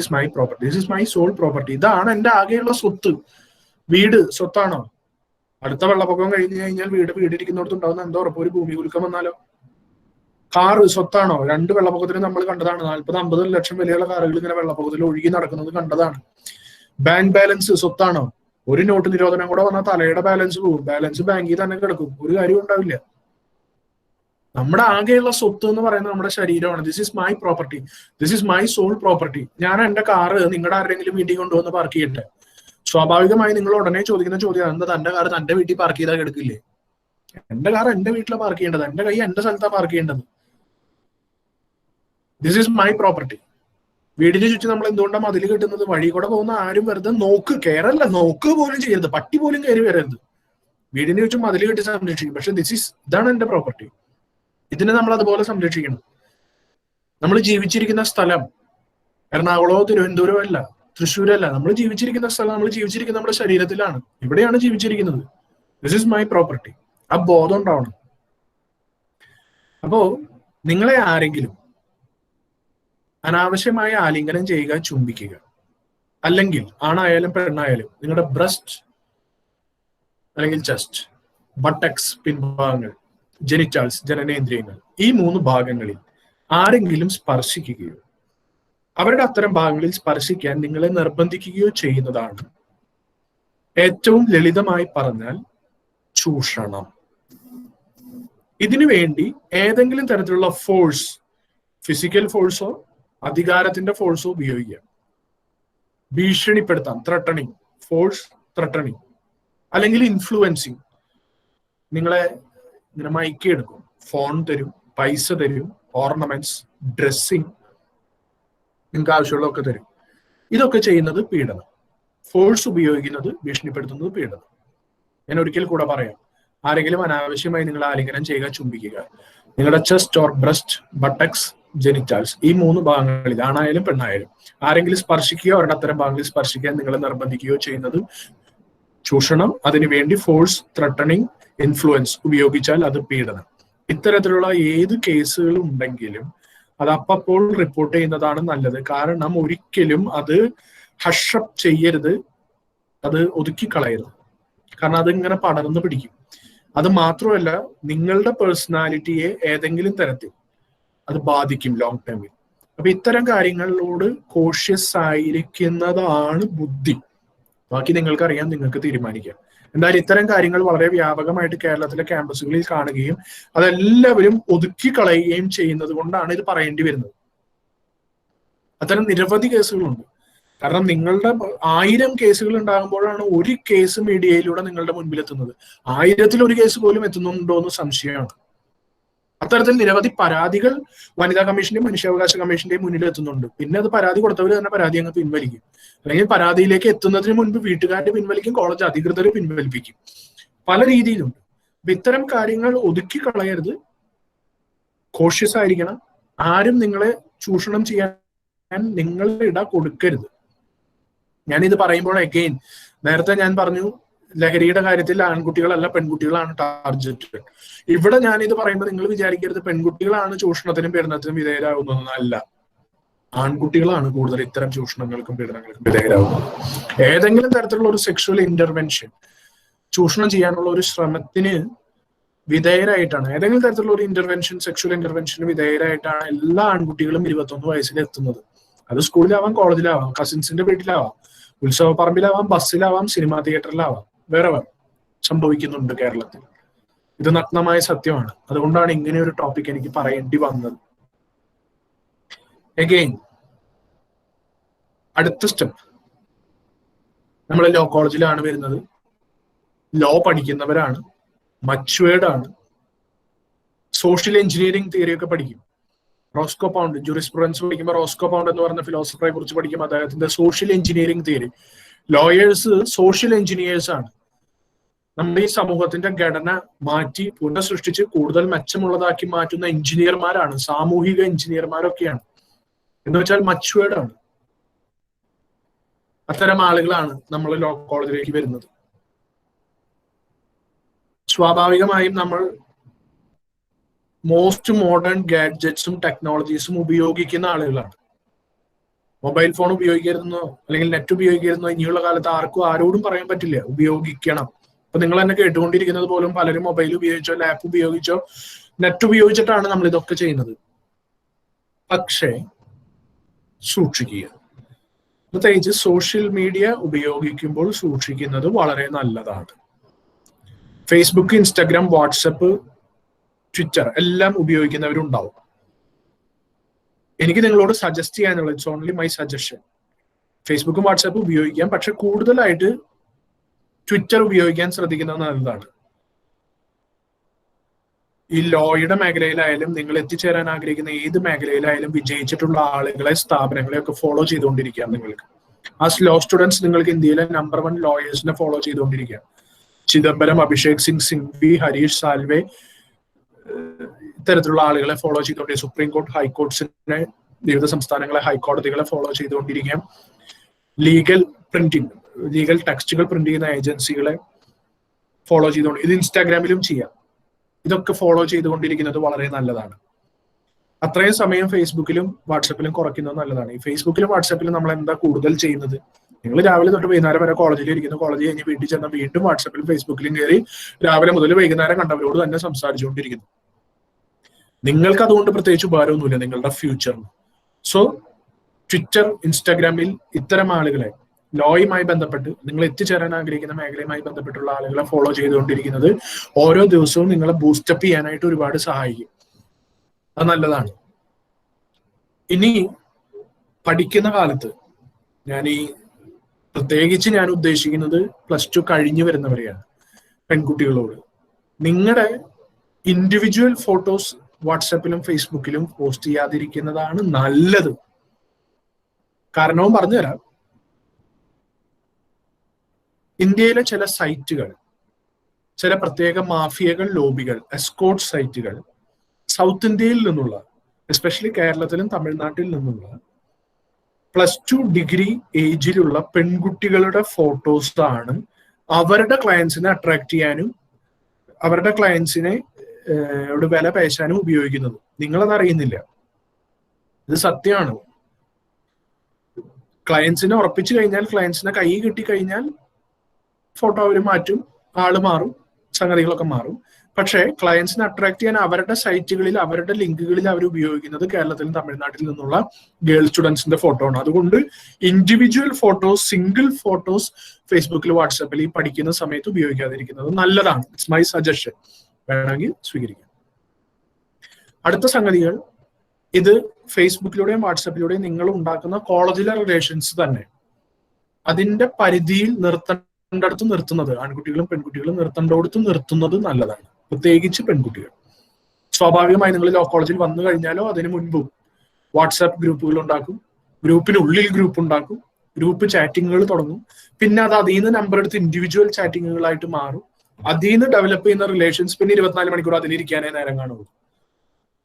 is my soul property. ഇതാണ് എന്റെ ആകെയുള്ള സ്വത്ത്. വീട് സ്വത്താണോ? അടുത്ത വെള്ളപ്പൊക്കം കഴിഞ്ഞു കഴിഞ്ഞാൽ വീടിരിക്കുന്നിടത്തുണ്ടാവുന്ന എന്താ ഉറപ്പ്? ഒരു ഭൂമി കുലുക്കം വന്നാലോ? കാറ് സ്വത്താണോ? 2 വെള്ളപ്പൊക്കത്തിന് നമ്മൾ കണ്ടതാണ്. 40-50 ലക്ഷം വിലയുള്ള കാറുകൾ ഇങ്ങനെ വെള്ളപ്പൊക്കത്തിൽ ഒഴുകി നടക്കുന്നത് കണ്ടതാണ്. ബാങ്ക് ബാലൻസ് സ്വത്താണോ? ഒരു നോട്ട് നിരോധനം കൂടെ വന്നാൽ തലയുടെ ബാലൻസ് പോകും. ബാലൻസ് ബാങ്കിൽ തന്നെ കിടക്കും, ഒരു കാര്യം ഉണ്ടാവില്ല. നമ്മുടെ ആകെയുള്ള സ്വത്ത് എന്ന് പറയുന്നത് നമ്മുടെ ശരീരമാണ്. This is my property, this is my soul property. ഞാൻ എന്റെ കാറ് നിങ്ങളുടെ ആരെങ്കിലും വീട്ടിൽ കൊണ്ടുവന്ന് പാർക്ക് ചെയ്യട്ടെ, സ്വാഭാവികമായി നിങ്ങൾ ഉടനെ ചോദിക്കുന്ന ചോദ്യം എന്താ, തന്റെ കാർ തന്റെ വീട്ടിൽ പാർക്ക് ചെയ്താൽ കിടക്കില്ലേ? എന്റെ കാർ എന്റെ വീട്ടിലാണ് പാർക്ക് ചെയ്യേണ്ടത്, എന്റെ കൈ എന്റെ സ്ഥലത്താണ് പാർക്ക് ചെയ്യേണ്ടത്. This is my property. വീടിന് ചുറ്റും നമ്മൾ എന്തുകൊണ്ടാണ് മതിൽ കെട്ടുന്നത്? വഴി കൂടെ പോകുന്ന ആരും വെറുതെ കയറല്ല, നോക്കുക പോലും ചെയ്യരുത്, പട്ടി പോലും കയറി വരരുത്. വീടിന് ചുറ്റും മതിൽ കെട്ടി സംരക്ഷിക്കും. പക്ഷെ ഇതാണ് എന്റെ പ്രോപ്പർട്ടി. ഇതിനെ നമ്മൾ അതുപോലെ സംരക്ഷിക്കണം. നമ്മൾ ജീവിച്ചിരിക്കുന്ന സ്ഥലം എറണാകുളമോ തിരുവനന്തപുരമോ അല്ല, തൃശ്ശൂരല്ല. നമ്മൾ ജീവിച്ചിരിക്കുന്ന സ്ഥലം, നമ്മൾ ജീവിച്ചിരിക്കുന്ന നമ്മുടെ ശരീരത്തിലാണ്. ഇവിടെയാണ് ജീവിച്ചിരിക്കുന്നത്. This is my property. ആ ബോധം ഉണ്ടാവണം. അപ്പോ നിങ്ങളെ ആരെങ്കിലും അനാവശ്യമായ ആലിംഗനം ചെയ്യുക, ചുംബിക്കുക, അല്ലെങ്കിൽ ആണായാലും പെണ്ണായാലും നിങ്ങളുടെ ബ്രസ്റ്റ് അല്ലെങ്കിൽ ചെസ്റ്റ്, ബട്ടക്സ് പിൻഭാഗങ്ങൾ, ജെനിറ്റാൽസ് ജനനേന്ദ്രിയങ്ങൾ, ഈ 3 ഭാഗങ്ങളിൽ ആരെങ്കിലും സ്പർശിക്കുകയോ അവരുടെ അത്തരം ഭാഗങ്ങളിൽ സ്പർശിക്കാൻ നിങ്ങളെ നിർബന്ധിക്കുകയോ ചെയ്യുന്നതാണ് ഏറ്റവും ലളിതമായി പറഞ്ഞാൽ ചൂഷണം. ഇതിനു വേണ്ടി ഏതെങ്കിലും തരത്തിലുള്ള ഫോഴ്സ്, ഫിസിക്കൽ ഫോഴ്സോ അധികാരത്തിന്റെ ഫോഴ്സോ ഉപയോഗിക്കാം. ഭീഷണിപ്പെടുത്താം, ത്രട്ടണിങ്, ഫോഴ്സ് ത്രട്ടണിങ്, അല്ലെങ്കിൽ ഇൻഫ്ലുവൻസിങ്. നിങ്ങളെ ഇങ്ങനെ മയക്കിയെടുക്കും, ഫോൺ തരും, പൈസ തരും, ഓർണമെന്റ്സ്, ഡ്രസ്സിങ്, നിങ്ങൾക്ക് ആവശ്യമുള്ളതൊക്കെ തരും. ഇതൊക്കെ ചെയ്യുന്നത് പീഡനം. ഫോഴ്സ് ഉപയോഗിക്കുന്നത്, ഭീഷണിപ്പെടുത്തുന്നത് പീഡനം. ഞാൻ ഒരിക്കൽ കൂടെ പറയാം. ആരെങ്കിലും അനാവശ്യമായി നിങ്ങൾ ആലിംഗനം ചെയ്യുക, ചുംബിക്കുക, നിങ്ങളുടെ ചെസ്റ്റ് ഓർ ബ്രസ്റ്റ്, ബട്ടക്സ്, ജെനിറ്റാൽസ്, ഈ 3 ഭാഗങ്ങളിൽ ആണായാലും പെണ്ണായാലും ആരെങ്കിലും സ്പർശിക്കുകയോ അവരുടെ അത്തരം ഭാഗങ്ങളിൽ സ്പർശിക്കാൻ നിങ്ങളെ നിർബന്ധിക്കുകയോ ചെയ്യുന്നത് ചൂഷണം. അതിനുവേണ്ടി ഫോഴ്സ്, ത്രട്ടണിങ്, ഇൻഫ്ലുവൻസ് ഉപയോഗിച്ചാൽ അത് പീഡനം. ഇത്തരത്തിലുള്ള ഏത് കേസുകൾ ഉണ്ടെങ്കിലും അത് അപ്പോൾ റിപ്പോർട്ട് ചെയ്യുന്നതാണ് നല്ലത്. കാരണം ഒരിക്കലും അത് ഹഷപ്പ് ചെയ്യരുത്, അത് ഒതുക്കിക്കളയരുത്. കാരണം അതിങ്ങനെ പടർന്നു പിടിക്കും. അത് മാത്രമല്ല, നിങ്ങളുടെ പേഴ്സണാലിറ്റിയെ ഏതെങ്കിലും തരത്തിൽ അത് ബാധിക്കും ലോങ് ടേമിൽ. അപ്പൊ ഇത്തരം കാര്യങ്ങളോട് കോഷ്യസ് ആയിരിക്കുന്നതാണ് ബുദ്ധി. ബാക്കി നിങ്ങൾക്കറിയാം, നിങ്ങൾക്ക് തീരുമാനിക്കാം. എന്തായാലും ഇത്തരം കാര്യങ്ങൾ വളരെ വ്യാപകമായിട്ട് കേരളത്തിലെ ക്യാമ്പസുകളിൽ കാണുകയും അതെല്ലാവരും ഒതുക്കി കളയുകയും ചെയ്യുന്നത് കൊണ്ടാണ് ഇത് പറയേണ്ടി വരുന്നത്. അത്തരം നിരവധി കേസുകളുണ്ട്. കാരണം നിങ്ങളുടെ 1000 കേസുകൾ ഉണ്ടാകുമ്പോഴാണ് ഒരു കേസ് മീഡിയയിലൂടെ നിങ്ങളുടെ മുൻപിൽ എത്തുന്നത്. 1000-ൽ 1 കേസ് പോലും എത്തുന്നുണ്ടോ എന്ന് സംശയമാണ്. അത്തരത്തിൽ നിരവധി പരാതികൾ വനിതാ കമ്മീഷന്റെയും മനുഷ്യാവകാശ കമ്മീഷന്റെയും മുന്നിൽ എത്തുന്നുണ്ട്. പിന്നെ അത് പരാതി കൊടുത്തവർ തന്നെ പരാതി അങ്ങ് പിൻവലിക്കും. അല്ലെങ്കിൽ പരാതിയിലേക്ക് എത്തുന്നതിന് മുൻപ് വീട്ടുകാരുടെ പിൻവലിക്കും, കോളേജ് അധികൃതരെ പിൻവലിപ്പിക്കും. പല രീതിയിലുണ്ട്. അപ്പൊ ഇത്തരം കാര്യങ്ങൾ ഒതുക്കി കളയരുത്, കോഷ്യസ് ആയിരിക്കണം. ആരും നിങ്ങളെ ചൂഷണം ചെയ്യാൻ നിങ്ങളുടെ ഇട കൊടുക്കരുത്. ഞാനിത് പറയുമ്പോൾ അഗെയിൻ, നേരത്തെ ഞാൻ പറഞ്ഞു ലഹരിയുടെ കാര്യത്തിൽ ആൺകുട്ടികളല്ല പെൺകുട്ടികളാണ് ടാർഗറ്റഡ്. ഇവിടെ ഞാനിത് പറയുമ്പോൾ നിങ്ങൾ വിചാരിക്കരുത് പെൺകുട്ടികളാണ് ചൂഷണത്തിനും പീഡനത്തിനും വിധേയരാകുന്നതെന്നല്ല. ആൺകുട്ടികളാണ് കൂടുതൽ ഇത്തരം ചൂഷണങ്ങൾക്കും പീഡനങ്ങൾക്കും വിധേയരാകുന്നത്. ഏതെങ്കിലും തരത്തിലുള്ള ഒരു സെക്ഷുവൽ ഇന്റർവെൻഷൻ, ചൂഷണം ചെയ്യാനുള്ള ഒരു ശ്രമത്തിന് വിധേയരായിട്ടാണ്, ഏതെങ്കിലും തരത്തിലുള്ള ഒരു ഇന്റർവെൻഷൻ, സെക്ഷുവൽ ഇന്റർവെൻഷന് വിധേയരായിട്ടാണ് എല്ലാ ആൺകുട്ടികളും 21 വയസ്സിൽ എത്തുന്നത്. അത് സ്കൂളിലാവാം, കോളേജിലാവാം, കസിൻസിന്റെ വീട്ടിലാവാം, ഉത്സവ പറമ്പിലാവാം, ബസ്സിലാവാം, സിനിമാ തിയേറ്ററിലാവാം, വേറെ സംഭവിക്കുന്നുണ്ട് കേരളത്തിൽ. ഇത് നഗ്നമായ സത്യമാണ്. അതുകൊണ്ടാണ് ഇങ്ങനെ ഒരു ടോപ്പിക് എനിക്ക് പറയേണ്ടി വന്നത്. അഗെയിൻ, അടുത്ത സ്റ്റെപ്പ്, നമ്മൾ ലോ കോളേജിലാണ് വരുന്നത്, ലോ പഠിക്കുന്നവരാണ്, മച്വേർഡ് ആണ്, സോഷ്യൽ എഞ്ചിനീയറിംഗ് തിയറി ഒക്കെ പഠിക്കും. റോസ്കോ പൗണ്ട് ജൂറിസ്പ്രുഡൻസ് പഠിക്കുമ്പോൾ റോസ്കോ പൗണ്ട് എന്ന് പറഞ്ഞ ഫിലോസഫറെ കുറിച്ച് പഠിക്കും, അദ്ദേഹത്തിന്റെ social engineering theory. Lawyers social engineers ആണ്. നമ്മുടെ ഈ സമൂഹത്തിന്റെ ഘടന മാറ്റി പുനഃസൃഷ്ടിച്ച് കൂടുതൽ മെച്ചമുള്ളതാക്കി മാറ്റുന്ന എഞ്ചിനീയർമാരാണ്, സാമൂഹിക എഞ്ചിനീയർമാരൊക്കെയാണ്. എന്ന് വെച്ചാൽ മച്വേർഡ് ആണ്. അത്തരം ആളുകളാണ് നമ്മൾ ലോ കോളേജിലേക്ക് വരുന്നത്. സ്വാഭാവികമായും നമ്മൾ മോസ്റ്റ് മോഡേൺ ഗാഡ്ജറ്റ്സും ടെക്നോളജീസും ഉപയോഗിക്കുന്ന ആളുകളാണ്. മൊബൈൽ ഫോൺ ഉപയോഗിക്കരുതെന്നോ അല്ലെങ്കിൽ നെറ്റ് ഉപയോഗിക്കരുതെന്നോ ഇനിയുള്ള കാലത്ത് ആർക്കും ആരോടും പറയാൻ പറ്റില്ല. ഉപയോഗിക്കണം. അപ്പൊ നിങ്ങൾ തന്നെ കേട്ടുകൊണ്ടിരിക്കുന്നത് പോലും പലരും മൊബൈൽ ഉപയോഗിച്ചോ ലാപ്പ് ഉപയോഗിച്ചോ നെറ്റ് ഉപയോഗിച്ചിട്ടാണ് നമ്മൾ ഇതൊക്കെ ചെയ്യുന്നത്. പക്ഷേ സൂക്ഷിക്കുക. പ്രത്യേകിച്ച് സോഷ്യൽ മീഡിയ ഉപയോഗിക്കുമ്പോൾ സൂക്ഷിക്കുന്നത് വളരെ നല്ലതാണ്. ഫേസ്ബുക്ക്, ഇൻസ്റ്റാഗ്രാം, വാട്സപ്പ്, ട്വിറ്റർ എല്ലാം ഉപയോഗിക്കുന്നവരുണ്ടാവും. എനിക്ക് നിങ്ങളോട് സജസ്റ്റ് ചെയ്യാനുള്ളത്, ഇറ്റ്സ് ഓൺലി മൈ സജഷൻ, ഫേസ്ബുക്കും വാട്സാപ്പും ഉപയോഗിക്കാം, പക്ഷെ കൂടുതലായിട്ട് ട്വിറ്റർ ഉപയോഗിക്കാൻ ശ്രദ്ധിക്കുന്നത് നല്ലതാണ്. ഈ ലോയുടെ മേഖലയിലായാലും നിങ്ങൾ എത്തിച്ചേരാൻ ആഗ്രഹിക്കുന്ന ഏത് മേഖലയിലായാലും വിജയിച്ചിട്ടുള്ള ആളുകളെ, സ്ഥാപനങ്ങളെ ഒക്കെ ഫോളോ ചെയ്തുകൊണ്ടിരിക്കാം. നിങ്ങൾക്ക് ആസ് ലോ സ്റ്റുഡൻസ് നിങ്ങൾക്ക് ഇന്ത്യയിലെ നമ്പർ 1 ലോയേഴ്സിനെ ഫോളോ ചെയ്തുകൊണ്ടിരിക്കാം. ചിദംബരം, അഭിഷേക് സിംഗ് സിംഗ്വി, ഹരീഷ് സാൽവെ, ഇത്തരത്തിലുള്ള ആളുകളെ ഫോളോ ചെയ്തുകൊണ്ടിരിക്കും. സുപ്രീം കോർട്ട്, ഹൈക്കോർട്സിനെ, വിവിധ സംസ്ഥാനങ്ങളെ ഹൈക്കോടതികളെ ഫോളോ ചെയ്തുകൊണ്ടിരിക്കാം. ലീഗൽ പ്രിന്റിംഗ്, ലീഗൽ ടെക്സ്റ്റുകൾ പ്രിന്റ് ചെയ്യുന്ന ഏജൻസികളെ ഫോളോ ചെയ്തുകൊണ്ട്, ഇത് ഇൻസ്റ്റാഗ്രാമിലും ചെയ്യാം. ഇതൊക്കെ ഫോളോ ചെയ്തുകൊണ്ടിരിക്കുന്നത് വളരെ നല്ലതാണ്. അത്രയും സമയം ഫേസ്ബുക്കിലും വാട്സപ്പിലും കുറയ്ക്കുന്നത് നല്ലതാണ്. ഈ ഫേസ്ബുക്കിലും വാട്സപ്പിലും നമ്മൾ എന്താ കൂടുതൽ ചെയ്യുന്നത്? നിങ്ങൾ രാവിലെ തൊട്ട് വൈകുന്നേരം വരെ കോളേജിൽ ഇരിക്കുന്നു, കോളേജ് കഴിഞ്ഞ് വീട്ടിൽ ചെന്നാൽ വീണ്ടും വാട്സപ്പിലും ഫേസ്ബുക്കിലും കയറി രാവിലെ മുതൽ വൈകുന്നേരം കണ്ടവരോട് തന്നെ സംസാരിച്ചുകൊണ്ടിരിക്കുന്നു. നിങ്ങൾക്ക് അതുകൊണ്ട് പ്രത്യേകിച്ച് ഉപകാരമൊന്നുമില്ല നിങ്ങളുടെ ഫ്യൂച്ചറിന്. സോ ട്വിറ്റർ, ഇൻസ്റ്റാഗ്രാമിൽ ഇത്തരം ആളുകളെ, ലോയുമായി ബന്ധപ്പെട്ട് നിങ്ങൾ എത്തിച്ചേരാൻ ആഗ്രഹിക്കുന്ന മേഖലയുമായി ബന്ധപ്പെട്ടുള്ള ആളുകളെ ഫോളോ ചെയ്തുകൊണ്ടിരിക്കുന്നത് ഓരോ ദിവസവും നിങ്ങളെ ബൂസ്റ്റപ്പ് ചെയ്യാനായിട്ട് ഒരുപാട് സഹായിക്കും. അത് നല്ലതാണ്. ഇനി പഠിക്കുന്ന കാലത്ത് പ്രത്യേകിച്ച് ഞാൻ ഉദ്ദേശിക്കുന്നത് +2 കഴിഞ്ഞു വരുന്നവരെയാണ്, പെൺകുട്ടികളോട്. നിങ്ങളുടെ ഇൻഡിവിജ്വൽ ഫോട്ടോസ് വാട്സാപ്പിലും ഫേസ്ബുക്കിലും പോസ്റ്റ് ചെയ്യാതിരിക്കുന്നതാണ് നല്ലത്. കാരണവും പറഞ്ഞുതരാം. ഇന്ത്യയിലെ ചില സൈറ്റുകൾ, ചില പ്രത്യേക മാഫിയകൾ, ലോബികൾ, എസ്കോർട്ട് സൈറ്റുകൾ സൗത്ത് ഇന്ത്യയിൽ നിന്നുള്ള, എസ്പെഷ്യലി കേരളത്തിലും തമിഴ്നാട്ടിൽ നിന്നുള്ള +2 ഡിഗ്രി ഏജിലുള്ള പെൺകുട്ടികളുടെ ഫോട്ടോസ് ആണ് അവരുടെ ക്ലയൻസിനെ അട്രാക്ട് ചെയ്യാനും അവരുടെ ക്ലയൻസിനെ വില പേശാനും ഉപയോഗിക്കുന്നത്. നിങ്ങളത് അറിയുന്നില്ല. ഇത് സത്യമാണ്. ക്ലയൻസിനെ ഉറപ്പിച്ചു കഴിഞ്ഞാൽ, ക്ലയൻസിനെ കൈ കിട്ടിക്കഴിഞ്ഞാൽ ഫോട്ടോ അവർ മാറ്റും, ആള് മാറും, സംഗതികളൊക്കെ മാറും. പക്ഷേ ക്ലയൻസിനെ അട്രാക്ട് ചെയ്യാൻ അവരുടെ സൈറ്റുകളിൽ, അവരുടെ ലിങ്കുകളിൽ അവർ ഉപയോഗിക്കുന്നത് കേരളത്തിലും തമിഴ്നാട്ടിൽ നിന്നുള്ള ഗേൾ സ്റ്റുഡൻസിന്റെ ഫോട്ടോ ആണ്. അതുകൊണ്ട് ഇൻഡിവിജ്വൽ ഫോട്ടോസ്, സിംഗിൾ ഫോട്ടോസ് ഫേസ്ബുക്കിൽ, വാട്സാപ്പിൽ ഈ പഠിക്കുന്ന സമയത്ത് ഉപയോഗിക്കാതിരിക്കുന്നത് നല്ലതാണ്. It's my suggestion. വേണമെങ്കിൽ സ്വീകരിക്കാം. അടുത്ത സംഗതികൾ, ഇത് ഫേസ്ബുക്കിലൂടെയും വാട്സാപ്പിലൂടെയും നിങ്ങൾ ഉണ്ടാക്കുന്ന കോളേജിലെ റിലേഷൻസ് തന്നെ അതിന്റെ പരിധിയിൽ നിർത്തേണ്ടടുത്ത് നിർത്തുന്നത്, ആൺകുട്ടികളും പെൺകുട്ടികളും നിർത്തേണ്ടടുത്ത് നിർത്തുന്നത് നല്ലതാണ്. പ്രത്യേകിച്ച് പെൺകുട്ടികൾ. സ്വാഭാവികമായി നിങ്ങൾ ലോ കോളേജിൽ വന്നു കഴിഞ്ഞാലോ അതിനു മുൻപും വാട്സാപ്പ് ഗ്രൂപ്പുകൾ ഉണ്ടാക്കും, ഗ്രൂപ്പിനുള്ളിൽ ഗ്രൂപ്പ് ഉണ്ടാക്കും, ഗ്രൂപ്പ് ചാറ്റിങ്ങുകൾ തുടങ്ങും. പിന്നെ അത് അതിൽ നിന്ന് നമ്പർ എടുത്ത് ഇൻഡിവിജ്വൽ ചാറ്റിങ്ങുകളായിട്ട് മാറും. അതിൽ നിന്ന് ഡെവലപ്പ് ചെയ്യുന്ന റിലേഷൻസ് പിന്നെ 24 മണിക്കൂർ അതിലിരിക്കാനേ നേരം കാണുള്ളൂ.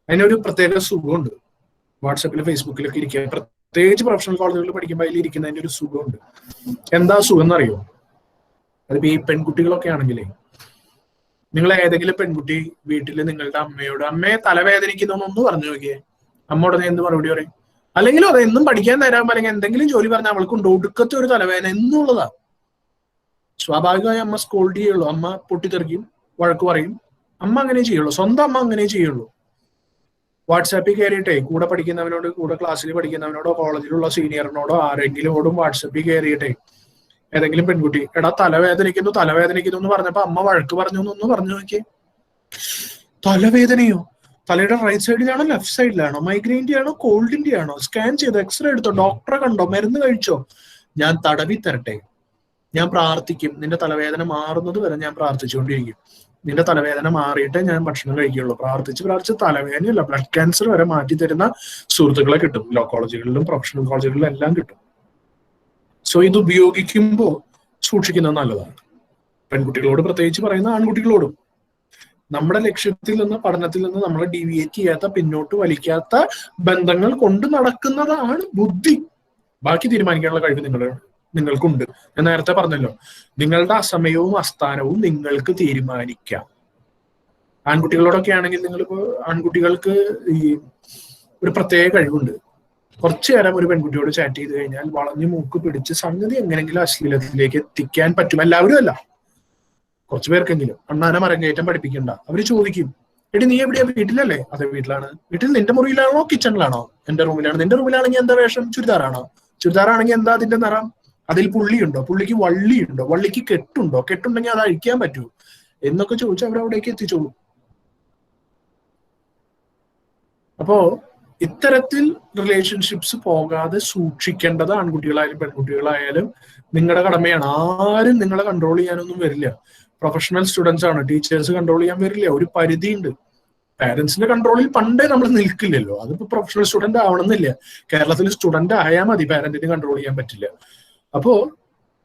അതിനൊരു പ്രത്യേക സുഖമുണ്ട് വാട്സാപ്പിലും ഫേസ്ബുക്കിലൊക്കെ ഇരിക്കാൻ. പ്രത്യേകിച്ച് പ്രൊഫഷണൽ കോളേജുകളിൽ പഠിക്കുമ്പോൾ അതിൽ ഇരിക്കുന്നതിന്റെ ഒരു സുഖമുണ്ട്. എന്താ സുഖം എന്നറിയോ? അതിപ്പോ ഈ പെൺകുട്ടികളൊക്കെ ആണെങ്കിലേ, നിങ്ങൾ ഏതെങ്കിലും പെൺകുട്ടി വീട്ടിൽ നിങ്ങളുടെ അമ്മയോട് അമ്മയെ തലവേദനിക്കുന്നൊന്ന് പറഞ്ഞു നോക്കിയേ, അമ്മ ഉടനെ എന്ത് മറുപടി പറയും? അല്ലെങ്കിൽ അത് എന്നും പഠിക്കാൻ തരാൻ, അല്ലെങ്കിൽ എന്തെങ്കിലും ജോലി പറഞ്ഞാൽ അവൾക്കുണ്ട് ഒടുക്കത്തെ ഒരു തലവേദന എന്നുള്ളതാ. സ്വാഭാവികമായി അമ്മ സ്കോൾഡ് ചെയ്യുള്ളൂ, അമ്മ പൊട്ടിത്തെറിക്കും, വഴക്ക് പറയും. അമ്മ അങ്ങനെ ചെയ്യുള്ളൂ, സ്വന്തം അമ്മ അങ്ങനെ ചെയ്യുള്ളൂ. വാട്സാപ്പിൽ കയറിയിട്ടേ കൂടെ പഠിക്കുന്നവനോട്, കൂടെ ക്ലാസ്സിൽ പഠിക്കുന്നവനോടോ കോളേജിലുള്ള സീനിയറിനോടോ ആരെങ്കിലോടും വാട്സാപ്പിൽ കയറിയിട്ടേ ഏതെങ്കിലും പെൺകുട്ടി എടാ തലവേദനിക്കുന്നു എന്ന് പറഞ്ഞപ്പോ അമ്മ വഴക്ക് പറഞ്ഞു എന്നൊന്ന് പറഞ്ഞു നോക്കിയേ. തലവേദനയോ? തലയുടെ റൈറ്റ് സൈഡിലാണോ ലെഫ്റ്റ് സൈഡിലാണോ? മൈഗ്രെയിൻ്റെ ആണോ കോൾഡിന്റെ ആണോ? സ്കാൻ ചെയ്തോ? എക്സ്റേ എടുത്തോ? ഡോക്ടറെ കണ്ടോ? മരുന്ന് കഴിച്ചോ? ഞാൻ തടവി തരട്ടെ? ഞാൻ പ്രാർത്ഥിക്കും, നിന്റെ തലവേദന മാറുന്നത് വരെ ഞാൻ പ്രാർത്ഥിച്ചുകൊണ്ടിരിക്കും. നിന്റെ തലവേദന മാറിയിട്ടേ ഞാൻ ഭക്ഷണം കഴിക്കുകയുള്ളൂ. പ്രാർത്ഥിച്ച് തലവേദനയല്ല, ബ്ലഡ് ക്യാൻസർ വരെ മാറ്റി തരുന്ന സുഹൃത്തുക്കളെ കിട്ടും. ലോ കോളേജുകളിലും പ്രൊഫഷണൽ കോളേജുകളിലും എല്ലാം കിട്ടും. സോ ഇത് ഉപയോഗിക്കുമ്പോൾ സൂക്ഷിക്കുന്നത് നല്ലതാണ്. പെൺകുട്ടികളോട് പ്രത്യേകിച്ച് പറയുന്ന, ആൺകുട്ടികളോടും. നമ്മുടെ ലക്ഷ്യത്തിൽ നിന്ന്, പഠനത്തിൽ നിന്ന് നമ്മളെ ഡീവിയേറ്റ് ചെയ്യാത്ത, പിന്നോട്ട് വലിക്കാത്ത ബന്ധങ്ങൾ കൊണ്ട് നടക്കുന്നതാണ് ബുദ്ധി. ബാക്കി തീരുമാനിക്കാനുള്ള കഴിവ് നിങ്ങൾക്കുണ്ട്. ഞാൻ നേരത്തെ പറഞ്ഞല്ലോ, നിങ്ങളുടെ അസമയവും അസ്ഥാനവും നിങ്ങൾക്ക് തീരുമാനിക്കാം. ആൺകുട്ടികളോടൊക്കെ ആണെങ്കിൽ നിങ്ങളിപ്പോ ആൺകുട്ടികൾക്ക് ഈ ഒരു പ്രത്യേക കഴിവുണ്ട്. കുറച്ചു നേരം ഒരു പെൺകുട്ടിയോട് ചാറ്റ് ചെയ്ത് കഴിഞ്ഞാൽ വളഞ്ഞു മൂക്ക് പിടിച്ച് സംഗതി എങ്ങനെങ്കിലും അശ്ലീലത്തിലേക്ക് എത്തിക്കാൻ പറ്റും. എല്ലാവരും അല്ല, കുറച്ചു പേർക്കെങ്കിലും. അണ്ണാനെ മരങ്ങേറ്റം പഠിപ്പിക്കണ്ട. അവര് ചോദിക്കും, എടി നീ എവിടെയാ? വീട്ടിലല്ലേ? അതെ വീട്ടിലാണ്. വീട്ടിൽ നിന്റെ മുറിയിലാണോ കിച്ചണിലാണോ? എന്റെ റൂമിലാണ്. നിന്റെ റൂമിലാണെങ്കിൽ എന്താ വേഷം? ചുരിദാറാണോ? ചുരിദാറാണെങ്കിൽ എന്താ അതിന്റെ നിറം? അതിൽ പുള്ളിയുണ്ടോ? പുള്ളിക്ക് വള്ളിയുണ്ടോ? വള്ളിക്ക് കെട്ടുണ്ടോ? കെട്ടുണ്ടെങ്കിൽ അത് അഴിക്കാൻ പറ്റൂ എന്നൊക്കെ ചോദിച്ചാൽ അവരവിടേക്ക് എത്തിച്ചോളൂ. അപ്പോ ഇത്തരത്തിൽ റിലേഷൻഷിപ്സ് പോകാതെ സൂക്ഷിക്കേണ്ടത് ആൺകുട്ടികളായാലും പെൺകുട്ടികളായാലും നിങ്ങളുടെ കടമയാണ്. ആരും നിങ്ങളെ കൺട്രോൾ ചെയ്യാനൊന്നും വരില്ല. പ്രൊഫഷണൽ സ്റ്റുഡൻസ് ആണ്, ടീച്ചേഴ്സ് കൺട്രോൾ ചെയ്യാൻ വരില്ല. ഒരു പരിധിയുണ്ട്. പാരന്റ്സിന്റെ കൺട്രോളിൽ പണ്ടേ നമ്മൾ നിൽക്കില്ലല്ലോ. അതിപ്പോ പ്രൊഫഷണൽ സ്റ്റുഡന്റ് ആവണമെന്നില്ല. കേരളത്തിൽ സ്റ്റുഡന്റ് ആയാൽ മതി, പാരന്റിന് കൺട്രോൾ ചെയ്യാൻ പറ്റില്ല. അപ്പോ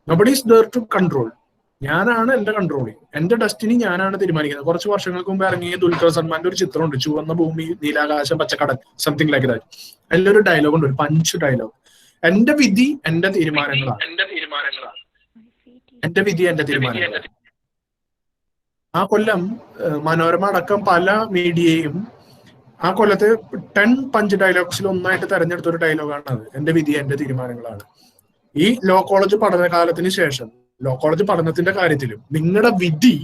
നബഡി ഈസ് ദെയർ ടു കൺട്രോൾ. ഞാനാണ് എന്റെ കൺട്രോളിങ്, എന്റെ ഡെസ്റ്റിനി ഞാനാണ് തീരുമാനിക്കുന്നത്. കുറച്ച് വർഷങ്ങൾക്ക് മുമ്പ് ഇറങ്ങിയ ദുൽഖർ സൽമാന്റെ ഒരു ചിത്രമുണ്ട്, ചുവന്ന ഭൂമി നീലാകാശം പച്ചക്കടൽ, സംതിങ് ലൈക്ക് ദാറ്റ്. അതിലൊരു ഡയലോഗ് ഉണ്ട്, ഒരു പഞ്ച് ഡയലോഗ്. എന്റെ വിധി എന്റെ തീരുമാനങ്ങളാണ്, എന്റെ വിധി എന്റെ തീരുമാനങ്ങളാണ്. ആ കൊല്ലം മനോരമ അടക്കം പല മീഡിയയും ആ കൊല്ലത്തെ 10 പഞ്ച് ഡയലോഗ്സിൽ ഒന്നായിട്ട് തെരഞ്ഞെടുത്ത ഒരു ഡയലോഗാണ് അത്. എന്റെ വിധി എന്റെ തീരുമാനങ്ങളാണ്. ഈ ലോ കോളേജ് പഠനകാലത്തിന് ശേഷം, ലോ കോളേജ് പഠനത്തിന്റെ കാര്യത്തിലും നിങ്ങളുടെ വിധി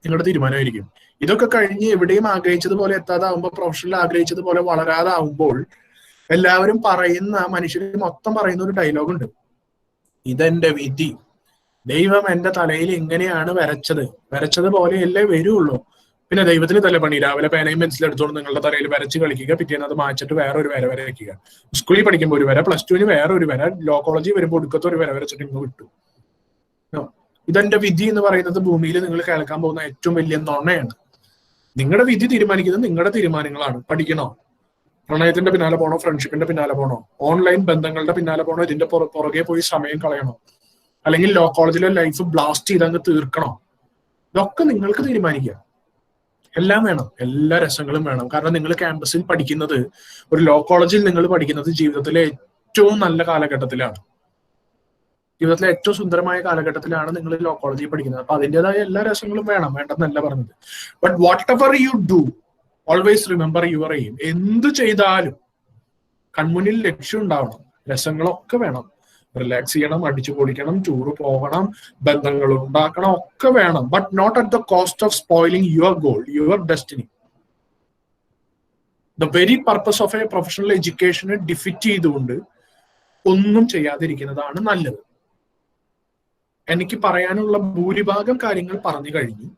നിങ്ങളുടെ തീരുമാനമായിരിക്കും. ഇതൊക്കെ കഴിഞ്ഞ് എവിടെയും ആഗ്രഹിച്ചതുപോലെ എത്താതാവുമ്പോൾ, പ്രൊഫഷണൽ ആഗ്രഹിച്ചതുപോലെ വളരാതാവുമ്പോൾ എല്ലാവരും പറയുന്ന, മനുഷ്യർ മൊത്തം പറയുന്ന ഒരു ഡയലോഗ് ഉണ്ട്, ഇതെന്റെ വിധി, ദൈവം എന്റെ തലയിൽ ഇങ്ങനെയാണ് വരച്ചതുപോലെയല്ലേ വരുള്ളൂ. പിന്നെ ദൈവത്തിന് തലപ്പണി. രാവിലെ പേനയും പെൻസിലും എടുത്തോണ്ട് നിങ്ങളുടെ തലയിൽ വരച്ച് കളിക്കുക, പിറ്റേന്ന് അത് മാച്ചിട്ട് വേറെ ഒരു വര വരയ്ക്കുക. സ്കൂളിൽ പഠിക്കുമ്പോൾ ഒരു വര, +2 വേറെ ഒരു വര, ലോ കോളേജിൽ വരുമ്പോൾ ഒടുക്കത്തെ ഒരു വര വരച്ചിട്ട് ഇങ്ങ് വിട്ടു. ഇതെന്റെ വിധി എന്ന് പറയുന്നത് ഭൂമിയിൽ നിങ്ങൾ കേൾക്കാൻ പോകുന്ന ഏറ്റവും വലിയ നുണയാണ്. നിങ്ങളുടെ വിധി തീരുമാനിക്കുന്നത് നിങ്ങളുടെ തീരുമാനങ്ങളാണ്. പഠിക്കണോ? പ്രണയത്തിന്റെ പിന്നാലെ പോണോ? ഫ്രണ്ട്ഷിപ്പിന്റെ പിന്നാലെ പോണോ? ഓൺലൈൻ ബന്ധങ്ങളുടെ പിന്നാലെ പോണോ? ഇതിന്റെ പുറകെ പോയി സമയം കളയണോ? അല്ലെങ്കിൽ ലോ കോളേജിലെ ലൈഫ് ബ്ലാസ്റ്റ് ചെയ്ത് അങ്ങ് തീർക്കണോ? ഇതൊക്കെ നിങ്ങൾക്ക് തീരുമാനിക്കാം. എല്ലാം വേണം, എല്ലാ രസങ്ങളും വേണം. കാരണം നിങ്ങൾ ക്യാമ്പസിൽ പഠിക്കുന്നത്, ഒരു ലോ കോളേജിൽ നിങ്ങൾ പഠിക്കുന്നത് ജീവിതത്തിലെ ഏറ്റവും നല്ല കാലഘട്ടത്തിലാണ്, ജീവിതത്തിലെ ഏറ്റവും സുന്ദരമായ കാലഘട്ടത്തിലാണ് നിങ്ങൾ ലോ കോളേജിൽ പഠിക്കുന്നത്. അപ്പൊ അതിൻ്റെതായ എല്ലാ രസങ്ങളും വേണം, വേണ്ടെന്നല്ല പറഞ്ഞത്. But what ever you do, always remember your aim. എന്ത് ചെയ്താലും കൺമുന്നിൽ ലക്ഷ്യം ഉണ്ടാവണം. രസങ്ങളൊക്കെ വേണം, റിലാക്സ് ചെയ്യണം, അടിച്ചു പൊളിക്കണം, ടൂറ് പോകണം, ബന്ധങ്ങൾ ഉണ്ടാക്കണം, ഒക്കെ വേണം. But not at the cost of spoiling your goal, your destiny. The very purpose of a professional എഡ്യൂക്കേഷനെ ഡിഫിറ്റ് ചെയ്തുകൊണ്ട് ഒന്നും ചെയ്യാതിരിക്കുന്നതാണ് നല്ലത്. എനിക്ക് പറയാനുള്ള ഭൂരിഭാഗം കാര്യങ്ങൾ പറഞ്ഞു കഴിഞ്ഞു.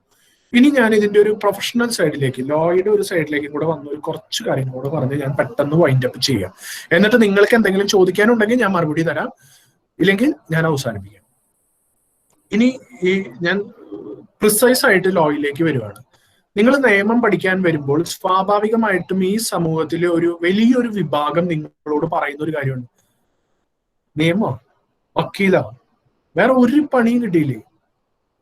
ഇനി ഞാൻ ഇതിന്റെ ഒരു പ്രൊഫഷണൽ സൈഡിലേക്ക്, ലോയുടെ ഒരു സൈഡിലേക്ക് കൂടെ വന്ന ഒരു കുറച്ച് കാര്യങ്ങൾ കൂടെ പറഞ്ഞ് ഞാൻ പെട്ടെന്ന് വൈൻഡ് അപ്പ് ചെയ്യാം. എന്നിട്ട് നിങ്ങൾക്ക് എന്തെങ്കിലും ചോദിക്കാനുണ്ടെങ്കിൽ ഞാൻ മറുപടി തരാം, ഇല്ലെങ്കിൽ ഞാൻ അവസാനിപ്പിക്കാം. ഇനി ഞാൻ പ്രിസൈസ് ആയിട്ട് ലോയിലേക്ക് വരുവാണ്. നിങ്ങൾ നിയമം പഠിക്കാൻ വരുമ്പോൾ സ്വാഭാവികമായിട്ടും ഈ സമൂഹത്തിലെ ഒരു വലിയൊരു വിഭാഗം നിങ്ങളോട് പറയുന്ന ഒരു കാര്യമുണ്ട്, നിയമോ, വക്കീലോ, വേറെ ഒരു പണിയും കിട്ടിയില്ലേ?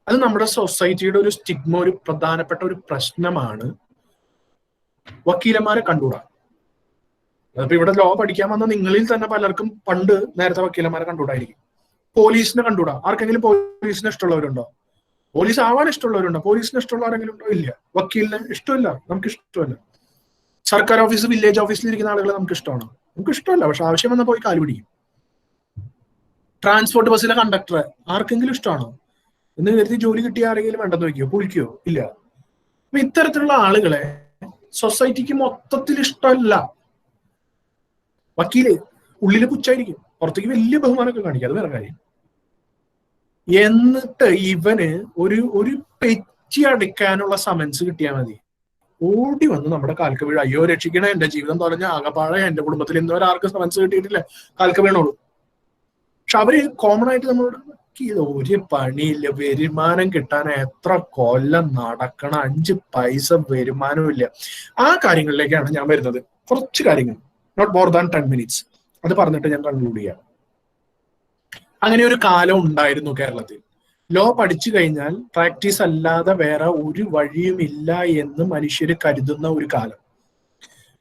അത് നമ്മുടെ സൊസൈറ്റിയുടെ ഒരു സ്റ്റിഗ്മ, ഒരു പ്രധാനപ്പെട്ട ഒരു പ്രശ്നമാണ്. വക്കീലന്മാരെ കണ്ടുകൂടാ. അതിപ്പോ ഇവിടെ ലോ പഠിക്കാൻ വന്ന നിങ്ങളിൽ തന്നെ പലർക്കും പണ്ട് നേരത്തെ വക്കീലന്മാരെ കണ്ടുകൂടായിരിക്കും. പോലീസിനെ കണ്ടുകൂടാ. ആർക്കെങ്കിലും പോലീസിനെ ഇഷ്ടമുള്ളവരുണ്ടോ? പോലീസ് ആവാൻ ഇഷ്ടമുള്ളവരുണ്ടോ? പോലീസിന് ഇഷ്ടമുള്ള ആരെങ്കിലും ഉണ്ടോ? ഇല്ല. വക്കീലിനെ ഇഷ്ടമില്ല, നമുക്ക് ഇഷ്ടമല്ല. സർക്കാർ ഓഫീസ്, വില്ലേജ് ഓഫീസിൽ ഇരിക്കുന്ന ആളുകളെ നമുക്ക് ഇഷ്ടമാണോ? നമുക്ക് ഇഷ്ടമല്ല. പക്ഷെ ആവശ്യം വന്നാൽ പോയി കാല് പിടിക്കും. ട്രാൻസ്പോർട്ട് ബസ്സിലെ കണ്ടക്ടറെ ആർക്കെങ്കിലും ഇഷ്ടമാണോ? എന്ന് കരുതി ജോലി കിട്ടിയ ആരെങ്കിലും വേണ്ടെന്ന് വയ്ക്കോ? പൊളിക്കോ? ഇല്ല. അപ്പൊ ഇത്തരത്തിലുള്ള ആളുകളെ സൊസൈറ്റിക്ക് മൊത്തത്തിൽ ഇഷ്ടമല്ല. വക്കീല് ഉള്ളില് പുച്ഛായിരിക്കും, പുറത്തേക്ക് വലിയ ബഹുമാനമൊക്കെ കാണിക്കും, അത് വേറെ കാര്യം. എന്നിട്ട് ഇവന് ഒരു പെറ്റി അടിക്കാനുള്ള സമൻസ് കിട്ടിയാൽ മതി, ഓടി വന്ന് നമ്മുടെ കാൽക്ക് വീഴ, അയ്യോ രക്ഷിക്കണേ, എന്റെ ജീവിതം തുറഞ്ഞ ആകപ്പാടെ, എന്റെ കുടുംബത്തിൽ ഇന്നുവരെ ആർക്കും സമൻസ് കിട്ടിയിട്ടില്ല, കാൽക്ക് വീണോളൂ. പക്ഷെ അവര് കോമൺ ആയിട്ട് നമ്മളോട് ഇത് ഒരു പണിയില്ല, വരുമാനം കിട്ടാൻ എത്ര കൊല്ലം നടക്കണം, 5 പൈസ വരുമാനമില്ല. ആ കാര്യങ്ങളിലേക്കാണ് ഞാൻ വരുന്നത്. കുറച്ച് കാര്യങ്ങൾ, നോട്ട് മോർ ദാൻ 10 minutes, അത് പറഞ്ഞിട്ട് ഞാൻ കൺക്ലൂഡ് ചെയ്യാം. അങ്ങനെ ഒരു കാലം ഉണ്ടായിരുന്നു കേരളത്തിൽ. ലോ പഠിച്ചു കഴിഞ്ഞാൽ പ്രാക്ടീസ് അല്ലാതെ വേറെ ഒരു വഴിയുമില്ല എന്ന് മനുഷ്യർ കരുതുന്ന ഒരു കാലം.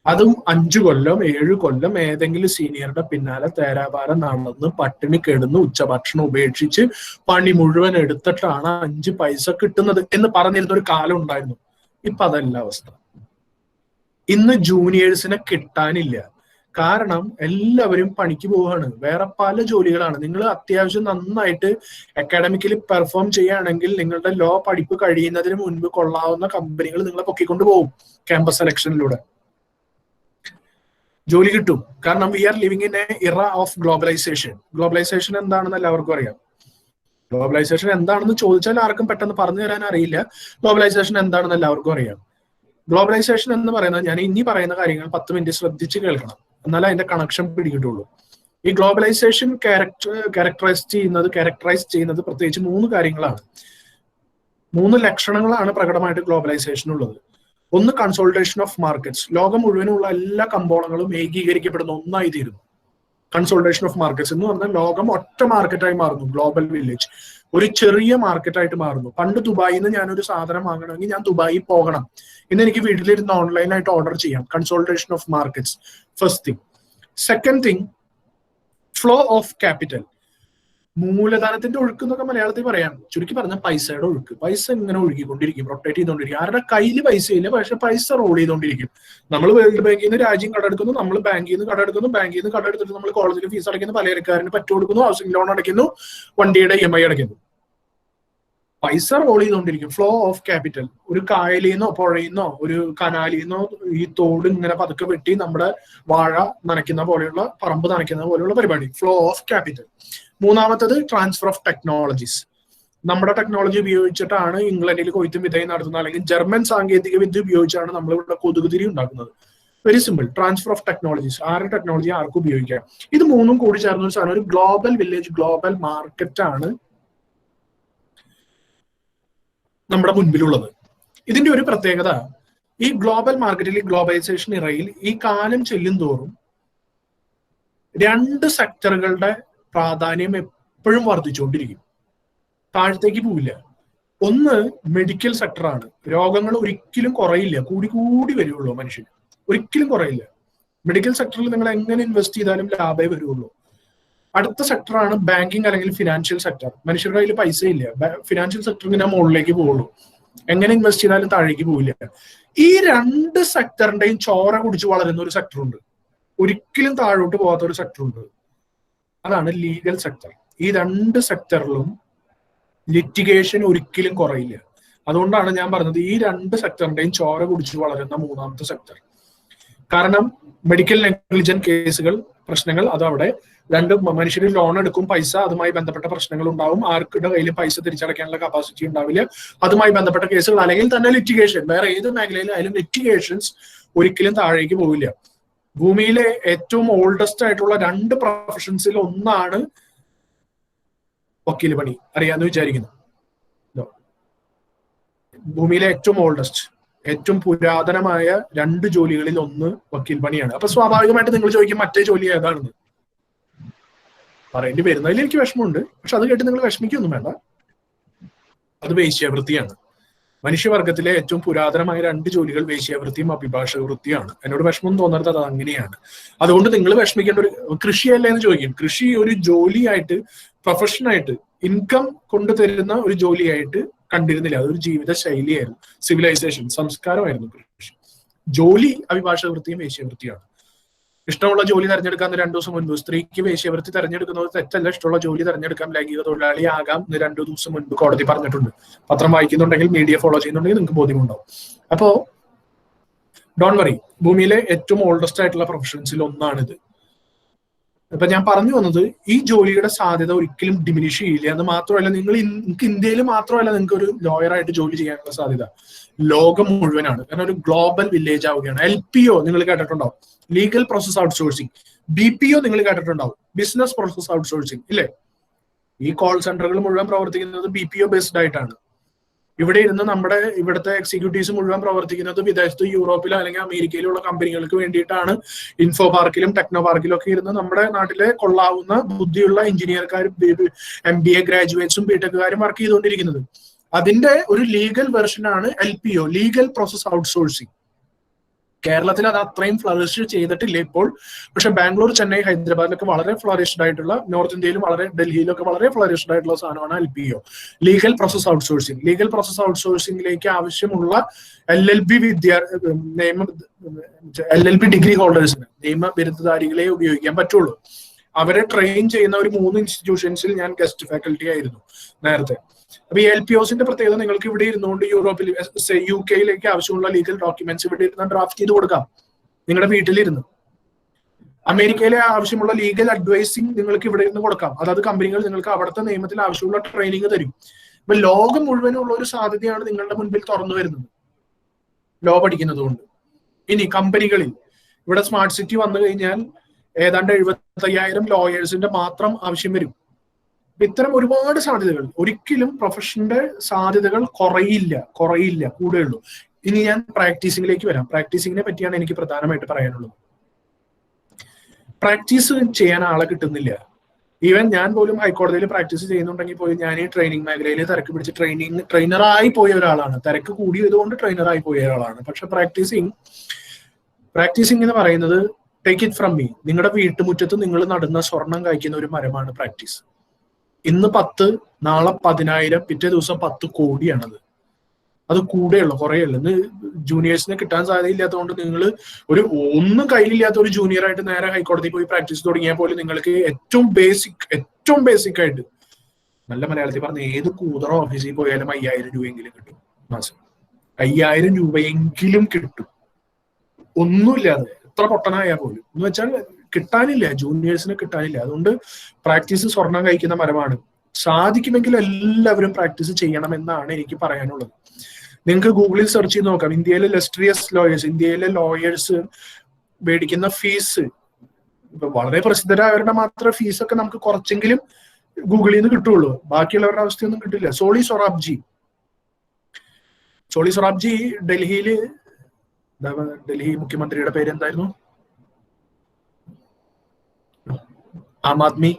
അതും 5 കൊല്ലം 7 കൊല്ലം ഏതെങ്കിലും സീനിയറുടെ പിന്നാലെ തേരാപാരം നടന്ന് പട്ടിണി കിടന്ന് ഉച്ചഭക്ഷണം ഉപേക്ഷിച്ച് പണി മുഴുവൻ എടുത്തിട്ടാണ് 5 പൈസ കിട്ടുന്നത് എന്ന് പറഞ്ഞിരുന്ന ഒരു കാലം ഉണ്ടായിരുന്നു. ഇപ്പൊ അതല്ല അവസ്ഥ. ഇന്ന് ജൂനിയേഴ്സിനെ കിട്ടാനില്ല. കാരണം എല്ലാവരും പണിക്ക് പോവുകയാണ്, വേറെ പല ജോലികളാണ്. നിങ്ങൾ അത്യാവശ്യം നന്നായിട്ട് അക്കാഡമിക്കലി പെർഫോം ചെയ്യുകയാണെങ്കിൽ നിങ്ങളുടെ ലോ പഠിപ്പ് കഴിയുന്നതിന് മുൻപ് കൊള്ളാവുന്ന കമ്പനികൾ നിങ്ങളെ പൊക്കിക്കൊണ്ട് പോകും. ക്യാമ്പസ് സെലക്ഷനിലൂടെ ജോലി കിട്ടും. കാരണം we are living in a era of globalisation. Globalisation എന്താണെന്ന് എല്ലാവർക്കും അറിയാം. ഗ്ലോബലൈസേഷൻ എന്താണെന്ന് ചോദിച്ചാൽ ആർക്കും പെട്ടെന്ന് പറഞ്ഞു തരാൻ അറിയില്ല. ഗ്ലോബലൈസേഷൻ എന്താണെന്ന് എല്ലാവർക്കും അറിയാം. ഗ്ലോബലൈസേഷൻ എന്ന് പറയുന്നത്, ഞാൻ ഇനി പറയുന്ന കാര്യങ്ങൾ 10 മിനിറ്റ് ശ്രദ്ധിച്ച് കേൾക്കണം, എന്നാലേ അതിന്റെ കണക്ഷൻ പിടികിട്ടുള്ളൂ. ഈ ഗ്ലോബലൈസേഷൻ ക്യാരക്ടറൈസ് ചെയ്യുന്നത് പ്രത്യേകിച്ച് 3 കാര്യങ്ങളാണ്. 3 ലക്ഷണങ്ങളാണ് പ്രകടമായിട്ട് ഗ്ലോബലൈസേഷൻ ഉള്ളത്. ഒന്ന്, കൺസോൾട്ടേഷൻ ഓഫ് മാർക്കറ്റ്സ്. ലോകം മുഴുവനുള്ള എല്ലാ കമ്പോളങ്ങളും ഏകീകരിക്കപ്പെടുന്ന ഒന്നായി തീരുന്നു. കൺസോൾട്ടേഷൻ ഓഫ് മാർക്കറ്റ്സ് എന്ന് പറഞ്ഞാൽ ലോകം ഒറ്റ മാർക്കറ്റായി മാറുന്നു. ഗ്ലോബൽ വില്ലേജ് ഒരു ചെറിയ മാർക്കറ്റായിട്ട് മാറുന്നു. പണ്ട് ദുബായിൽ നിന്ന് ഞാനൊരു സാധനം വാങ്ങണമെങ്കിൽ ഞാൻ ദുബായിൽ പോകണം. ഇന്ന് എനിക്ക് വീട്ടിലിരുന്ന് ഓൺലൈനായിട്ട് ഓർഡർ ചെയ്യാം. Consultation of markets, first thing. Second thing, flow of capital. മൂലധനത്തിന്റെ ഒഴുക്ക് എന്നൊക്കെ മലയാളത്തിൽ പറയാം. ചുരുക്കി പറഞ്ഞാൽ പൈസയുടെ ഒഴുക്ക്. പൈസ ഇങ്ങനെ ഒഴുകിക്കൊണ്ടിരിക്കും, റൊട്ടേറ്റ് ചെയ്തുകൊണ്ടിരിക്കും. ആരുടെ കയ്യിൽ പൈസ ഇല്ല, പക്ഷെ പൈസ റോൾ ചെയ്തുകൊണ്ടിരിക്കും. നമ്മൾ വേൾഡ് ബാങ്കിൽ നിന്ന് രാജ്യം കടമെടുക്കുന്നു, നമ്മൾ ബാങ്കിൽ നിന്ന് കടമെടുക്കുന്നു, ബാങ്കിൽ നിന്ന് കടമെടുത്തിട്ട് നമ്മൾ കോളേജിൽ ഫീസ് അടയ്ക്കുന്നു, പലചരക്കാരന് പറ്റു കൊടുക്കുന്നു, ഹൗസിംഗ് ലോൺ അടയ്ക്കുന്നു, വണ്ടിയുടെ EMI അടയ്ക്കുന്നു. പൈസ റോൾ ചെയ്തുകൊണ്ടിരിക്കും. Flow of capital. ഒരു കായലിൽ നിന്നോ പുഴയിൽ നിന്നോ ഒരു കനാലിൽ നിന്നോ ഈ തോട് ഇങ്ങനെ പതുക്കെ വെട്ടി നമ്മുടെ വാഴ നനയ്ക്കുന്ന പോലെയുള്ള, പറമ്പ് നനയ്ക്കുന്ന പോലെയുള്ള പരിപാടി. Flow of capital. മൂന്നാമത്തത്, ട്രാൻസ്ഫർ ഓഫ് ടെക്നോളജീസ്. നമ്മുടെ ടെക്നോളജി ഉപയോഗിച്ചിട്ടാണ് ഇംഗ്ലണ്ടിൽ കൊയ്ത്തും വിധയും നടത്തുന്നത്, അല്ലെങ്കിൽ ജർമ്മൻ സാങ്കേതിക വിദ്യ ഉപയോഗിച്ചാണ് നമ്മൾ ഇവിടെ കൊതുകുതിരി ഉണ്ടാക്കുന്നത്. Very simple. Transfer of technologies. ആരുടെ ടെക്നോളജി ആർക്കും ഉപയോഗിക്കാം. ഇത് 3ഉം കൂടി ചേർന്ന ഒരു സാധനം, ഒരു ഗ്ലോബൽ വില്ലേജ്, ഗ്ലോബൽ മാർക്കറ്റ് ആണ് നമ്മുടെ മുൻപിലുള്ളത്. ഇതിന്റെ ഒരു പ്രത്യേകത, ഈ ഗ്ലോബൽ മാർക്കറ്റിൽ, ഈ ഗ്ലോബലൈസേഷൻ ഇറയിൽ ഈ കാലം ചെല്ലും തോറും 2 സെക്ടറുകളുടെ പ്രാധാന്യം എപ്പോഴും വർദ്ധിച്ചുകൊണ്ടിരിക്കും, താഴത്തേക്ക് പോവില്ല. ഒന്ന്, മെഡിക്കൽ സെക്ടറാണ്. രോഗങ്ങൾ ഒരിക്കലും കുറയില്ല, കൂടി കൂടി വരുള്ളൂ. മനുഷ്യൻ ഒരിക്കലും കുറയില്ല. മെഡിക്കൽ സെക്ടറിൽ നിങ്ങൾ എങ്ങനെ ഇൻവെസ്റ്റ് ചെയ്താലും ലാഭമേ വരുള്ളൂ. അടുത്ത സെക്ടറാണ് ബാങ്കിങ് അല്ലെങ്കിൽ ഫിനാൻഷ്യൽ സെക്ടർ. മനുഷ്യരുടെ കയ്യിൽ പൈസ ഇല്ല, ഫിനാൻഷ്യൽ സെക്ടർ ഇങ്ങനെ മുകളിലേക്ക് പോവുള്ളൂ, എങ്ങനെ ഇൻവെസ്റ്റ് ചെയ്താലും താഴേക്ക് പോവില്ല. ഈ 2 സെക്ടറിന്റെയും ചോര കുടിച്ച് വളരുന്ന ഒരു സെക്ടർ ഉണ്ട്, ഒരിക്കലും താഴോട്ട് പോകാത്ത ഒരു സെക്ടർ ഉണ്ട്. അതാണ് ലീഗൽ സെക്ടർ. ഈ 2 സെക്ടറിലും ലിറ്റിഗേഷൻ ഒരിക്കലും കുറയില്ല. അതുകൊണ്ടാണ് ഞാൻ പറഞ്ഞത് ഈ 2 സെക്ടറിന്റെയും ചോര കുടിച്ച് വളരുന്ന 3ാമത്തെ സെക്ടർ. കാരണം മെഡിക്കൽ നെഗ്ലിജന്റ് കേസുകൾ, പ്രശ്നങ്ങൾ, അതവിടെ 2 മനുഷ്യർ ലോൺ എടുക്കും, പൈസ, അതുമായി ബന്ധപ്പെട്ട പ്രശ്നങ്ങൾ ഉണ്ടാവും. ആർക്കുടെ കയ്യിൽ പൈസ തിരിച്ചടയ്ക്കാനുള്ള കപ്പാസിറ്റി ഉണ്ടാവില്ല. അതുമായി ബന്ധപ്പെട്ട കേസുകൾ, അല്ലെങ്കിൽ തന്നെ ലിറ്റിഗേഷൻ, വേറെ ഏത് മേഖലയിലായാലും ലിറ്റിഗേഷൻസ് ഒരിക്കലും താഴേക്ക് പോവില്ല. ഭൂമിയിലെ ഏറ്റവും ഓൾഡസ്റ്റ് ആയിട്ടുള്ള 2 പ്രൊഫഷൻസിൽ ഒന്നാണ് വക്കീൽ പണി. അറിയാന്ന് വിചാരിക്കുന്നു. ഭൂമിയിലെ ഏറ്റവും ഓൾഡസ്റ്റ്, ഏറ്റവും പുരാതനമായ 2 ജോലികളിൽ ഒന്ന് വക്കീൽ പണിയാണ്. അപ്പൊ സ്വാഭാവികമായിട്ട് നിങ്ങൾ ചോദിക്കും, മറ്റേ ജോലി ഏതാണെന്ന്. പറയേണ്ടി വരുന്നതിൽ എനിക്ക് വിഷമമുണ്ട്, പക്ഷെ അത് കേട്ട് നിങ്ങൾ വിഷമിക്കൊന്നും വേണ്ട. അത് വേശ്യാവൃത്തിയാണ്. മനുഷ്യവർഗത്തിലെ ഏറ്റവും പുരാതനമായ 2 ജോലികൾ വേശ്യാവൃത്തിയും അഭിഭാഷക വൃത്തിയാണ്. എന്നോട് വിഷമം തോന്നരുത്, അത് അങ്ങനെയാണ്. അതുകൊണ്ട് നിങ്ങൾ വിഷമിക്കേണ്ട ഒരു കൃഷിയല്ലേ എന്ന് ചോദിക്കും. കൃഷി ഒരു ജോലിയായിട്ട്, പ്രൊഫഷനായിട്ട്, ഇൻകം കൊണ്ടുതരുന്ന ഒരു ജോലിയായിട്ട് കണ്ടിരുന്നില്ല. അതൊരു ജീവിത ശൈലിയായിരുന്നു, സിവിലൈസേഷൻ, സംസ്കാരമായിരുന്നു കൃഷി. ജോലി അഭിഭാഷക വൃത്തിയും വേശ്യാവൃത്തിയാണ്. ഇഷ്ടമുള്ള ജോലി തെരഞ്ഞെടുക്കാൻ 2 ദിവസം മുൻപ്, സ്ത്രീക്ക് വേശ്യാവൃത്തി തെരഞ്ഞെടുക്കുന്നത് തെറ്റല്ല, ഇഷ്ടമുള്ള ജോലി തെരഞ്ഞെടുക്കാം, ലൈംഗിക തൊഴിലാളി ആകാം 2 ദിവസം മുൻപ് കോടതി പറഞ്ഞിട്ടുണ്ട്. പത്രം വായിക്കുന്നുണ്ടെങ്കിൽ, മീഡിയ ഫോളോ ചെയ്യുന്നുണ്ടെങ്കിൽ നിങ്ങൾക്ക് ബോധ്യമുണ്ടാവും. അപ്പോ ഡോണ്ട് വറി, ഭൂമിയിലെ ഏറ്റവും ഓൾഡസ്റ്റ് ആയിട്ടുള്ള പ്രൊഫഷൻസിൽ ഒന്നാണിത്. അപ്പൊ ഞാൻ പറഞ്ഞു വന്നത്, ഈ ജോലിയുടെ സാധ്യത ഒരിക്കലും ഡിമിനിഷ് ചെയ്യില്ല. എന്ന് മാത്രമല്ല, നിങ്ങൾക്ക് ഇന്ത്യയിൽ മാത്രമല്ല നിങ്ങൾക്ക് ഒരു ലോയറായിട്ട് ജോലി ചെയ്യാനുള്ള സാധ്യത ലോകം മുഴുവനാണ്. കാരണം ഒരു ഗ്ലോബൽ വില്ലേജ് ആവുകയാണ്. LPO നിങ്ങൾ കേട്ടിട്ടുണ്ടാവും, ലീഗൽ പ്രോസസ് ഔട്ട്സോഴ്സിങ്. BPO നിങ്ങൾ കേട്ടിട്ടുണ്ടാവും, ബിസിനസ് പ്രോസസ് ഔട്ട്സോഴ്സിങ്, ഇല്ലേ? ഈ കോൾ സെന്ററുകൾ മുഴുവൻ പ്രവർത്തിക്കുന്നത് BPO ബേസ്ഡ് ആയിട്ടാണ്. ഇവിടെ ഇരുന്ന് ഇവിടുത്തെ എക്സിക്യൂട്ടീവ്സ് മുഴുവൻ പ്രവർത്തിക്കുന്നത് വിദേശത്ത് യൂറോപ്പിലോ അല്ലെങ്കിൽ അമേരിക്കയിലുള്ള കമ്പനികൾക്ക് വേണ്ടിയിട്ടാണ്. ഇൻഫോ പാർക്കിലും ടെക്നോ പാർക്കിലും ഒക്കെ ഇരുന്ന് നമ്മുടെ നാട്ടിലെ കൊള്ളാവുന്ന ബുദ്ധിയുള്ള എഞ്ചിനീയർക്കാരും MBA ഗ്രാജുവേറ്റ്സും ബിടെക്കുകാരും വർക്ക് ചെയ്തുകൊണ്ടിരിക്കുന്നത്. അതിന്റെ ഒരു ലീഗൽ വെർഷനാണ് LPO, ലീഗൽ പ്രോസസ് ഔട്ട്സോഴ്സിംഗ്. കേരളത്തിൽ അത് അത്രയും ഫ്ലറിഷ് ചെയ്തിട്ടില്ല ഇപ്പോൾ. പക്ഷെ ബാംഗ്ലൂർ, ചെന്നൈ, ഹൈദരാബാദിലൊക്കെ വളരെ ഫ്ലറിഷ്ഡ് ആയിട്ടുള്ള, നോർത്ത് ഇന്ത്യയിലും ഡൽഹിയിലൊക്കെ വളരെ ഫ്ലറിഷ്ഡ് ആയിട്ടുള്ള സാധനമാണ് LPO, legal process outsourcing. Legal process ഔട്ട്സോഴ്സിംഗിലേക്ക് ആവശ്യമുള്ള LLB ഡിഗ്രി ഹോൾഡേഴ്സിന്, നിയമ ബിരുദധാരികളെ ഉപയോഗിക്കാൻ പറ്റുള്ളൂ. അവരെ ട്രെയിൻ ചെയ്യുന്ന ഒരു 3 ഇൻസ്റ്റിറ്റ്യൂഷൻസിൽ ഞാൻ ഗസ്റ്റ് ഫാക്കൽറ്റി ആയിരുന്നു നേരത്തെ. അപ്പൊ ഈ LPOസിന്റെ പ്രത്യേകത, നിങ്ങൾക്ക് ഇവിടെ ഇരുന്നുകൊണ്ട് യൂറോപ്പിൽ, UK ആവശ്യമുള്ള ലീഗൽ ഡോക്യുമെന്റ്സ് ഇവിടെ ഇരുന്ന് ഡ്രാഫ്റ്റ് ചെയ്ത് കൊടുക്കാം നിങ്ങളുടെ വീട്ടിലിരുന്ന്. അമേരിക്കയിലെ ആവശ്യമുള്ള ലീഗൽ അഡ്വൈസിങ് നിങ്ങൾക്ക് ഇവിടെ ഇരുന്ന് കൊടുക്കാം. അതായത് കമ്പനികൾ നിങ്ങൾക്ക് അവിടുത്തെ നിയമത്തിൽ ആവശ്യമുള്ള ട്രെയിനിങ് തരും. അപ്പൊ ലോകം മുഴുവനുള്ള ഒരു സാധ്യതയാണ് നിങ്ങളുടെ മുൻപിൽ തുറന്നു വരുന്നത് ലോ പഠിക്കുന്നത് കൊണ്ട്. ഇനി കമ്പനികളിൽ ഇവിടെ സ്മാർട്ട് സിറ്റി വന്നു കഴിഞ്ഞാൽ ഏതാണ്ട് 75,000 ലോയേഴ്സിന്റെ മാത്രം ആവശ്യം വരും. ഇത്തരം ഒരുപാട് സാധ്യതകൾ, ഒരിക്കലും പ്രൊഫഷന്റെ സാധ്യതകൾ കുറയില്ല, കൂടുകയുള്ളൂ. ഇനി ഞാൻ പ്രാക്ടീസിംഗിലേക്ക് വരാം. പ്രാക്ടീസിംഗിനെ പറ്റിയാണ് എനിക്ക് പ്രധാനമായിട്ട് പറയാനുള്ളത്. പ്രാക്ടീസ് ചെയ്യാൻ ആളെ കിട്ടുന്നില്ല. ഈവൻ ഞാൻ പോലും ഹൈക്കോടതിയിൽ പ്രാക്ടീസ് ചെയ്യുന്നുണ്ടെങ്കിൽ പോലും ഞാൻ ഈ ട്രെയിനിങ് മേഖലയിൽ തിരക്ക് പിടിച്ച് ട്രെയിനറായി പോയ ഒരാളാണ്. തിരക്ക് കൂടിയതുകൊണ്ട് ട്രെയിനറായി പോയ ഒരാളാണ്. പക്ഷെ പ്രാക്ടീസിംഗ് എന്ന് പറയുന്നത്, ടേക്ക് ഇറ്റ് ഫ്രം മീ, നിങ്ങളുടെ വീട്ടുമുറ്റത്ത് നിങ്ങൾ നടുന്ന സ്വർണം കായ്ക്കുന്ന ഒരു മരമാണ് പ്രാക്ടീസ്. ഇന്ന് 10, നാളെ 10,000, പിറ്റേ ദിവസം 10 കോടിയാണത്. അത് കൂടെയുള്ളൂ, കുറേയുള്ളൂ. ഇന്ന് ജൂനിയേഴ്സിനെ കിട്ടാൻ സാധ്യതയില്ലാത്തതുകൊണ്ട് നിങ്ങൾ ഒന്നും കയ്യിലില്ലാത്ത ഒരു ജൂനിയർ ആയിട്ട് നേരെ ഹൈക്കോടതി പോയി പ്രാക്ടീസ് തുടങ്ങിയാൽ പോലും നിങ്ങൾക്ക് ഏറ്റവും ബേസിക് ആയിട്ട്, നല്ല മലയാളത്തിൽ പറഞ്ഞ ഏത് കൂതറ ഓഫീസിൽ പോയാലും 5,000 രൂപയെങ്കിലും കിട്ടും മാസം. 5,000 രൂപയെങ്കിലും കിട്ടും, ഒന്നുമില്ലാതെ, എത്ര പൊട്ടനായാൽ പോലും. എന്ന് വെച്ചാൽ കിട്ടാനില്ല, ജൂനിയേഴ്സിന് കിട്ടാനില്ല. അതുകൊണ്ട് പ്രാക്ടീസ് സ്വർണം കഴിക്കുന്ന മരമാണ്. സാധിക്കുമെങ്കിൽ എല്ലാവരും പ്രാക്ടീസ് ചെയ്യണമെന്നാണ് എനിക്ക് പറയാനുള്ളത്. നിങ്ങൾക്ക് ഗൂഗിളിൽ സെർച്ച് ചെയ്ത് നോക്കാം. ഇന്ത്യയിലെ ലസ്ട്രിയസ് ലോയേഴ്സ്, ഇന്ത്യയിലെ ലോയേഴ്സ് മേടിക്കുന്ന ഫീസ്, ഇപ്പൊ വളരെ പ്രസിദ്ധരായവരുടെ മാത്രം ഫീസൊക്കെ നമുക്ക് കുറച്ചെങ്കിലും ഗൂഗിളിൽ നിന്ന് കിട്ടുള്ളൂ. ബാക്കിയുള്ളവരുടെ അവസ്ഥയൊന്നും കിട്ടില്ല. സോളി സൊറാബ്ജി ഡൽഹി മുഖ്യമന്ത്രിയുടെ പേര് എന്തായിരുന്നു? ആം ആദ്മി,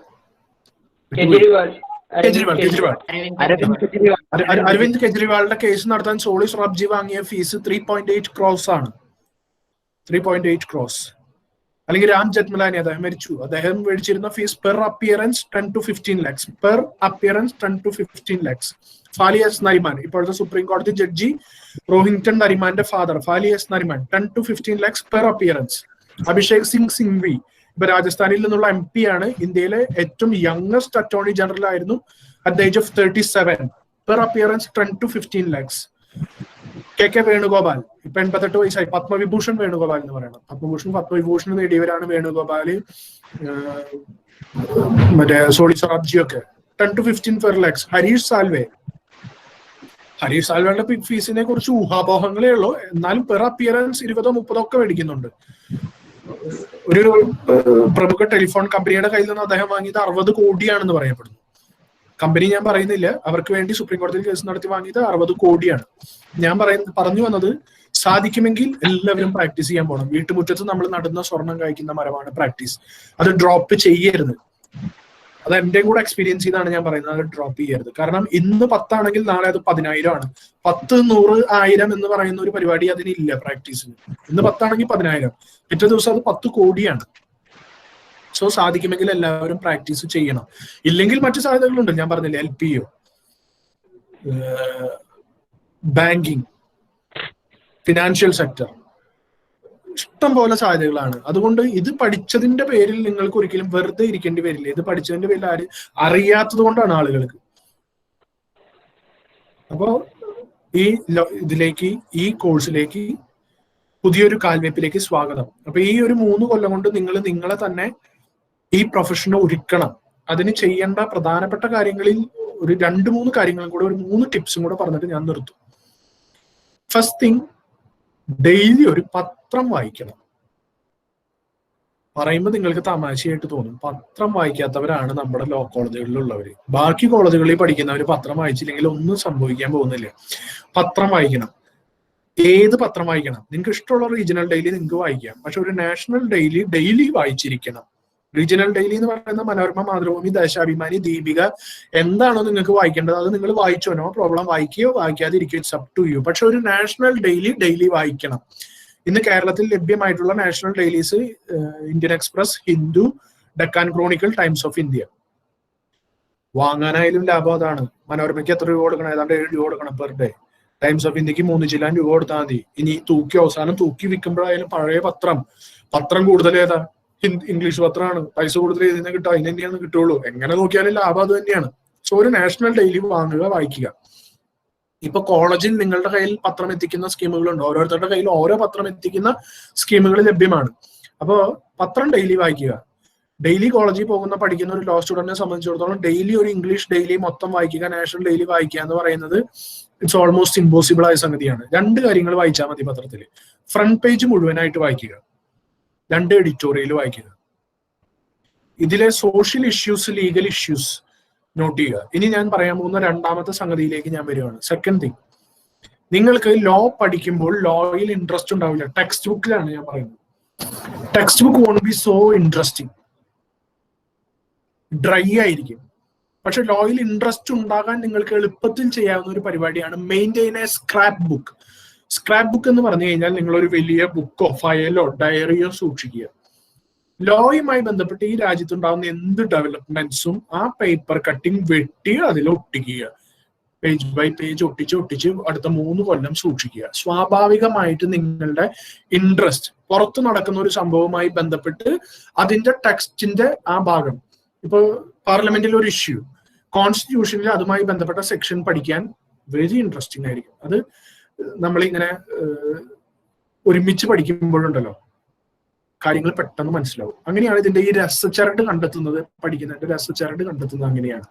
അരവിന്ദ് കെജ്രിവാളിന്റെ കേസ് നടത്താൻ സോളി സൊറാബ്ജി വാങ്ങിയ ഫീസ് 3.8 crores ആണ്. 3.8 crores. അല്ലെങ്കിൽ രാം ജെത്മലാനി, അദ്ദേഹം മരിച്ചു, അദ്ദേഹം മേടിച്ചിരുന്ന fees per appearance 10 to 15 lakhs. Per appearance 10 to 15 lakhs. Fali S Nariman, ഇപ്പോഴത്തെ സുപ്രീം കോടതി ജഡ്ജി റോഹിങ്ടൺ നരിമാന്റെ father Fali S Nariman, 10 to 15 lakhs per appearance. Abhishek Singhvi, ഇപ്പൊ രാജസ്ഥാനിൽ നിന്നുള്ള MP ആണ്. ഇന്ത്യയിലെ ഏറ്റവും യങ്ങസ്റ്റ് അറ്റോർണി ജനറൽ ആയിരുന്നു. At the age of 37. Per appearance 10 to 15 lakhs. KK Venugopal, ഇപ്പൊ 88 വയസ്സായി. പത്മവിഭൂഷൺ വേണുഗോപാൽ എന്ന് പറയണം. പത്മവിഭൂഷൺ നേടിയവരാണ് വേണുഗോപാല്, മറ്റേ സോളി സൊറാബ്ജി ഒക്കെ. 10 to 15 lakhs. ഹരീഷ് സാൽവയുടെ ഫീസിനെ കുറിച്ച് ഊഹാപോഹങ്ങളേ ഉള്ളൂ. എന്നാലും പെർ അപ്പിയറൻസ് 20-30 ഒക്കെ മേടിക്കുന്നുണ്ട്. ഒരു പ്രമുഖ ടെലിഫോൺ കമ്പനിയുടെ കയ്യിൽ നിന്ന് അദ്ദേഹം വാങ്ങിയത് 60 കോടിയാണെന്ന് പറയപ്പെടുന്നു. കമ്പനി ഞാൻ പറയുന്നില്ല, അവർക്ക് വേണ്ടി സുപ്രീം കോടതിയിൽ കേസ് നടത്തി വാങ്ങിയത് 60 കോടിയാണ്. ഞാൻ പറഞ്ഞു വന്നത്, സാധിക്കുമെങ്കിൽ എല്ലാവരും പ്രാക്ടീസ് ചെയ്യാൻ പോകണം. വീട്ടുമുറ്റത്ത് നമ്മൾ നടുന്ന സ്വർണം കായ്ക്കുന്ന മരമാണ് പ്രാക്ടീസ്. അത് ഡ്രോപ്പ് ചെയ്യരുത്. അത് എന്റെ കൂടെ എക്സ്പീരിയൻസ് ചെയ്താണ് ഞാൻ പറയുന്നത്. അത് ഡ്രോപ്പ് ചെയ്യരുത്. കാരണം ഇന്ന് 10 ആണെങ്കിൽ നാളെ അത് 10,000 ആണ്. 10, 100, 1000 എന്ന് പറയുന്ന ഒരു പരിപാടി അതിനില്ല പ്രാക്ടീസിന്. ഇന്ന് 10 ആണെങ്കിൽ 10,000, പിറ്റേ ദിവസം അത് 10 കോടിയാണ്. സോ സാധിക്കുമെങ്കിൽ എല്ലാവരും പ്രാക്ടീസ് ചെയ്യണം. ഇല്ലെങ്കിൽ മറ്റു സാധ്യതകളുണ്ട്. ഞാൻ പറഞ്ഞില്ലേ, LPO, ബാങ്കിങ്, ഫിനാൻഷ്യൽ സെക്ടർ, ഇഷ്ടം പോലെ സാധ്യതകളാണ്. അതുകൊണ്ട് ഇത് പഠിച്ചതിന്റെ പേരിൽ നിങ്ങൾക്ക് ഒരിക്കലും വെറുതെ ഇരിക്കേണ്ടി വരില്ല. ഇത് പഠിച്ചതിന്റെ പേരിൽ അറിയാത്തത് കൊണ്ടാണ് ആളുകൾക്ക്. അപ്പോ ഈ കോഴ്സിലേക്ക്, പുതിയൊരു കാൽവെപ്പിലേക്ക് സ്വാഗതം. അപ്പൊ ഈ ഒരു 3 കൊല്ലം കൊണ്ട് നിങ്ങൾ നിങ്ങളെ തന്നെ ഈ പ്രൊഫഷനെ ഒരുക്കണം. അതിന് ചെയ്യേണ്ട പ്രധാനപ്പെട്ട കാര്യങ്ങളിൽ ഒരു 2-3 കാര്യങ്ങളും കൂടെ, ഒരു 3 ടിപ്സും കൂടെ പറഞ്ഞിട്ട് ഞാൻ നിർത്തും. ഫസ്റ്റ് തിങ്, ഡെയിലി ഒരു പത്രം വായിക്കണം. പറയുമ്പോൾ നിങ്ങൾക്ക് തമാശയായിട്ട് തോന്നും. പത്രം വായിക്കാത്തവരാണ് നമ്മുടെ ലോ കോളേജുകളിലുള്ളവര്. ബാക്കി കോളേജുകളിൽ പഠിക്കുന്നവർ പത്രം വായിച്ചില്ലെങ്കിൽ ഒന്നും സംഭവിക്കാൻ പോകുന്നില്ല. പത്രം വായിക്കണം. ഏത് പത്രം വായിക്കണം? നിങ്ങൾക്ക് ഇഷ്ടമുള്ള റീജിയണൽ ഡെയിലി നിങ്ങൾക്ക് വായിക്കാം, പക്ഷെ ഒരു നാഷണൽ ഡെയിലി വായിച്ചിരിക്കണം. റീജിയണൽ ഡെയിലി എന്ന് പറയുന്ന മനോരമ, മാതൃഭൂമി, ദേശാഭിമാനി, ദീപിക എന്താണോ നിങ്ങൾക്ക് വായിക്കേണ്ടത് അത് നിങ്ങൾ വായിച്ചോ, നോ പ്രോബ്ലം. വായിക്കുകയോ വായിക്കാതിരിക്കുകയോ ഇറ്റ്സ് അപ് ടു യു. പക്ഷെ ഒരു നാഷണൽ ഡെയിലി വായിക്കണം. ഇന്ന് കേരളത്തിൽ ലഭ്യമായിട്ടുള്ള national dailies Indian Express, Hindu, Deccan Chronicle, Times of India. വാങ്ങാനായാലും ലാഭം അതാണ്. മനോരമയ്ക്ക് എത്ര രൂപ കൊടുക്കണം? ഏതാണ്ട് 7 രൂപ കൊടുക്കണം പെർ ഡേ. ടൈംസ് ഓഫ് ഇന്ത്യക്ക് 3 ചില്ലാൻ രൂപ കൊടുത്താൽ മതി. ഇനി അവസാനം തൂക്കി വിൽക്കുമ്പോഴായാലും പഴയ പത്രം കൂടുതൽ ഏതാ? ഇംഗ്ലീഷ് പത്രമാണ്. പൈസ കൂടുതൽ ഇതിനെ കിട്ടുക, അതിന് തന്നെയാണ് കിട്ടുള്ളൂ. എങ്ങനെ നോക്കിയാലും ലാഭം അത് തന്നെയാണ്. സോ ഒരു നാഷണൽ ഡെയിലി വാങ്ങുക, വായിക്കുക. ഇപ്പൊ കോളേജിൽ നിങ്ങളുടെ കയ്യിൽ പത്രം എത്തിക്കുന്ന സ്കീമുകളുണ്ട്. ഓരോരുത്തരുടെ കയ്യിൽ ഓരോ പത്രം എത്തിക്കുന്ന സ്കീമുകൾ ലഭ്യമാണ്. അപ്പോ പത്രം ഡെയിലി വായിക്കുക. ഡെയിലി കോളേജിൽ പഠിക്കുന്ന ഒരു ലോ സ്റ്റുഡന്റിനെ സംബന്ധിച്ചിടത്തോളം ഡെയിലി ഒരു ഇംഗ്ലീഷ് ഡെയിലി മൊത്തം വായിക്കുക, നാഷണൽ ഡെയിലി വായിക്കുക എന്ന് പറയുന്നത് ഇറ്റ്സ് ഓൾമോസ്റ്റ് ഇമ്പോസിബിൾ ആയ സംഗതിയാണ്. 2 കാര്യങ്ങൾ വായിച്ചാൽ മതി പത്രത്തിൽ. ഫ്രണ്ട് പേജ് മുഴുവനായിട്ട് വായിക്കുക, 2 എഡിറ്റോറിയൽ വായിക്കുക. ഇതിലെ social issues, legal issues note ചെയ്യുക. ഇനി ഞാൻ പറയാൻ പോകുന്ന രണ്ടാമത്തെ സംഗതിയിലേക്ക് ഞാൻ വരികയാണ്. സെക്കൻഡ് തിങ്, നിങ്ങൾക്ക് ലോ പഠിക്കുമ്പോൾ ലോയിൽ ഇൻട്രസ്റ്റ് ഉണ്ടാവില്ല. ടെക്സ്റ്റ് ബുക്കിലാണ് ഞാൻ പറയുന്നത്. Text book won't be so interesting, dry ആയിരിക്കും. പക്ഷെ ലോയിൽ ഇൻട്രസ്റ്റ് ഉണ്ടാകാൻ നിങ്ങൾക്ക് എളുപ്പത്തിൽ ചെയ്യാവുന്ന ഒരു പരിപാടിയാണ് maintain A scrap book. Scrap book എന്ന് പറഞ്ഞു കഴിഞ്ഞാൽ നിങ്ങൾ ഒരു വലിയ ബുക്കോ ഫയലോ ഡയറിയോ സൂക്ഷിക്കുക. ലോയുമായി ബന്ധപ്പെട്ട് ഈ രാജ്യത്തുണ്ടാകുന്ന എന്ത് ഡെവലപ്മെന്റ്സും ആ പേപ്പർ കട്ടിങ് വെട്ടി അതിൽ ഒട്ടിക്കുക. പേജ് ബൈ പേജ് ഒട്ടിച്ച് അടുത്ത 3 കൊല്ലം സൂക്ഷിക്കുക. സ്വാഭാവികമായിട്ട് നിങ്ങളുടെ ഇൻട്രസ്റ്റ് പുറത്ത് നടക്കുന്ന ഒരു സംഭവവുമായി ബന്ധപ്പെട്ട് അതിന്റെ ടെക്സ്റ്റിന്റെ ആ ഭാഗം, ഇപ്പൊ പാർലമെന്റിൽ ഒരു ഇഷ്യൂ, കോൺസ്റ്റിറ്റ്യൂഷനിൽ അതുമായി ബന്ധപ്പെട്ട സെക്ഷൻ പഠിക്കാൻ വെരി ഇൻട്രസ്റ്റിംഗ് ആയിരിക്കും. അത് നമ്മളിങ്ങനെ ഒരുമിച്ച് പഠിക്കുമ്പോഴുണ്ടല്ലോ കാര്യങ്ങൾ പെട്ടെന്ന് മനസ്സിലാവും. അങ്ങനെയാണ് ഇതിന്റെ ഈ രസച്ചരട് കണ്ടെത്തുന്നത്. പഠിക്കുന്നതിന്റെ രസച്ചരട് കണ്ടെത്തുന്നത് അങ്ങനെയാണ്.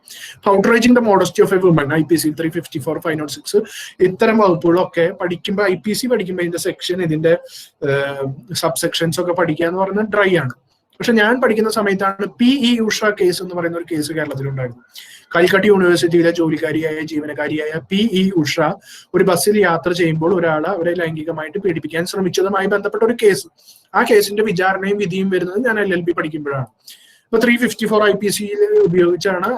Outraging the modesty of a woman, IPC 354, 506 ഇത്തരം വകുപ്പുകളൊക്കെ പഠിക്കുമ്പോൾ, IPC പഠിക്കുമ്പോൾ ഇതിന്റെ സെക്ഷൻ, ഇതിന്റെ സബ് സെക്ഷൻസ് ഒക്കെ പഠിക്കുക എന്ന് പറയുന്നത് ഡ്രൈ ആണ്. പക്ഷെ ഞാൻ പഠിക്കുന്ന സമയത്താണ് PE ഉഷ കേസ് എന്ന് പറയുന്ന ഒരു കേസ് കേരളത്തിലുണ്ടായിരുന്നു. കാലിക്കട്ട് യൂണിവേഴ്സിറ്റിയിലെ ജീവനക്കാരിയായ PE ഉഷ ഒരു ബസ്സിൽ യാത്ര ചെയ്യുമ്പോൾ അവരെ ലൈംഗികമായിട്ട് പീഡിപ്പിക്കാൻ ശ്രമിച്ചതുമായി ബന്ധപ്പെട്ട ഒരു കേസ്. ആ കേസിന്റെ വിചാരണയും വിധിയും വരുന്നത് ഞാൻ LLB പഠിക്കുമ്പോഴാണ്. അപ്പൊ 354 IPC ഉപയോഗിച്ചാണ്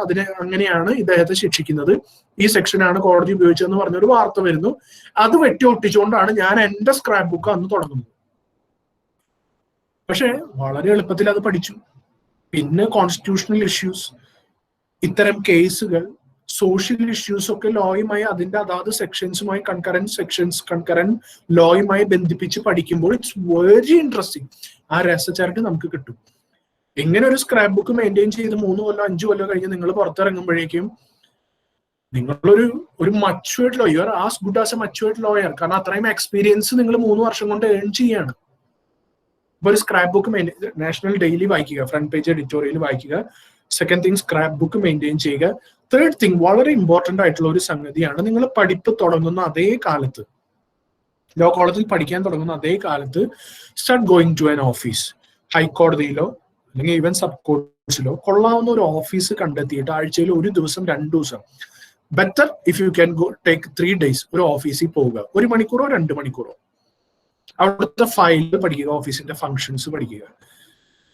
അങ്ങനെയാണ് ഇദ്ദേഹത്തെ ശിക്ഷിക്കുന്നത്. ഈ സെക്ഷനാണ് കോടതി ഉപയോഗിച്ചതെന്ന് പറഞ്ഞൊരു വാർത്ത വരുന്നു. അത് വെട്ടി ഒട്ടിച്ചുകൊണ്ടാണ് ഞാൻ എന്റെ സ്ക്രാപ്പ് ബുക്ക് അന്ന് തുടങ്ങുന്നത്. പക്ഷെ വളരെ എളുപ്പത്തിൽ അത് പഠിച്ചു. പിന്നെ കോൺസ്റ്റിറ്റ്യൂഷണൽ ഇഷ്യൂസ്, ഇത്തരം കേസുകൾ, സോഷ്യൽ ഇഷ്യൂസ് ഒക്കെ ലോയുമായി അതിന്റെ അതാത് സെക്ഷൻസുമായി കൺകറന്റ് ലോയുമായി ബന്ധിപ്പിച്ച് പഠിക്കുമ്പോൾ ഇറ്റ്സ് വെരി ഇൻട്രസ്റ്റിംഗ്. ആ രസചരട് നമുക്ക് കിട്ടും. എങ്ങനെ ഒരു സ്ക്രാപ്പ് ബുക്ക് മെയിൻറ്റെയിൻ ചെയ്ത് 3 കൊല്ലം 5 കൊല്ലം കഴിഞ്ഞ് നിങ്ങൾ പുറത്തിറങ്ങുമ്പോഴേക്കും നിങ്ങളൊരു matured lawyer, as good as A matured lawyer. കാരണം അത്രയും എക്സ്പീരിയൻസ് നിങ്ങൾ 3 വർഷം കൊണ്ട് ഏൺ ചെയ്യാണ്. അപ്പൊ ഒരു സ്ക്രാപ്പ് ബുക്ക് നാഷണൽ ഡെയിലി വായിക്കുക, ഫ്രണ്ട് പേജ് എഡിറ്റോറിയൽ വായിക്കുക. Second thing, scrap book maintain ചെയ്യുക. തേർഡ് തിങ്, വളരെ ഇമ്പോർട്ടന്റ് ആയിട്ടുള്ള ഒരു സംഗതിയാണ്, നിങ്ങൾ പഠിപ്പ് തുടങ്ങുന്ന അതേ കാലത്ത്, ലോ കോളേജിൽ പഠിക്കാൻ തുടങ്ങുന്ന അതേ കാലത്ത് start going to an office. ഹൈക്കോടതിയിലോ അല്ലെങ്കിൽ ഈവൻ സബ് കോർട്ട്സിലോ കൊള്ളാവുന്ന ഒരു ഓഫീസ് കണ്ടെത്തിയിട്ട് ആഴ്ചയിൽ 1 ദിവസം 2 ദിവസം, better if you can go take 3 days ഒരു ഓഫീസിൽ പോവുക. 1 മണിക്കൂറോ 2 മണിക്കൂറോ അവിടുത്തെ ഫയൽ പഠിക്കുക, ഓഫീസിന്റെ ഫങ്ഷൻസ് പഠിക്കുക.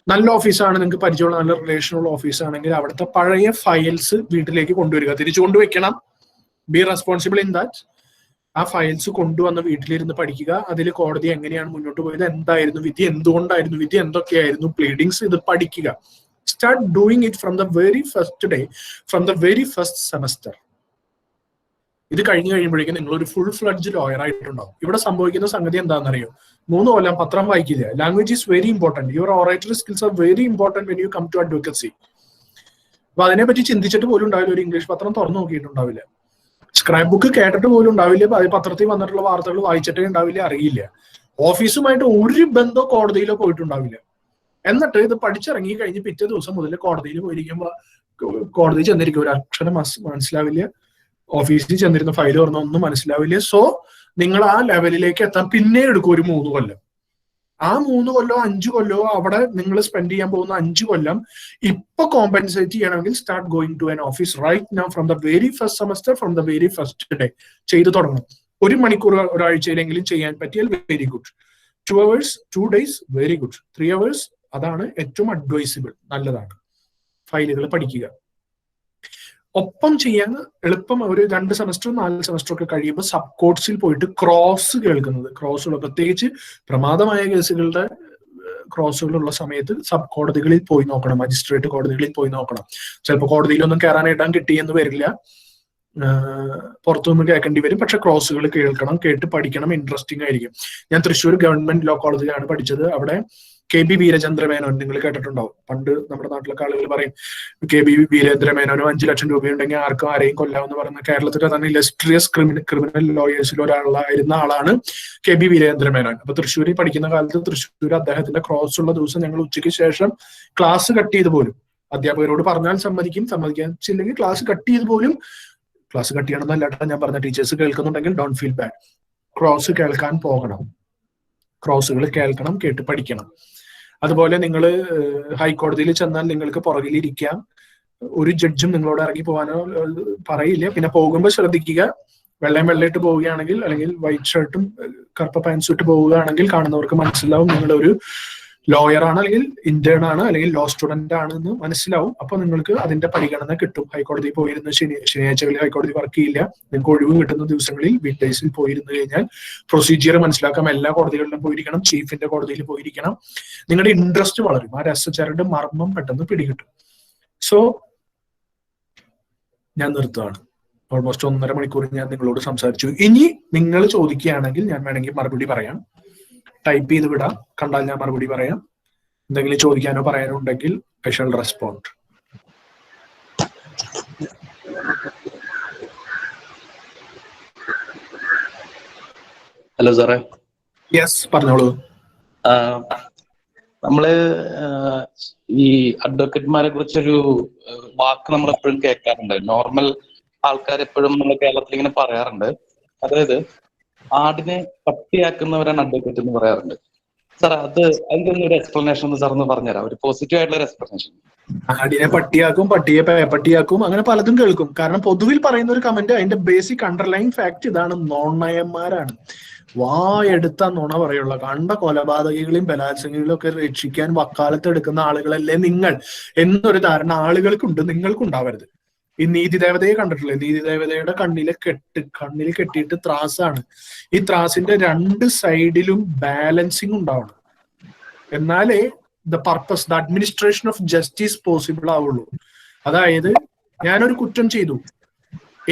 നല്ല ഓഫീസാണ്, നിങ്ങൾക്ക് പരിചയമുള്ള നല്ല റിലേഷനുള്ള ഓഫീസ് ആണെങ്കിൽ അവിടുത്തെ പഴയ ഫയൽസ് വീട്ടിലേക്ക് കൊണ്ടുവരിക. തിരിച്ചു കൊണ്ടുവയ്ക്കണം. Be responsible in that. ആ ഫയൽസ് കൊണ്ടുവന്ന് വീട്ടിലിരുന്ന് പഠിക്കുക. അതിൽ കോടതി എങ്ങനെയാണ് മുന്നോട്ട് പോയത്, എന്തായിരുന്നു വിധി, എന്തുകൊണ്ടായിരുന്നു വിധി, എന്തൊക്കെയായിരുന്നു പ്ലീഡിങ്സ്, ഇത് പഠിക്കുക. Start doing it from the very first day, from the very first semester. ഇത് കഴിഞ്ഞ് കഴിയുമ്പോഴേക്കും നിങ്ങൾ ഒരു ഫുൾ ഫ്ലഡ്ജ് ലോയർ ആയിട്ടുണ്ടാവും. ഇവിടെ സംഭവിക്കുന്ന സംഗതി എന്താണെന്നറിയോ? 3 കൊല്ലം പത്രം വായിക്കില്ല. Language is very important. Your oratory skills are very important when you come to advocacy. അപ്പൊ അതിനെപ്പറ്റി ചിന്തിച്ചിട്ട് പോലും ഉണ്ടാവില്ല. ഒരു ഇംഗ്ലീഷ് പത്രം തുറന്നു നോക്കിയിട്ടുണ്ടാവില്ല. സ്ക്രാപ്പ് ബുക്ക് കേട്ടിട്ട് പോലും ഉണ്ടാവില്ല. പത്രത്തിൽ വന്നിട്ടുള്ള വാർത്തകൾ വായിച്ചിട്ടേ ഉണ്ടാവില്ല, അറിയില്ല. ഓഫീസുമായിട്ട് ഒരു ബന്ധമോ കോടതിയിലോ പോയിട്ടുണ്ടാവില്ല. എന്നിട്ട് ഇത് പഠിച്ചിറങ്ങി കഴിഞ്ഞ് പിറ്റേ ദിവസം മുതൽ കോടതിയിൽ പോയിരിക്കുമ്പോൾ കോടതി ചെന്നിരിക്കും, ഒരു അക്ഷരം മനസ്സിലാവില്ല. ഓഫീസിൽ ചെന്നിരുന്ന ഫയൽ തുറന്ന ഒന്നും മനസ്സിലാവില്ല. സോ നിങ്ങൾ ആ ലെവലിലേക്ക് എത്താൻ പിന്നെ എടുക്കും ഒരു 3 കൊല്ലം. ആ 3 കൊല്ലോ 5 കൊല്ലോ അവിടെ നിങ്ങൾ സ്പെൻഡ് ചെയ്യാൻ പോകുന്ന 5 കൊല്ലം ഇപ്പൊ കോമ്പൻസേറ്റ് ചെയ്യണമെങ്കിൽ start going to an office right now from the very first semester, from the very first day ചെയ്തു തുടങ്ങണം. 1 മണിക്കൂർ ഒരാഴ്ചയിലെങ്കിലും ചെയ്യാൻ പറ്റിയാൽ very good. 2 hours 2 days very good. 3 hours അതാണ് ഏറ്റവും അഡ്വൈസിബിൾ, നല്ലതാണ്. ഫയലുകൾ പഠിക്കുക. ഒപ്പം ചെയ്യാൻ എളുപ്പം ഒരു 2 സെമസ്റ്റർ 4 സെമസ്റ്റർ ഒക്കെ കഴിയുമ്പോൾ സബ് കോർട്സിൽ പോയിട്ട് ക്രോസ് കേൾക്കുന്നത്, ക്രോസുകൾ പ്രത്യേകിച്ച് പ്രമാദമായ കേസുകളുടെ ക്രോസുകളുള്ള സമയത്ത് സബ് കോടതികളിൽ പോയി നോക്കണം, മജിസ്ട്രേറ്റ് കോടതികളിൽ പോയി നോക്കണം. ചിലപ്പോൾ കോടതിയിലൊന്നും കയറാനായിട്ടാൻ കിട്ടിയെന്ന് വരില്ല, പുറത്തുനിന്ന് കേൾക്കേണ്ടി വരും. പക്ഷെ ക്രോസുകൾ കേൾക്കണം, കേട്ട് പഠിക്കണം, ഇൻട്രസ്റ്റിംഗ് ആയിരിക്കും. ഞാൻ തൃശ്ശൂർ ഗവൺമെന്റ് ലോ കോളേജിലാണ് പഠിച്ചത്. അവിടെ KB വീരചന്ദ്ര മേനോൻ നിങ്ങൾ കേട്ടിട്ടുണ്ടാവും. പണ്ട് നമ്മുടെ നാട്ടിലൊക്കെ ആളുകൾ പറയും KB വീരേന്ദ്ര മേനോനും 5 ലക്ഷം രൂപയുണ്ടെങ്കിൽ ആർക്കും ആരെയും കൊല്ലാമെന്ന് പറയുന്ന കേരളത്തിലെ തന്നെ ഇലസ്ട്രിയസ് ക്രിമിനൽ ലോയേഴ്സിൽ ഒരാളായിരുന്ന ആളാണ് KB വീരേന്ദ്ര മേനോൻ. അപ്പൊ തൃശ്ശൂരിൽ പഠിക്കുന്ന കാലത്ത് തൃശ്ശൂർ അദ്ദേഹത്തിന്റെ ക്രോസ് ഉള്ള ദിവസം ഞങ്ങൾ ഉച്ചയ്ക്ക് ശേഷം ക്ലാസ് കട്ട് ചെയ്ത് പോലും, അധ്യാപകരോട് പറഞ്ഞാൽ സമ്മതിച്ചില്ലെങ്കിൽ ക്ലാസ് കട്ട് ചെയ്ത് പോലും, ക്ലാസ് കട്ട് ചെയ്യണമെന്നല്ല ഞാൻ പറഞ്ഞ, ടീച്ചേഴ്സ് കേൾക്കുന്നുണ്ടെങ്കിൽ ഡോണ്ട് ഫീൽ ബാഡ്, ക്രോസ് കേൾക്കാൻ പോകണം, ക്രോസുകൾ കേൾക്കണം, കേട്ട് പഠിക്കണം. അതുപോലെ നിങ്ങൾ ഹൈക്കോടതിയിൽ ചെന്നാൽ നിങ്ങൾക്ക് പുറകിലിരിക്കാം, ഒരു ജഡ്ജും നിങ്ങളോട് ഇറങ്ങി പോകാനോ പറയില്ല. പിന്നെ പോകുമ്പോൾ ശ്രദ്ധിക്കുക, വെള്ളയിട്ട് പോവുകയാണെങ്കിൽ അല്ലെങ്കിൽ വൈറ്റ് ഷർട്ടും കറുപ്പ പാൻസും ഇട്ട് പോവുകയാണെങ്കിൽ കാണുന്നവർക്ക് മനസ്സിലാവും നിങ്ങളൊരു ലോയർ ആണ്, അല്ലെങ്കിൽ ഇന്റേൺ ആണ്, അല്ലെങ്കിൽ ലോ സ്റ്റുഡന്റ് ആണെന്ന് മനസ്സിലാവും. അപ്പൊ നിങ്ങൾക്ക് അതിന്റെ പരിഗണന കിട്ടും. ഹൈക്കോടതി പോയിരുന്ന ശനിയാഴ്ചകളിൽ ഹൈക്കോടതി വർക്ക് ചെയ്യില്ല, നിങ്ങൾക്ക് ഒഴിവ് കിട്ടുന്ന ദിവസങ്ങളിൽ വീക്ക് ഡേയ്സിൽ പോയിരുന്നു കഴിഞ്ഞാൽ പ്രൊസീജിയർ മനസ്സിലാക്കാം. എല്ലാ കോടതികളിലും പോയിരിക്കണം, ചീഫിന്റെ കോടതിയിൽ പോയിരിക്കണം. നിങ്ങളുടെ ഇൻട്രസ്റ്റ് വളരും, ആ രസചരട് മർമ്മം പെട്ടെന്ന് പിടികിട്ടും. സോ ഞാൻ നിർത്തുകയാണ്. ഓൾമോസ്റ്റ് 1.5 മണിക്കൂർ ഞാൻ നിങ്ങളോട് സംസാരിച്ചു. ഇനി നിങ്ങൾ ചോദിക്കുകയാണെങ്കിൽ ഞാൻ വേണമെങ്കിൽ മറുപടി പറയാം, ടൈപ്പ് ചെയ്ത് വിടാം, കണ്ടാൽ ഞാൻ മറുപടി പറയാം. എന്തെങ്കിലും ചോദിക്കാനോ പറയാനോ ഉണ്ടെങ്കിൽ ഐ ഷാൽ റെസ്പോണ്ട്. ഹലോ സാറേ. യെസ്, പറഞ്ഞോളൂ. നമ്മള് ഈ അഡ്വക്കേറ്റ്മാരെ കുറിച്ചൊരു വാക്ക് നമ്മൾ എപ്പോഴും കേൾക്കാറുണ്ട്. നോർമൽ ആൾക്കാർ എപ്പോഴും നമ്മുടെ കേരളത്തിൽ ഇങ്ങനെ പറയാറുണ്ട്, അതായത് ആടിനെ പട്ടിയാക്കുന്നവരാണ് അഡ്വക്കേറ്റ് എന്ന് പറയാറുണ്ട്. സാർ അതിന്റെ ഒരു എക്സ്പ്ലനേഷൻ ഒന്ന് സാർ ഒന്ന് പറഞ്ഞുതരാം, ഒരു പോസിറ്റീവ് ആയിട്ടുള്ള ഒരു എക്സ്പ്ലനേഷൻ. ആടിനെ പട്ടിയാക്കും, പട്ടിയെ പട്ടിയാക്കും, അങ്ങനെ പലതും കേൾക്കും. കാരണം പൊതുവിൽ പറയുന്ന ഒരു കമന്റ്, അതിന്റെ ബേസിക് അണ്ടർലൈൻ ഫാക്ട് ഇതാണ്: നോണയന്മാരാണ്, വായെടുത്ത നുണ പറയുള്ള, കണ്ട കൊലപാതകികളെയും ബലാത്സംഗികളെയും ഒക്കെ രക്ഷിക്കാൻ വക്കാലത്ത് എടുക്കുന്ന ആളുകളല്ലേ നിങ്ങൾ എന്നൊരു ധാരണ ആളുകൾക്കുണ്ട്, നിങ്ങൾക്കുണ്ടാവരുത്. ഈ നീതി ദേവതയെ കണ്ടിട്ടില്ലേ? നീതി ദേവതയുടെ കണ്ണിൽ കെട്ടിയിട്ട് ത്രാസാണ്. ഈ ത്രാസിന്റെ 2 സൈഡിലും ബാലൻസിങ് ഉണ്ടാവണം, എന്നാലേ the purpose, the administration of justice possible ആവുള്ളൂ. അതായത് ഞാനൊരു കുറ്റം ചെയ്തു,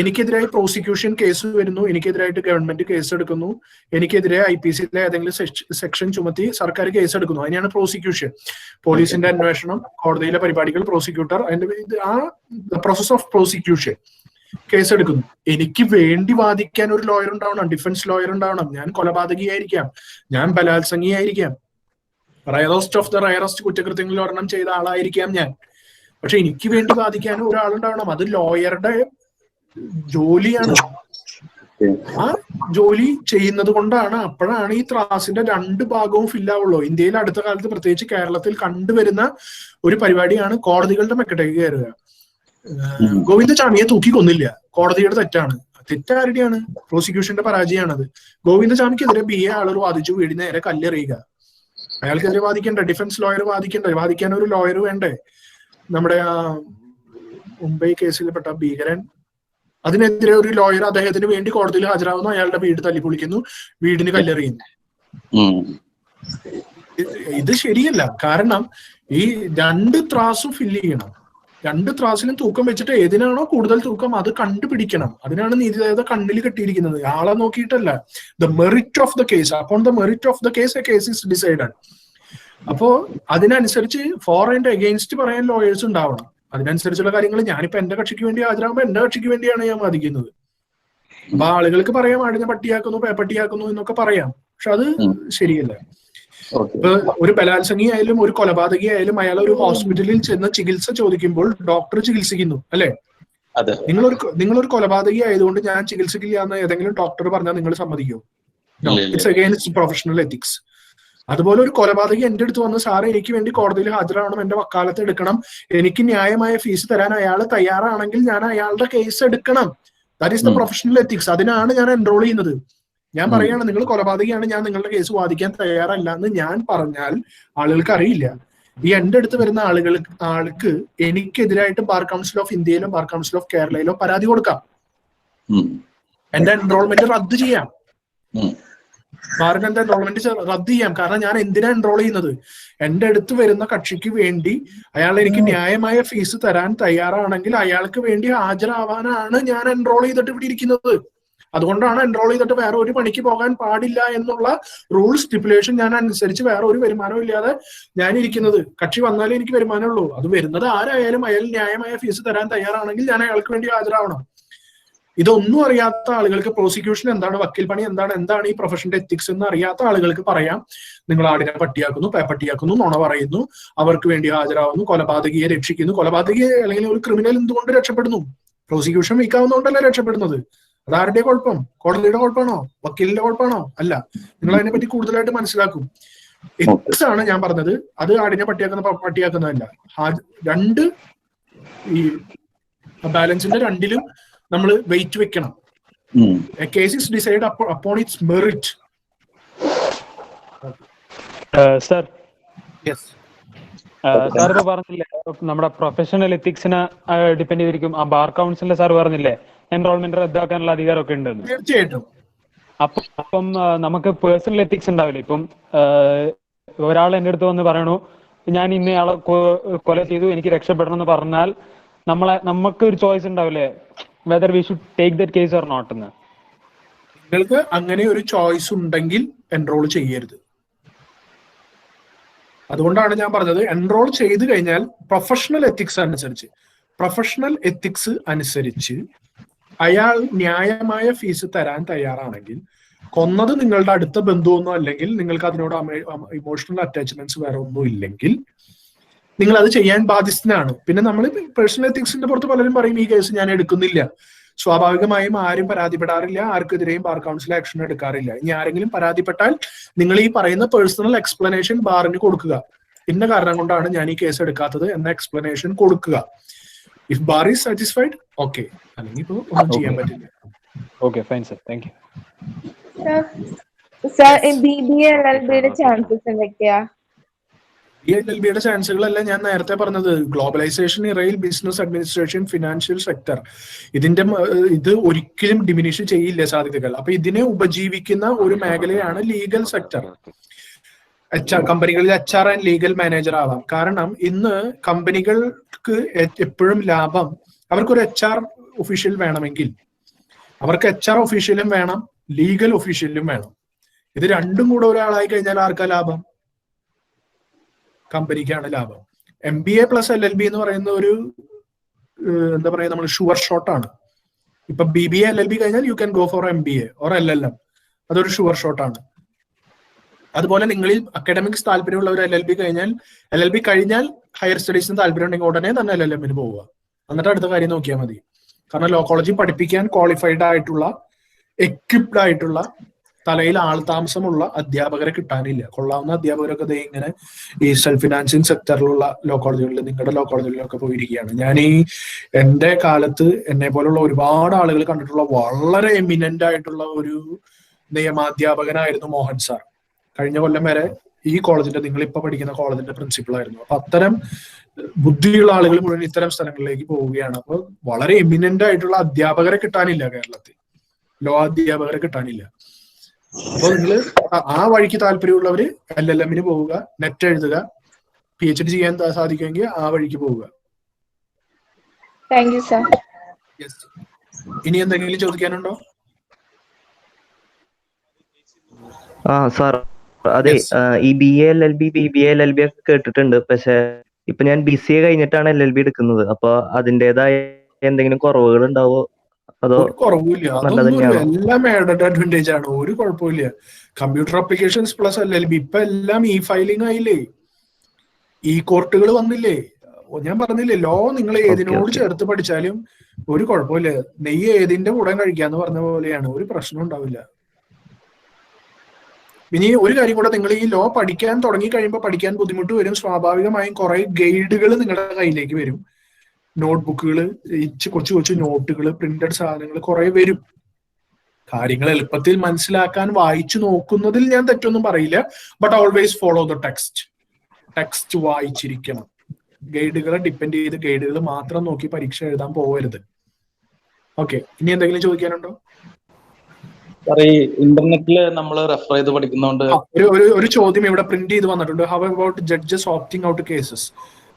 എനിക്കെതിരായി പ്രോസിക്യൂഷൻ കേസ് വരുന്നു, എനിക്കെതിരായിട്ട് ഗവൺമെന്റ് കേസ് എടുക്കുന്നു, എനിക്കെതിരെ IPCയിലെ ഏതെങ്കിലും സെക്ഷൻ ചുമത്തി സർക്കാർ കേസ് എടുക്കുന്നു, അതിനെയാണ് പ്രോസിക്യൂഷൻ. പോലീസിന്റെ അന്വേഷണം, കോടതിയിലെ പരിപാടികൾ, പ്രോസിക്യൂട്ടർ, അതിന്റെ പ്രോസസ് ഓഫ് പ്രോസിക്യൂഷൻ, കേസ് എടുക്കുന്നു. എനിക്ക് വേണ്ടി വാദിക്കാൻ ഒരു ലോയർ ഉണ്ടാവണം, ഡിഫൻസ് ലോയർ ഉണ്ടാവണം. ഞാൻ കൊലപാതകിയായിരിക്കാം, ഞാൻ ബലാത്സംഗിയായിരിക്കാം, റയറസ്റ്റ് ഓഫ് ദ റയറസ്റ്റ് കുറ്റകൃത്യങ്ങളിൽ ഒരെണ്ണം ചെയ്ത ആളായിരിക്കാം ഞാൻ. പക്ഷെ എനിക്ക് വേണ്ടി വാദിക്കാൻ ഒരാളുണ്ടാവണം. അത് ലോയറുടെ ജോലിയാണ്. ആ ജോലി ചെയ്യുന്നത് കൊണ്ടാണ്, അപ്പോഴാണ് ഈ ത്രാസിന്റെ 2 ഭാഗവും ഫില്ലാവുള്ളൂ. ഇന്ത്യയിൽ അടുത്ത കാലത്ത്, പ്രത്യേകിച്ച് കേരളത്തിൽ കണ്ടുവരുന്ന ഒരു പരിപാടിയാണ് കോടതികളുടെ മെക്കട്ടേക്ക് കയറുക. ഗോവിന്ദചാമിയെ തൂക്കി കൊന്നില്ല, കോടതിയുടെ തെറ്റാണ്. തെറ്റാരുടെയാണ്? പ്രോസിക്യൂഷന്റെ പരാജയമാണത്. ഗോവിന്ദചാമിക്കെതിരെ BA ആളുകൾ വാദിച്ചു, വീടിന് നേരെ കല്ലെറിയുക. അയാൾക്കെതിരെ വാദിക്കണ്ടേ? Defence lawyer വാദിക്കണ്ടേ? വാദിക്കാൻ ഒരു ലോയർ വേണ്ടേ? നമ്മുടെ മുംബൈ കേസിൽപ്പെട്ട ഭീകരൻ, അതിനെതിരെ ഒരു ലോയർ അദ്ദേഹത്തിന് വേണ്ടി കോടതിയിൽ ഹാജരാകുന്നു, അയാളുടെ വീട് തല്ലിപ്പൊളിക്കുന്നു, വീടിന് കല്ലെറിയുന്നു. ഇത് ശരിയല്ല. കാരണം ഈ 2 ത്രാസും ഫില്ല് ചെയ്യണം. 2 ത്രാസിലും തൂക്കം വെച്ചിട്ട് ഏതിനാണോ കൂടുതൽ തൂക്കം അത് കണ്ടുപിടിക്കണം. അതിനാണ് നീതിദേവത കണ്ണിൽ കെട്ടിയിരിക്കുന്നത്, ആളെ നോക്കിയിട്ടല്ല. The merit of the case, upon the merit of the case a case is decided. അപ്പോ അതിനനുസരിച്ച് ഫോർ ആൻഡ് അഗെയിൻസ്റ്റ് പറയാൻ ലോയേഴ്സ് ഉണ്ടാവണം. അതിനനുസരിച്ചുള്ള കാര്യങ്ങൾ, ഞാനിപ്പോ എന്റെ കക്ഷിക്ക് വേണ്ടി ഹാജരാകുമ്പോൾ എന്റെ കക്ഷിക്ക് വേണ്ടിയാണ് ഞാൻ വാദിക്കുന്നത്. അപ്പൊ ആളുകൾക്ക് പറയാം ആടിനെ പട്ടിയാക്കുന്നു, പേപ്പട്ടിയാക്കുന്നു എന്നൊക്കെ പറയാം, പക്ഷെ അത് ശരിയല്ല. ഇപ്പൊ ഒരു ബലാത്സംഗി ആയാലും ഒരു കൊലപാതകി ആയാലും അയാൾ ഒരു ഹോസ്പിറ്റലിൽ ചെന്ന് ചികിത്സ ചോദിക്കുമ്പോൾ ഡോക്ടർ ചികിത്സിക്കുന്നു, അല്ലെ? നിങ്ങളൊരു കൊലപാതകി ആയതുകൊണ്ട് ഞാൻ ചികിത്സിക്കില്ല എന്ന് ഏതെങ്കിലും ഡോക്ടർ പറഞ്ഞാൽ നിങ്ങൾ സമ്മതിക്കുമോ? It's against professional ethics. അതുപോലെ ഒരു കൊലപാതകി എന്റെ അടുത്ത് വന്ന് സാറ് എനിക്ക് വേണ്ടി കോടതിയിൽ ഹാജരാവണം, എന്റെ വക്കാലത്ത് എടുക്കണം, എനിക്ക് ന്യായമായ ഫീസ് തരാൻ അയാൾ തയ്യാറാണെങ്കിൽ ഞാൻ അയാളുടെ കേസ് എടുക്കണം. That is the professional ethics. അതിനാണ് ഞാൻ എൻറോൾ ചെയ്യുന്നത്. ഞാൻ പറയാണ് നിങ്ങൾ കൊലപാതകയാണ്, ഞാൻ നിങ്ങളുടെ കേസ് വാദിക്കാൻ തയ്യാറല്ല എന്ന് ഞാൻ പറഞ്ഞാൽ ആളുകൾക്ക് അറിയില്ല. ഈ എന്റെ അടുത്ത് വരുന്ന ആൾക്ക് എനിക്കെതിരായിട്ട് ബാർ കൗൺസിൽ ഓഫ് ഇന്ത്യയിലോ ബാർ കൗൺസിൽ ഓഫ് കേരളയിലോ പരാതി കൊടുക്കാം. എന്റെ എൻറോൾമെന്റ് റദ്ദ് ചെയ്യാം. ബാറിന് എന്റെ എൻറോൾമെന്റ് റദ്ദ് ചെയ്യാം. കാരണം ഞാൻ എന്തിനാ എൻറോൾ ചെയ്യുന്നത്? എന്റെ അടുത്ത് വരുന്ന കക്ഷിക്ക് വേണ്ടി അയാൾ എനിക്ക് ന്യായമായ ഫീസ് തരാൻ തയ്യാറാണെങ്കിൽ അയാൾക്ക് വേണ്ടി ഹാജരാവാനാണ് ഞാൻ എൻറോൾ ചെയ്തിട്ട് ഇവിടെ ഇരിക്കുന്നത്. അതുകൊണ്ടാണ് എൻറോൾ ചെയ്തിട്ട് വേറെ ഒരു പണിക്ക് പോകാൻ പാടില്ല എന്നുള്ള റൂൾ സ്റ്റിപ്പുലേഷൻ ഞാൻ അനുസരിച്ച് വേറെ ഒരു വരുമാനവും ഇല്ലാതെ ഞാൻ ഇരിക്കുന്നത്. കക്ഷി വന്നാലേ എനിക്ക് വരുമാനമുള്ളൂ. അത് വരുന്നത് ആരായാലും അയാൾ ന്യായമായ ഫീസ് തരാൻ തയ്യാറാണെങ്കിൽ ഞാൻ അയാൾക്ക് വേണ്ടി ഹാജരാവണം. ഇതൊന്നും അറിയാത്ത ആളുകൾക്ക് പ്രോസിക്യൂഷൻ എന്താണ്, വക്കീൽ പണി എന്താണ് ഈ പ്രൊഫഷന്റെ എത്തിക്സ് എന്ന് അറിയാത്ത ആളുകൾക്ക് പറയാം, നിങ്ങൾ ആടിനെ പട്ടിയാക്കുന്നു, പേപ്പട്ടിയാക്കുന്നു, നുണ പറയുന്നു, അവർക്ക് വേണ്ടി ഹാജരാകുന്നു, കൊലപാതകിയെ രക്ഷിക്കുന്നു. കൊലപാതകിയെ അല്ലെങ്കിൽ ഒരു ക്രിമിനൽ എന്തുകൊണ്ട് രക്ഷപ്പെടുന്നു? പ്രോസിക്യൂഷൻ വീക്കാവുന്നതുകൊണ്ടല്ലേ രക്ഷപ്പെടുന്നത്. അതാരുടെ കുഴപ്പം? കോടതിയുടെ കുഴപ്പമാണോ? വക്കീലിന്റെ കുഴപ്പമാണോ? അല്ല. നിങ്ങൾ അതിനെ പറ്റി കൂടുതലായിട്ട് മനസ്സിലാക്കും. എത്തിക്സ് ആണ് ഞാൻ പറഞ്ഞത്. അത് ആടിനെ പട്ടിയാക്കുന്നതല്ല. രണ്ട് ഈ ബാലൻസിന്റെ രണ്ടിലും നമ്മൾ വെയിറ്റ് വെക്കണം. Case is decide upon it's merit. Sir sir ഇപ്പൊ പറഞ്ഞില്ലേ നമ്മുടെ പ്രൊഫഷണൽ എത്തിക്സിനെ ഡിപ്പെൻഡ് ചെയ്തിരിക്കും. ആ ബാർ കൗൺസിലിന്റെ സാർ പറഞ്ഞില്ലേ എൻറോൾമെന്റ് റദ്ദാക്കാനുള്ള അധികാരമൊക്കെ ഉണ്ടെന്ന്. തീർച്ചയായിട്ടും. അപ്പം നമുക്ക് പേഴ്സണൽ എത്തിക്സ് ഉണ്ടാവില്ലേ? ഇപ്പം ഒരാൾ എന്റെ അടുത്ത് വന്ന് പറയണു ഞാൻ ഇന്നയാളെ കൊല ചെയ്തു, എനിക്ക് രക്ഷപ്പെടണം എന്ന് പറഞ്ഞാൽ നമുക്ക് ഒരു ചോയ്സ് ഉണ്ടാവില്ലേ whether we should take that case or not എന്ന്? നിങ്ങൾക്ക് അങ്ങനെ ഒരു ചോയ്സ് ഉണ്ടെങ്കിൽ എൻറോൾ ചെയ്യരുത്. അതുകൊണ്ടാണ് ഞാൻ പറഞ്ഞത് എൻറോൾ ചെയ്ത് കഴിഞ്ഞാൽ പ്രൊഫഷണൽ എത്തിക്സ് അനുസരിച്ച് അയാൾ ന്യായമായ ഫീസ് തരാൻ തയ്യാറാണെങ്കിൽ, കൊന്നത് നിങ്ങളുടെ അടുത്ത ബന്ധുവൊന്നും അല്ലെങ്കിൽ നിങ്ങൾക്ക് അതിനോട് ഇമോഷണൽ അറ്റാച്ച്മെന്റ്സ് വേറെ ഒന്നും ഇല്ലെങ്കിൽ നിങ്ങൾ അത് ചെയ്യാൻ ബാധ്യസ്ഥനാണ്. പിന്നെ നമ്മൾ പേഴ്സണൽ എത്തിക്സിന്റെ പുറത്ത് പലരും പറയും ഈ കേസ് ഞാൻ എടുക്കുന്നില്ല. സ്വാഭാവികമായും ആരും പരാതിപ്പെടാറില്ല, ആർക്കെതിരെയും ബാർ കൗൺസിൽ ആക്ഷൻ എടുക്കാറില്ല. ഇനി ആരെങ്കിലും പരാതിപ്പെട്ടാൽ നിങ്ങൾ ഈ പറയുന്ന പേഴ്സണൽ എക്സ്പ്ലനേഷൻ ബാറിന് കൊടുക്കുക. ഇന്ന കാരണം കൊണ്ടാണ് ഞാൻ ഈ കേസ് എടുക്കാത്തത് എന്ന എക്സ്പ്ലനേഷൻ കൊടുക്കുക. If bar is satisfied okay, അല്ലെങ്കിൽ ഇപ്പോൾ ഒന്നും ചെയ്യാൻ പറ്റില്ല. Okay fine sir, thank you. Sir BBA LLBയുടെ ചാൻസസ് എന്തൊക്കെയാ? LLBയുടെ ചാൻസുകളെല്ലാം ഞാൻ നേരത്തെ പറഞ്ഞത്. ഗ്ലോബലൈസേഷൻ ഇറയിൽ ബിസിനസ് അഡ്മിനിസ്ട്രേഷൻ ഫിനാൻഷ്യൽ സെക്ടർ ഇത് ഒരിക്കലും ഡിമിനിഷ് ചെയ്യില്ല സാധ്യതകൾ. അപ്പൊ ഇതിനെ ഉപജീവിക്കുന്ന ഒരു മേഖലയാണ് ലീഗൽ സെക്ടർ. കമ്പനികളിൽ HR ആൻഡ് ലീഗൽ മാനേജർ ആവാം. കാരണം ഇന്ന് കമ്പനികൾക്ക് എപ്പോഴും ലാഭം, അവർക്കൊരു HR ഒഫീഷ്യൽ വേണമെങ്കിൽ അവർക്ക് HR ഒഫീഷ്യലും വേണം, ലീഗൽ ഒഫീഷ്യലും വേണം. ഇത് രണ്ടും കൂടെ ഒരാളായി കഴിഞ്ഞാൽ ആർക്കാ ലാഭം? കമ്പനിക്കാണ് ലാഭം. MBA പ്ലസ് LLB എന്ന് പറയുന്ന ഒരു എന്താ പറയാ, നമ്മൾ ഷുവർ ഷോട്ടാണ്. ഇപ്പൊ BBA LLB കഴിഞ്ഞാൽ you can go for MBA or LLM. അതൊരു ഷുവർ ഷോട്ടാണ്. അതുപോലെ നിങ്ങളിൽ അക്കാഡമിക്സ് താല്പര്യമുള്ളവർ LLB കഴിഞ്ഞാൽ ഹയർ സ്റ്റഡീസിന് താല്പര്യം ഉണ്ടെങ്കിൽ ഉടനെ തന്നെ LLMന് പോവുക. എന്നിട്ട് അടുത്ത കാര്യം നോക്കിയാൽ മതി. കാരണം ലോ കോളേജിൽ പഠിപ്പിക്കാൻ ക്വാളിഫൈഡ് ആയിട്ടുള്ള, എക്വിപ്ഡ് ആയിട്ടുള്ള, തലയിൽ ആൾതാമസമുള്ള അധ്യാപകരെ കിട്ടാനില്ല. കൊള്ളാവുന്ന അധ്യാപകരൊക്കെ ഇങ്ങനെ ഈ സെൽഫ് ഫിനാൻസിങ് സെക്ടറിലുള്ള ലോ കോളേജുകളിൽ, നിങ്ങളുടെ ലോ കോളേജുകളിലൊക്കെ പോയിരിക്കുകയാണ്. ഞാൻ എന്റെ കാലത്ത് എന്നെ പോലുള്ള ഒരുപാട് ആളുകൾ കണ്ടിട്ടുള്ള വളരെ എമിനന്റ് ആയിട്ടുള്ള ഒരു നിയമാധ്യാപകനായിരുന്നു മോഹൻ സാർ. കഴിഞ്ഞ കൊല്ലം വരെ ഈ കോളേജിന്റെ, നിങ്ങളിപ്പോ പഠിക്കുന്ന കോളേജിന്റെ പ്രിൻസിപ്പൾ ആയിരുന്നു. അപ്പൊ അത്തരം ബുദ്ധിയുള്ള ആളുകൾ മുഴുവൻ ഇത്തരം സ്ഥലങ്ങളിലേക്ക് പോവുകയാണ്. അപ്പൊ വളരെ എമിനന്റ് ആയിട്ടുള്ള അധ്യാപകരെ കിട്ടാനില്ല കേരളത്തിൽ, ലോ അധ്യാപകരെ കിട്ടാനില്ല. അപ്പൊ നിങ്ങൾ ആ വഴിക്ക് താല്പര്യമുള്ളവര് LLMന് പോവുക, നെറ്റ് എഴുതുക, PhD ചെയ്യാൻ സാധിക്കുമെങ്കിൽ ആ വഴിക്ക് പോവുക. Thank you sir. ഇനി എന്തെങ്കിലും ചോദിക്കാനുണ്ടോ? സാർ അതെ, ഈ BA LLB BBA LLB ഒക്കെ കേട്ടിട്ടുണ്ട്. പക്ഷെ ഇപ്പൊ ഞാൻ BCA കഴിഞ്ഞിട്ടാണ് LLB എടുക്കുന്നത്. അപ്പൊ അതിൻ്റെതായ എന്തെങ്കിലും കുറവുകൾ ഉണ്ടാവോ? അതോ കുറവില്ല, എല്ലാം ആഡഡ് അഡ്വാൻറ്റേജ് ആണ്, ഒരു കുഴപ്പമില്ല. കമ്പ്യൂട്ടർ ആപ്ലിക്കേഷൻസ് പ്ലസ് LLB ഇപ്പൊ എല്ലാം ഫയലിംഗ് ആയില്ലേ, കോർട്ടുകൾ വന്നില്ലേ. ഞാൻ പറഞ്ഞില്ലേ, ലോ നിങ്ങൾ ഏതിനോട് ചേർത്ത് പഠിച്ചാലും ഒരു കുഴപ്പമില്ല. നെയ്യ് ഏതിന്റെ കൂടെ കഴിക്കാന്ന് പറഞ്ഞ പോലെയാണ്, ഒരു പ്രശ്നം ഉണ്ടാവില്ല. ഇനി ഒരു കാര്യം കൂടെ, നിങ്ങൾ ഈ ലോ പഠിക്കാൻ തുടങ്ങി കഴിയുമ്പോൾ പഠിക്കാൻ ബുദ്ധിമുട്ട് വരും. സ്വാഭാവികമായും കുറെ ഗൈഡുകൾ നിങ്ങളുടെ കയ്യിലേക്ക് വരും. നോട്ട്ബുക്കുകൾ, കൊച്ചു കൊച്ചു നോട്ടുകൾ, പ്രിന്റഡ് സാധനങ്ങൾ കുറെ വരും. കാര്യങ്ങൾ എളുപ്പത്തിൽ മനസ്സിലാക്കാൻ വായിച്ചു നോക്കുന്നതിൽ ഞാൻ തെറ്റൊന്നും പറയില്ല. But always follow the text. Text വായിച്ചിരിക്കണം. ഗൈഡുകളെ ഡിപ്പെൻഡ് ചെയ്ത് ഗൈഡുകൾ മാത്രം നോക്കി പരീക്ഷ എഴുതാൻ പോകരുത്. ഓക്കെ, ഇനി എന്തെങ്കിലും ചോദിക്കാനുണ്ടോ? ഈ ഇന്റർനെറ്റില് നമ്മൾ റെഫർ ചെയ്ത് പഠിക്കുന്നോണ്ട് ഒരു ചോദ്യം ഇവിടെ പ്രിന്റ് ചെയ്ത് വന്നിട്ടുണ്ട്. How about judges opting out cases?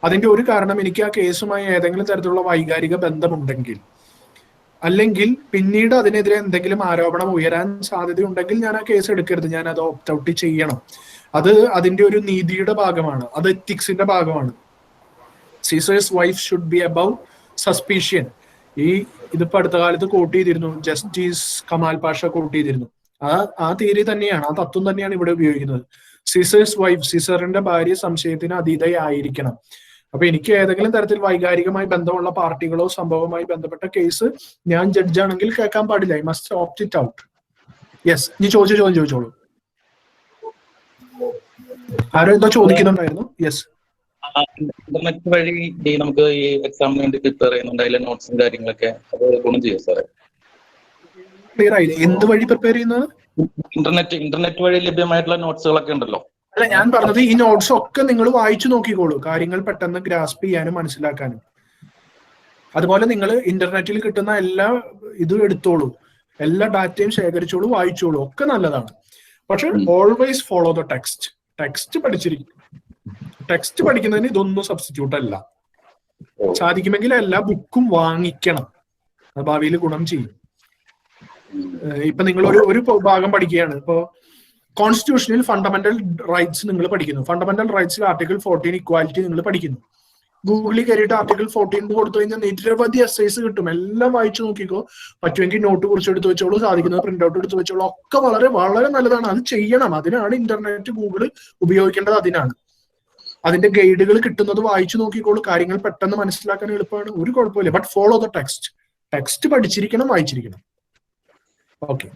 അതിന്റെ ഒരു കാരണം, എനിക്ക് ആ കേസുമായി ഏതെങ്കിലും തരത്തിലുള്ള വൈകാരിക ബന്ധമുണ്ടെങ്കിൽ, അല്ലെങ്കിൽ പിന്നീട് അതിനെതിരെ എന്തെങ്കിലും ആരോപണം ഉയരാൻ സാധ്യതയുണ്ടെങ്കിൽ ഞാൻ ആ കേസ് എടുക്കരുത്, ഞാൻ അത് ഓപ്റ്റ് ഔട്ട് ചെയ്യണം. അത് അതിന്റെ ഒരു നീതിയുടെ ഭാഗമാണ്, അത് എത്തിക്സിന്റെ ഭാഗമാണ്. Caesar's wife should be above suspicion. ഇതിപ്പോ അടുത്ത കാലത്ത് കോട്ട് ചെയ്തിരുന്നു, ജസ്റ്റിസ് കമാൽ പാഷ കോട്ട് ചെയ്തിരുന്നു. ആ തിയറി തന്നെയാണ്, ആ തത്വം തന്നെയാണ് ഇവിടെ ഉപയോഗിക്കുന്നത്. സീസേഴ്സ് വൈഫ്, സീസറിന്റെ ഭാര്യ സംശയത്തിന് അതീതയായിരിക്കണം. അപ്പൊ എനിക്ക് ഏതെങ്കിലും തരത്തിൽ വൈകാരികമായി ബന്ധമുള്ള പാർട്ടികളോ സംഭവവുമായി ബന്ധപ്പെട്ട കേസ് ഞാൻ ജഡ്ജാണെങ്കിൽ കേൾക്കാൻ പാടില്ല. I must opt it out. Yes, നീ ചോദിച്ചോളൂ. ആരോ എന്തോ ചോദിക്കുന്നുണ്ടായിരുന്നു. യെസ്, ഇന്റർനെറ്റ് വഴി നമുക്ക് ഈ എക്സാമിന് വേണ്ടി പ്രിപ്പയർ ചെയ്യുന്നുണ്ട്, അതിലെ നോട്ട്സും കാര്യങ്ങളൊക്കെ അത് ഗുണം ചെയ്യും സാറേ? ക്ലിയർ ആയില്ലേ? എന്ത് വഴി പ്രിപ്പയർ ചെയ്യുന്നത്? ഇന്റർനെറ്റ് വഴി ലഭ്യമായിട്ടുള്ള നോട്ട്സുകളൊക്കെ ഉണ്ടല്ലോ. അല്ല, ഞാൻ പറഞ്ഞത് ഈ നോട്ട്സ് ഒക്കെ നിങ്ങൾ വായിച്ചു നോക്കിക്കോളൂ, കാര്യങ്ങൾ പെട്ടെന്ന് ഗ്രാസ്പ് ചെയ്യാനും മനസ്സിലാക്കാനും. അതുപോലെ നിങ്ങൾ ഇന്റർനെറ്റിൽ കിട്ടുന്ന എല്ലാ ഇതും എടുത്തോളൂ, എല്ലാ ഡാറ്റയും ശേഖരിച്ചോളൂ, വായിച്ചോളൂ, ഒക്കെ നല്ലതാണ്. പക്ഷെ always follow the text. Text പഠിച്ചിരിക്കും. ടെക്സ്റ്റ് പഠിക്കുന്നതിന് ഇതൊന്നും സബ്സ്റ്റിറ്റ്യൂട്ട് അല്ല. സാധിക്കുമെങ്കിൽ എല്ലാ ബുക്കും വാങ്ങിക്കണം, അത് ഭാവിയിൽ ഗുണം ചെയ്യും. ഇപ്പൊ നിങ്ങൾ ഒരു ഭാഗം പഠിക്കുകയാണ്, ഇപ്പോ കോൺസ്റ്റിറ്റ്യൂഷനിൽ ഫണ്ടമെന്റൽ റൈറ്റ്സ് നിങ്ങൾ പഠിക്കുന്നു. ഫണ്ടമെന്റൽ റൈറ്റ്സിൽ ആർട്ടിക്കിൾ 14 ഇക്വാലിറ്റി നിങ്ങൾ പഠിക്കുന്നു. ഗൂഗിളിൽ കയറിയിട്ട് ആർട്ടിക്കിൾ 14 കൊടുത്തു കഴിഞ്ഞാൽ നിരവധി എസ്സേസ് കിട്ടും. എല്ലാം വായിച്ചു നോക്കിക്കോ. പറ്റുമെങ്കിൽ നോട്ട് കുറിച്ച് എടുത്ത് വെച്ചോളൂ, സാധിക്കുന്നത് പ്രിന്റ് ഔട്ട് എടുത്ത് വെച്ചോളൂ. ഒക്കെ വളരെ വളരെ നല്ലതാണ്, അത് ചെയ്യണം. അതിനാണ് ഇന്റർനെറ്റ്, ഗൂഗിൾ ഉപയോഗിക്കേണ്ടത്. അതിനാണ് അതിന്റെ ഗൈഡുകൾ കിട്ടുന്നത് വായിച്ചു നോക്കിക്കോളൂ. കാര്യങ്ങൾ പെട്ടെന്ന് മനസ്സിലാക്കാൻ എളുപ്പമാണ്, ഒരു കുഴപ്പമില്ല. But follow the text. Text പഠിച്ചിരിക്കണം, വായിച്ചിരിക്കണം. ഓക്കെ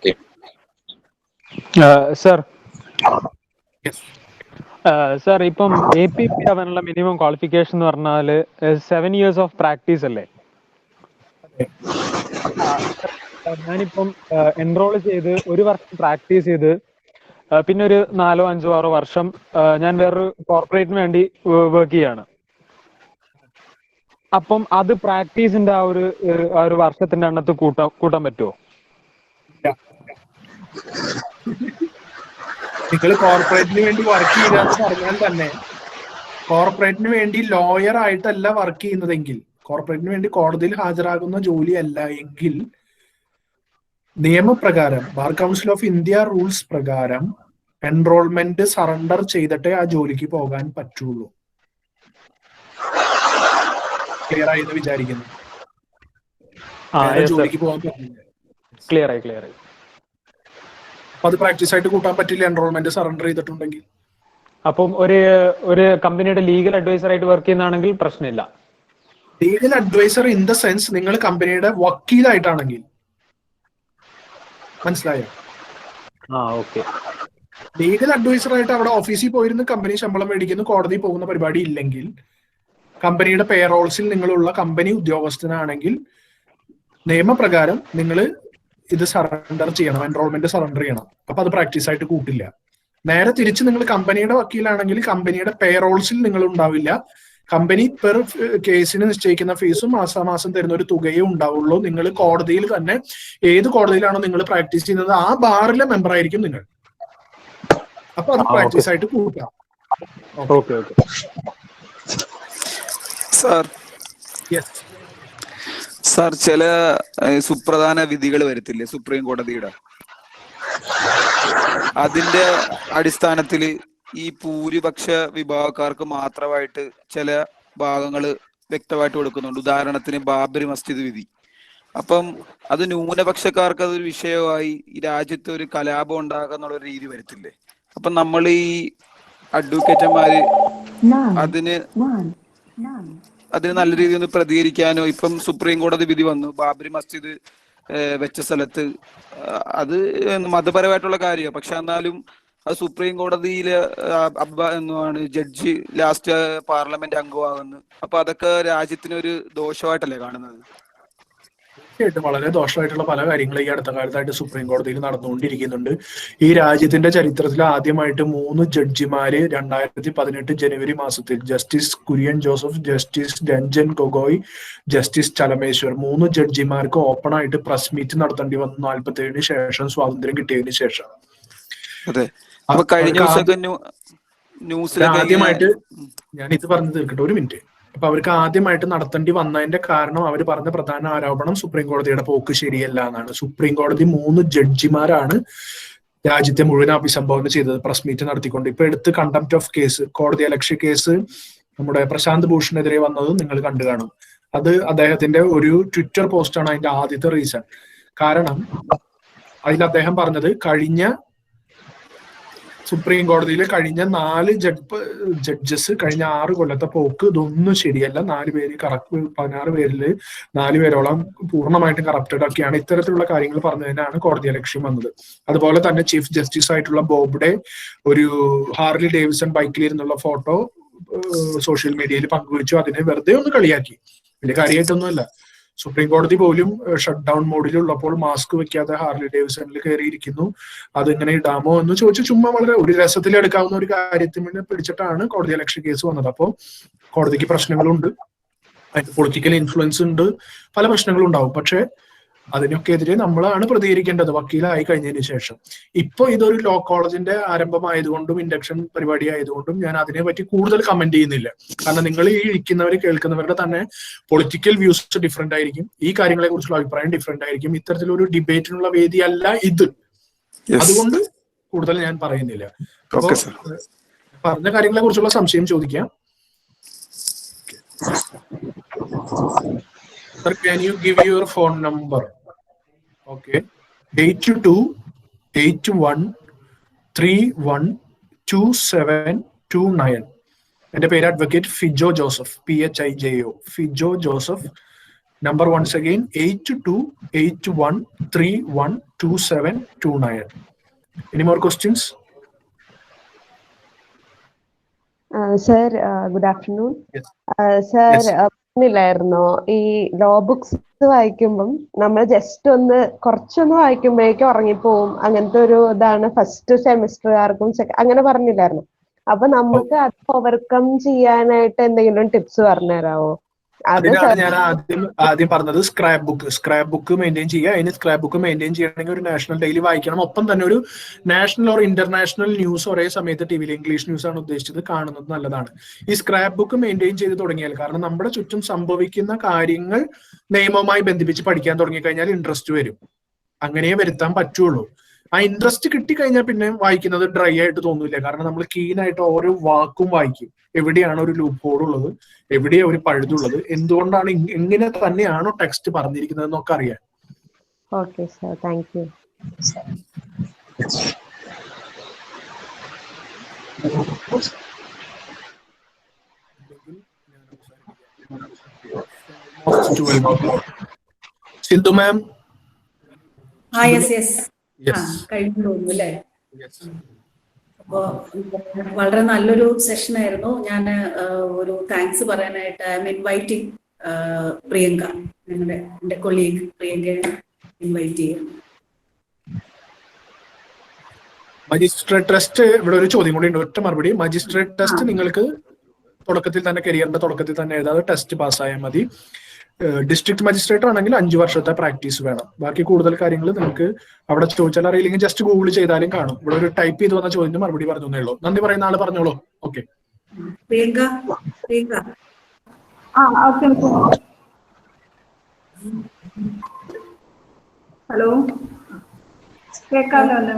സർ, ഇപ്പം APP ആവാനുള്ള മിനിമം ക്വാളിഫിക്കേഷൻ എന്ന് പറഞ്ഞാല് 7 years ഓഫ് പ്രാക്ടീസ് അല്ലേ? ഞാനിപ്പം എൻറോൾ ചെയ്ത് 1 വർഷം പ്രാക്ടീസ് ചെയ്ത് പിന്നെ ഒരു 4, 5, 6 വർഷം ഞാൻ വേറൊരു കോർപ്പറേറ്റിന് വേണ്ടി വർക്ക് ചെയ്യാണ്. അപ്പം അത് പ്രാക്ടീസിന്റെ ആ ഒരു വർഷത്തിന്റെ എണ്ണത്ത് കൂട്ടാൻ പറ്റുമോ? നിങ്ങൾ കോർപ്പറേറ്റിന് വേണ്ടി വർക്ക് ചെയ്താന്ന് പറഞ്ഞാൽ തന്നെ, കോർപ്പറേറ്റിന് വേണ്ടി ലോയർ ആയിട്ടല്ല വർക്ക് ചെയ്യുന്നതെങ്കിൽ, കോർപ്പറേറ്റിന് വേണ്ടി കോടതിയിൽ ഹാജരാകുന്ന ജോലിയല്ല എങ്കിൽ, നിയമപ്രകാരം bar council of India rules പ്രകാരം എൻറോൾമെന്റ് സറണ്ടർ ചെയ്തിട്ടേ ആ ജോലിക്ക് പോകാൻ പറ്റുള്ളൂ. ക്ലിയർ ആയി എന്ന് വിചാരിക്കുന്നു. ജോലിക്ക് പോകാൻ പറ്റില്ല. ക്ലിയർ ആയി. അപ്പൊ അത് പ്രാക്ടീസ് ആയിട്ട് കൂട്ടാൻ പറ്റില്ല എൻറോൾമെന്റ് സറണ്ടർ ചെയ്തിട്ടുണ്ടെങ്കിൽ. അപ്പം ഒരു കമ്പനിയുടെ ലീഗൽ അഡ്വൈസർ ആയിട്ട് വർക്ക് ചെയ്യുന്നതാണെങ്കിൽ പ്രശ്നമില്ല. Legal adviser in the sense നിങ്ങൾ കമ്പനിയുടെ വക്കീലായിട്ടാണെങ്കിൽ. മനസ്സിലായോ? ഓക്കെ. ലീഗൽ അഡ്വൈസർ ആയിട്ട് അവിടെ ഓഫീസിൽ പോയിരുന്ന് കമ്പനി ശമ്പളം മേടിക്കുന്നു, കോടതി പോകുന്ന പരിപാടി ഇല്ലെങ്കിൽ, കമ്പനിയുടെ പേറോൾസിൽ നിങ്ങളുള്ള കമ്പനി ഉദ്യോഗസ്ഥനാണെങ്കിൽ നിയമപ്രകാരം നിങ്ങൾ ഇത് സറണ്ടർ ചെയ്യണം, എൻറോൾമെന്റ് സറണ്ടർ ചെയ്യണം. അപ്പൊ അത് പ്രാക്ടീസ് ആയിട്ട് കൂട്ടില്ല. നേരെ തിരിച്ച് നിങ്ങൾ കമ്പനിയുടെ വക്കീലാണെങ്കിൽ കമ്പനിയുടെ പേറോൾസിൽ നിങ്ങൾ ഉണ്ടാവില്ല. കമ്പനി പെർ കേസിന് നിശ്ചയിക്കുന്ന ഫീസും മാസാമാസം തരുന്ന ഒരു തുകയും ഉണ്ടാവുള്ളൂ. നിങ്ങൾ കോടതിയിൽ തന്നെ, ഏത് കോടതിയിലാണോ നിങ്ങൾ പ്രാക്ടീസ് ചെയ്യുന്നത് ആ ബാറിലെ മെമ്പർ ആയിരിക്കും നിങ്ങൾ. അപ്പൊ അത് പ്രാക്ടീസ് ആയിട്ട് കൂട്ടാം. സാർ, ചില സുപ്രധാന വിധികൾ വരത്തില്ലേ സുപ്രീം കോടതിയുടെ, അതിന്റെ അടിസ്ഥാനത്തിൽ ഈ ഭൂരിപക്ഷ വിഭാഗക്കാർക്ക് മാത്രമായിട്ട് ചില ഭാഗങ്ങൾ വ്യക്തമായിട്ട് കൊടുക്കുന്നുണ്ട്. ഉദാഹരണത്തിന് ബാബരി മസ്ജിദ് വിധി. അപ്പം അത് ന്യൂനപക്ഷക്കാർക്ക് അതൊരു വിഷയമായി ഈ രാജ്യത്ത് ഒരു കലാപം ഉണ്ടാകുന്നുള്ള ഒരു രീതി വരത്തില്ലേ? അപ്പൊ നമ്മൾ ഈ അഡ്വക്കേറ്റന്മാര് അതിന് നല്ല രീതിയിൽ ഒന്ന് പ്രതികരിക്കാനോ, ഇപ്പം സുപ്രീം കോടതി വിധി വന്നു ബാബരി മസ്ജിദ് വെച്ച സ്ഥലത്ത്, അത് മതപരമായിട്ടുള്ള കാര്യമാണ്. പക്ഷെ എന്നാലും അത് സുപ്രീം കോടതിയിലെ എന്താണ് ജഡ്ജി ലാസ്റ്റ് പാർലമെന്റ് അംഗമാകുന്നു. അപ്പൊ അതൊക്കെ രാജ്യത്തിനൊരു ദോഷമായിട്ടല്ലേ കാണുന്നത്? തീർച്ചയായിട്ടും വളരെ ദോഷമായിട്ടുള്ള പല കാര്യങ്ങളും ഈ അടുത്ത കാലത്തായിട്ട് സുപ്രീം കോടതിയിൽ നടന്നുകൊണ്ടിരിക്കുന്നുണ്ട്. ഈ രാജ്യത്തിന്റെ ചരിത്രത്തിൽ ആദ്യമായിട്ട് 3 ജഡ്ജിമാര് 2018 ജനുവരി മാസത്തിൽ justice Kurian Joseph, justice Ranjan Gogoi, justice Chelameswar 3 ജഡ്ജിമാർക്ക് ഓപ്പൺ ആയിട്ട് പ്രസ് മീറ്റ് നടത്തേണ്ടി വന്നു 47 ശേഷം, സ്വാതന്ത്ര്യം കിട്ടിയതിന് ശേഷം. അതെ. അപ്പൊ കഴിഞ്ഞ ദിവസമൊക്കെ ന്യൂസിലൊക്കെ ആദ്യമായിട്ട് ഞാൻ ഇത് പറഞ്ഞു തീർക്കട്ടെ, ഒരു മിനിറ്റ്. അപ്പൊ അവർക്ക് ആദ്യമായിട്ട് നടത്തേണ്ടി വന്നതിന്റെ കാരണം അവർ പറഞ്ഞ പ്രധാന ആരോപണം സുപ്രീം കോടതിയുടെ പോക്ക് ശരിയല്ല എന്നാണ്. സുപ്രീം കോടതി 3 ജഡ്ജിമാരാണ് രാജ്യത്തെ മുഴുവൻ അഭിസംബോധന ചെയ്തത് പ്രസ് മീറ്റ് നടത്തിക്കൊണ്ട്. ഇപ്പൊ എടുത്ത് കണ്ടംപ്റ്റ് ഓഫ് കേസ്, കോടതി അലക്ഷ്യ കേസ് നമ്മുടെ പ്രശാന്ത് ഭൂഷണെതിരെ വന്നത് നിങ്ങൾ കണ്ടു കാണും. അത് അദ്ദേഹത്തിന്റെ ഒരു ട്വിറ്റർ പോസ്റ്റാണ് അതിന്റെ ആദ്യത്തെ റീസൺ. കാരണം അതിൽ അദ്ദേഹം പറഞ്ഞത് കഴിഞ്ഞ സുപ്രീം കോടതിയിലെ കഴിഞ്ഞ 4 ജഡ്ജസ് കഴിഞ്ഞ 6 കൊല്ലത്തെ പോക്ക് ഇതൊന്നും ശരിയല്ല. 4 പേര് 16 പേരിൽ 4 പേരോളം പൂർണ്ണമായിട്ടും കറപ്റ്റഡ് ഒക്കെയാണ്. ഇത്തരത്തിലുള്ള കാര്യങ്ങൾ പറഞ്ഞതിനാണ് കോടതി ലക്ഷ്യം വന്നത്. അതുപോലെ തന്നെ ചീഫ് ജസ്റ്റിസ് ആയിട്ടുള്ള ബോബ്ഡെ ഒരു ഹാർലി ഡേവിസൺ ബൈക്കിലിരുന്നുള്ള ഫോട്ടോ സോഷ്യൽ മീഡിയയിൽ പങ്കുവച്ചു. അതിനെ വെറുതെ ഒന്ന് കളിയാക്കി, വലിയ കാര്യമായിട്ടൊന്നുമല്ല. സുപ്രീം കോടതി പോലും ഷട്ട് ഡൗൺ മോഡിലുള്ളപ്പോൾ മാസ്ക് വെക്കാതെ ഹാർലി ഡേവിസണിൽ കയറിയിരിക്കുന്നു, അതിങ്ങനെ ഇടാമോ എന്ന് ചോദിച്ചു. ചുമ്മാ വളരെ ഒരു രസത്തിൽ എടുക്കാവുന്ന ഒരു കാര്യത്തിന് പിടിച്ചിട്ടാണ് കോടതി അലക്ഷ്യ കേസ് വന്നത്. അപ്പോൾ കോടതിക്ക് പ്രശ്നങ്ങളുണ്ട്, അതിന് പൊളിറ്റിക്കൽ ഇൻഫ്ലുവൻസ് ഉണ്ട്, പല പ്രശ്നങ്ങളും ഉണ്ടാവും. പക്ഷെ അതിനൊക്കെ എതിരെ നമ്മളാണ് പ്രതികരിക്കേണ്ടത് വക്കീലായി കഴിഞ്ഞതിന് ശേഷം. ഇപ്പൊ ഇതൊരു ലോ കോളേജിന്റെ ആരംഭമായതുകൊണ്ടും ഇൻഡക്ഷൻ പരിപാടി ആയതുകൊണ്ടും ഞാൻ അതിനെ പറ്റി കൂടുതൽ കമന്റ് ചെയ്യുന്നില്ല. കാരണം നിങ്ങൾ ഈ ഇരിക്കുന്നവർ കേൾക്കുന്നവരുടെ തന്നെ പൊളിറ്റിക്കൽ വ്യൂസ് ഡിഫറെന്റ് ആയിരിക്കും, ഈ കാര്യങ്ങളെ കുറിച്ചുള്ള അഭിപ്രായം ഡിഫറെന്റ് ആയിരിക്കും. ഇത്തരത്തിലൊരു ഡിബേറ്റിനുള്ള വേദിയല്ല ഇത്. അതുകൊണ്ട് കൂടുതൽ ഞാൻ പറയുന്നില്ല. അപ്പൊ പറഞ്ഞ കാര്യങ്ങളെ കുറിച്ചുള്ള സംശയം ചോദിക്കാം. Sir, can you give your phone number? Okay, 8281312729. എന്റെ പേര് advocate Fijo Joseph, PHIJO, Fijo Joseph. Number once again 8281312729. Any more questions? Sir, good afternoon. Yes. Sir, Yes. ില്ലായിരുന്നോ ഈ ലോ ബുക്സ് വായിക്കുമ്പം നമ്മൾ ജസ്റ്റ് ഒന്ന് കുറച്ചൊന്ന് വായിക്കുമ്പോഴേക്കും ഉറങ്ങിപ്പോവും, അങ്ങനത്തെ ഒരു ഇതാണ് ഫസ്റ്റ് സെമിസ്റ്ററുകാർക്കും അങ്ങനെ പറഞ്ഞില്ലായിരുന്നു. അപ്പൊ നമുക്ക് അത് ഓവർകം ചെയ്യാനായിട്ട് എന്തെങ്കിലും ടിപ്സ് പറഞ്ഞുതരാമോ? അതിനാണ് ഞാൻ ആദ്യം പറഞ്ഞത് സ്ക്രാപ്പ് ബുക്ക് മെയിൻറ്റെയിൻ ചെയ്യുക. അതിന് സ്ക്രാപ്പ് ബുക്ക് മെയിൻറ്റെയിൻ ചെയ്യണമെങ്കിൽ ഒരു നാഷണൽ ഡെയിലി വായിക്കണം. ഒപ്പം തന്നെ ഒരു നാഷണൽ ഓർ ഇന്റർനാഷണൽ ന്യൂസ് ഒരേ സമയത്ത് ടിവിയിൽ, ഇംഗ്ലീഷ് ന്യൂസ് ആണ് ഉദ്ദേശിച്ചത്, കാണുന്നത് നല്ലതാണ്. ഈ സ്ക്രാപ്പ് ബുക്ക് മെയിൻറ്റെയിൻ ചെയ്ത് തുടങ്ങിയാൽ, കാരണം നമ്മുടെ ചുറ്റും സംഭവിക്കുന്ന കാര്യങ്ങൾ നിയമവുമായി ബന്ധിപ്പിച്ച് പഠിക്കാൻ തുടങ്ങിക്കഴിഞ്ഞാൽ ഇൻട്രസ്റ്റ് വരും. അങ്ങനെ വരുത്താൻ പറ്റുള്ളൂ. ആ ഇൻട്രസ്റ്റ് കിട്ടിക്കഴിഞ്ഞാൽ പിന്നെ വായിക്കുന്നത് ഡ്രൈ ആയിട്ട് തോന്നില്ല. കാരണം നമ്മൾ കീനായിട്ട് ഓരോ വാക്കും വായിക്കും. എവിടെയാണ് ഒരു ലൂപ്പ് ഹോൾ ഉള്ളത്, എവിടെയാണ് ഒരു പഴുതുള്ളത്, എന്തുകൊണ്ടാണ് എങ്ങനെ തന്നെയാണോ ടെക്സ്റ്റ് പറഞ്ഞിരിക്കുന്നത് എന്നൊക്കെ അറിയാൻ. Okay sir, thank you. Sindhu ma'am. കഴിഞ്ഞു തോന്നുന്നു അല്ലേ? അപ്പോ വളരെ നല്ലൊരു സെഷൻ ആയിരുന്നു. ഞാൻ ഒരു താങ്ക്സ് പറയാനായിട്ട് ഐ എം ഇൻവൈറ്റിംഗ് പ്രിയങ്ക, എന്റെ കൊളീഗ് പ്രിയങ്കയെ ഇൻവൈറ്റ് ചെയ്യാം. മജിസ്ട്രേറ്റ് ടെസ്റ്റ്, ഇവിടെ ഒരു ചോദ്യം കൂടി ഉണ്ട്, ഒറ്റ മറുപടി. മജിസ്ട്രേറ്റ് ടെസ്റ്റ് നിങ്ങൾക്ക് തുടക്കത്തിൽ തന്നെ, കരിയറിന്റെ തുടക്കത്തിൽ തന്നെ എഴുതാതെ ടെസ്റ്റ് പാസ്സായാൽ മതി. ഡിസ്ട്രിക്ട് മജിസ്ട്രേറ്റ് ആണെങ്കിൽ 5 വർഷത്തെ പ്രാക്ടീസ് വേണം. ബാക്കി കൂടുതൽ കാര്യങ്ങൾ നിങ്ങൾക്ക് അവിടെ ചോദിച്ചാൽ അറിയില്ലെങ്കിൽ ജസ്റ്റ് ഗൂഗിൾ ചെയ്താലും കാണും. ഇവിടെ ഒരു ടൈപ്പ് ചെയ്ത് വന്ന ചോദ്യത്തിന് മറുപടി പറഞ്ഞേ ഉള്ളൂ. നന്ദി പറയുന്ന ആള് പറഞ്ഞോളൂ. ഓക്കെ, ഹലോ, കേൾക്കാമല്ലോ അല്ലേ?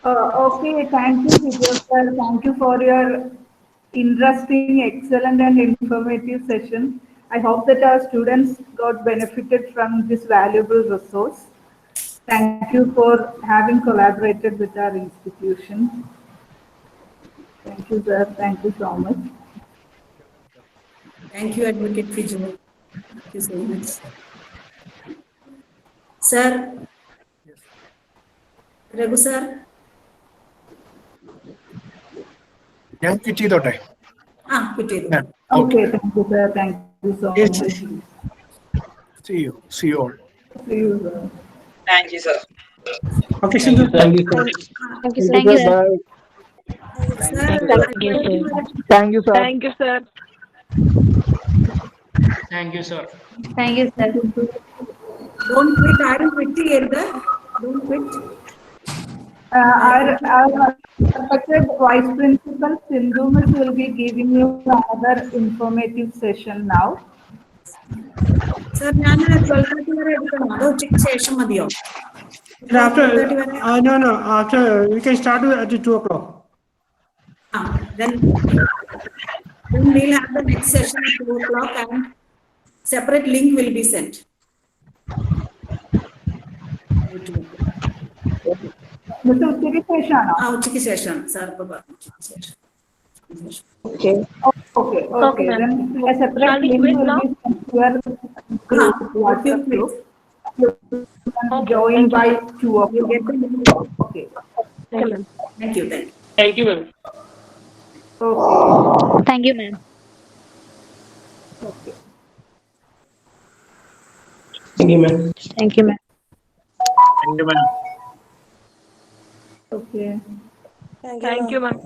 Okay, thank you, Vijay sir. Thank you for your interesting, excellent and informative session. I hope that our students got benefited from this valuable resource. Thank you for having collaborated with our institution. Thank you, sir. Thank you so much. Thank you, Advocate Vijay. Thank you so much. Sir, Raghu sir ഞാൻ quit ചെയ്തോട്ടെ? quit ചെയ്തു. Okay, thank you, sir. Thank you so Yes. much. See you all. See you, sir. Thank you, sir. Okay, Sindhu. Thank you, sir. Thank you, sir. Sir, Thank you, sir. Thank you, sir. Thank you, sir. Thank you, sir. don't quit. ആരും quit ചെയ്യരുത്. Don't quit. Our respected Vice Principal Sindhu Miss will be giving you another informative session now. Sir, ഞാൻ 12:30 വരെ എടുക്കണോ അതോ ഉച്ചയ്ക്ക് ശേഷം മതിയോ? After, 12:30 വരെ? no, after, we can start at 2 o'clock. Then we'll have the next session at 2 o'clock and separate link will be sent. Mr. ഉച്ചയ്ക്ക് ശേഷമാണോ? ഉച്ചയ്ക്ക് ശേഷം സാർ ഇപ്പൊ പറഞ്ഞു ഉച്ചയ്ക്ക് ശേഷം. Okay. Then a separate link will be sent to your group, WhatsApp group. You can join by 2 o'clock. Okay. Thank you. Thank you, ma'am. Okay. Thank you, ma'am. Okay. Thank you, ma'am. Thank you, ma'am. Thank you, ma'am. Okay. Thank you, ma'am.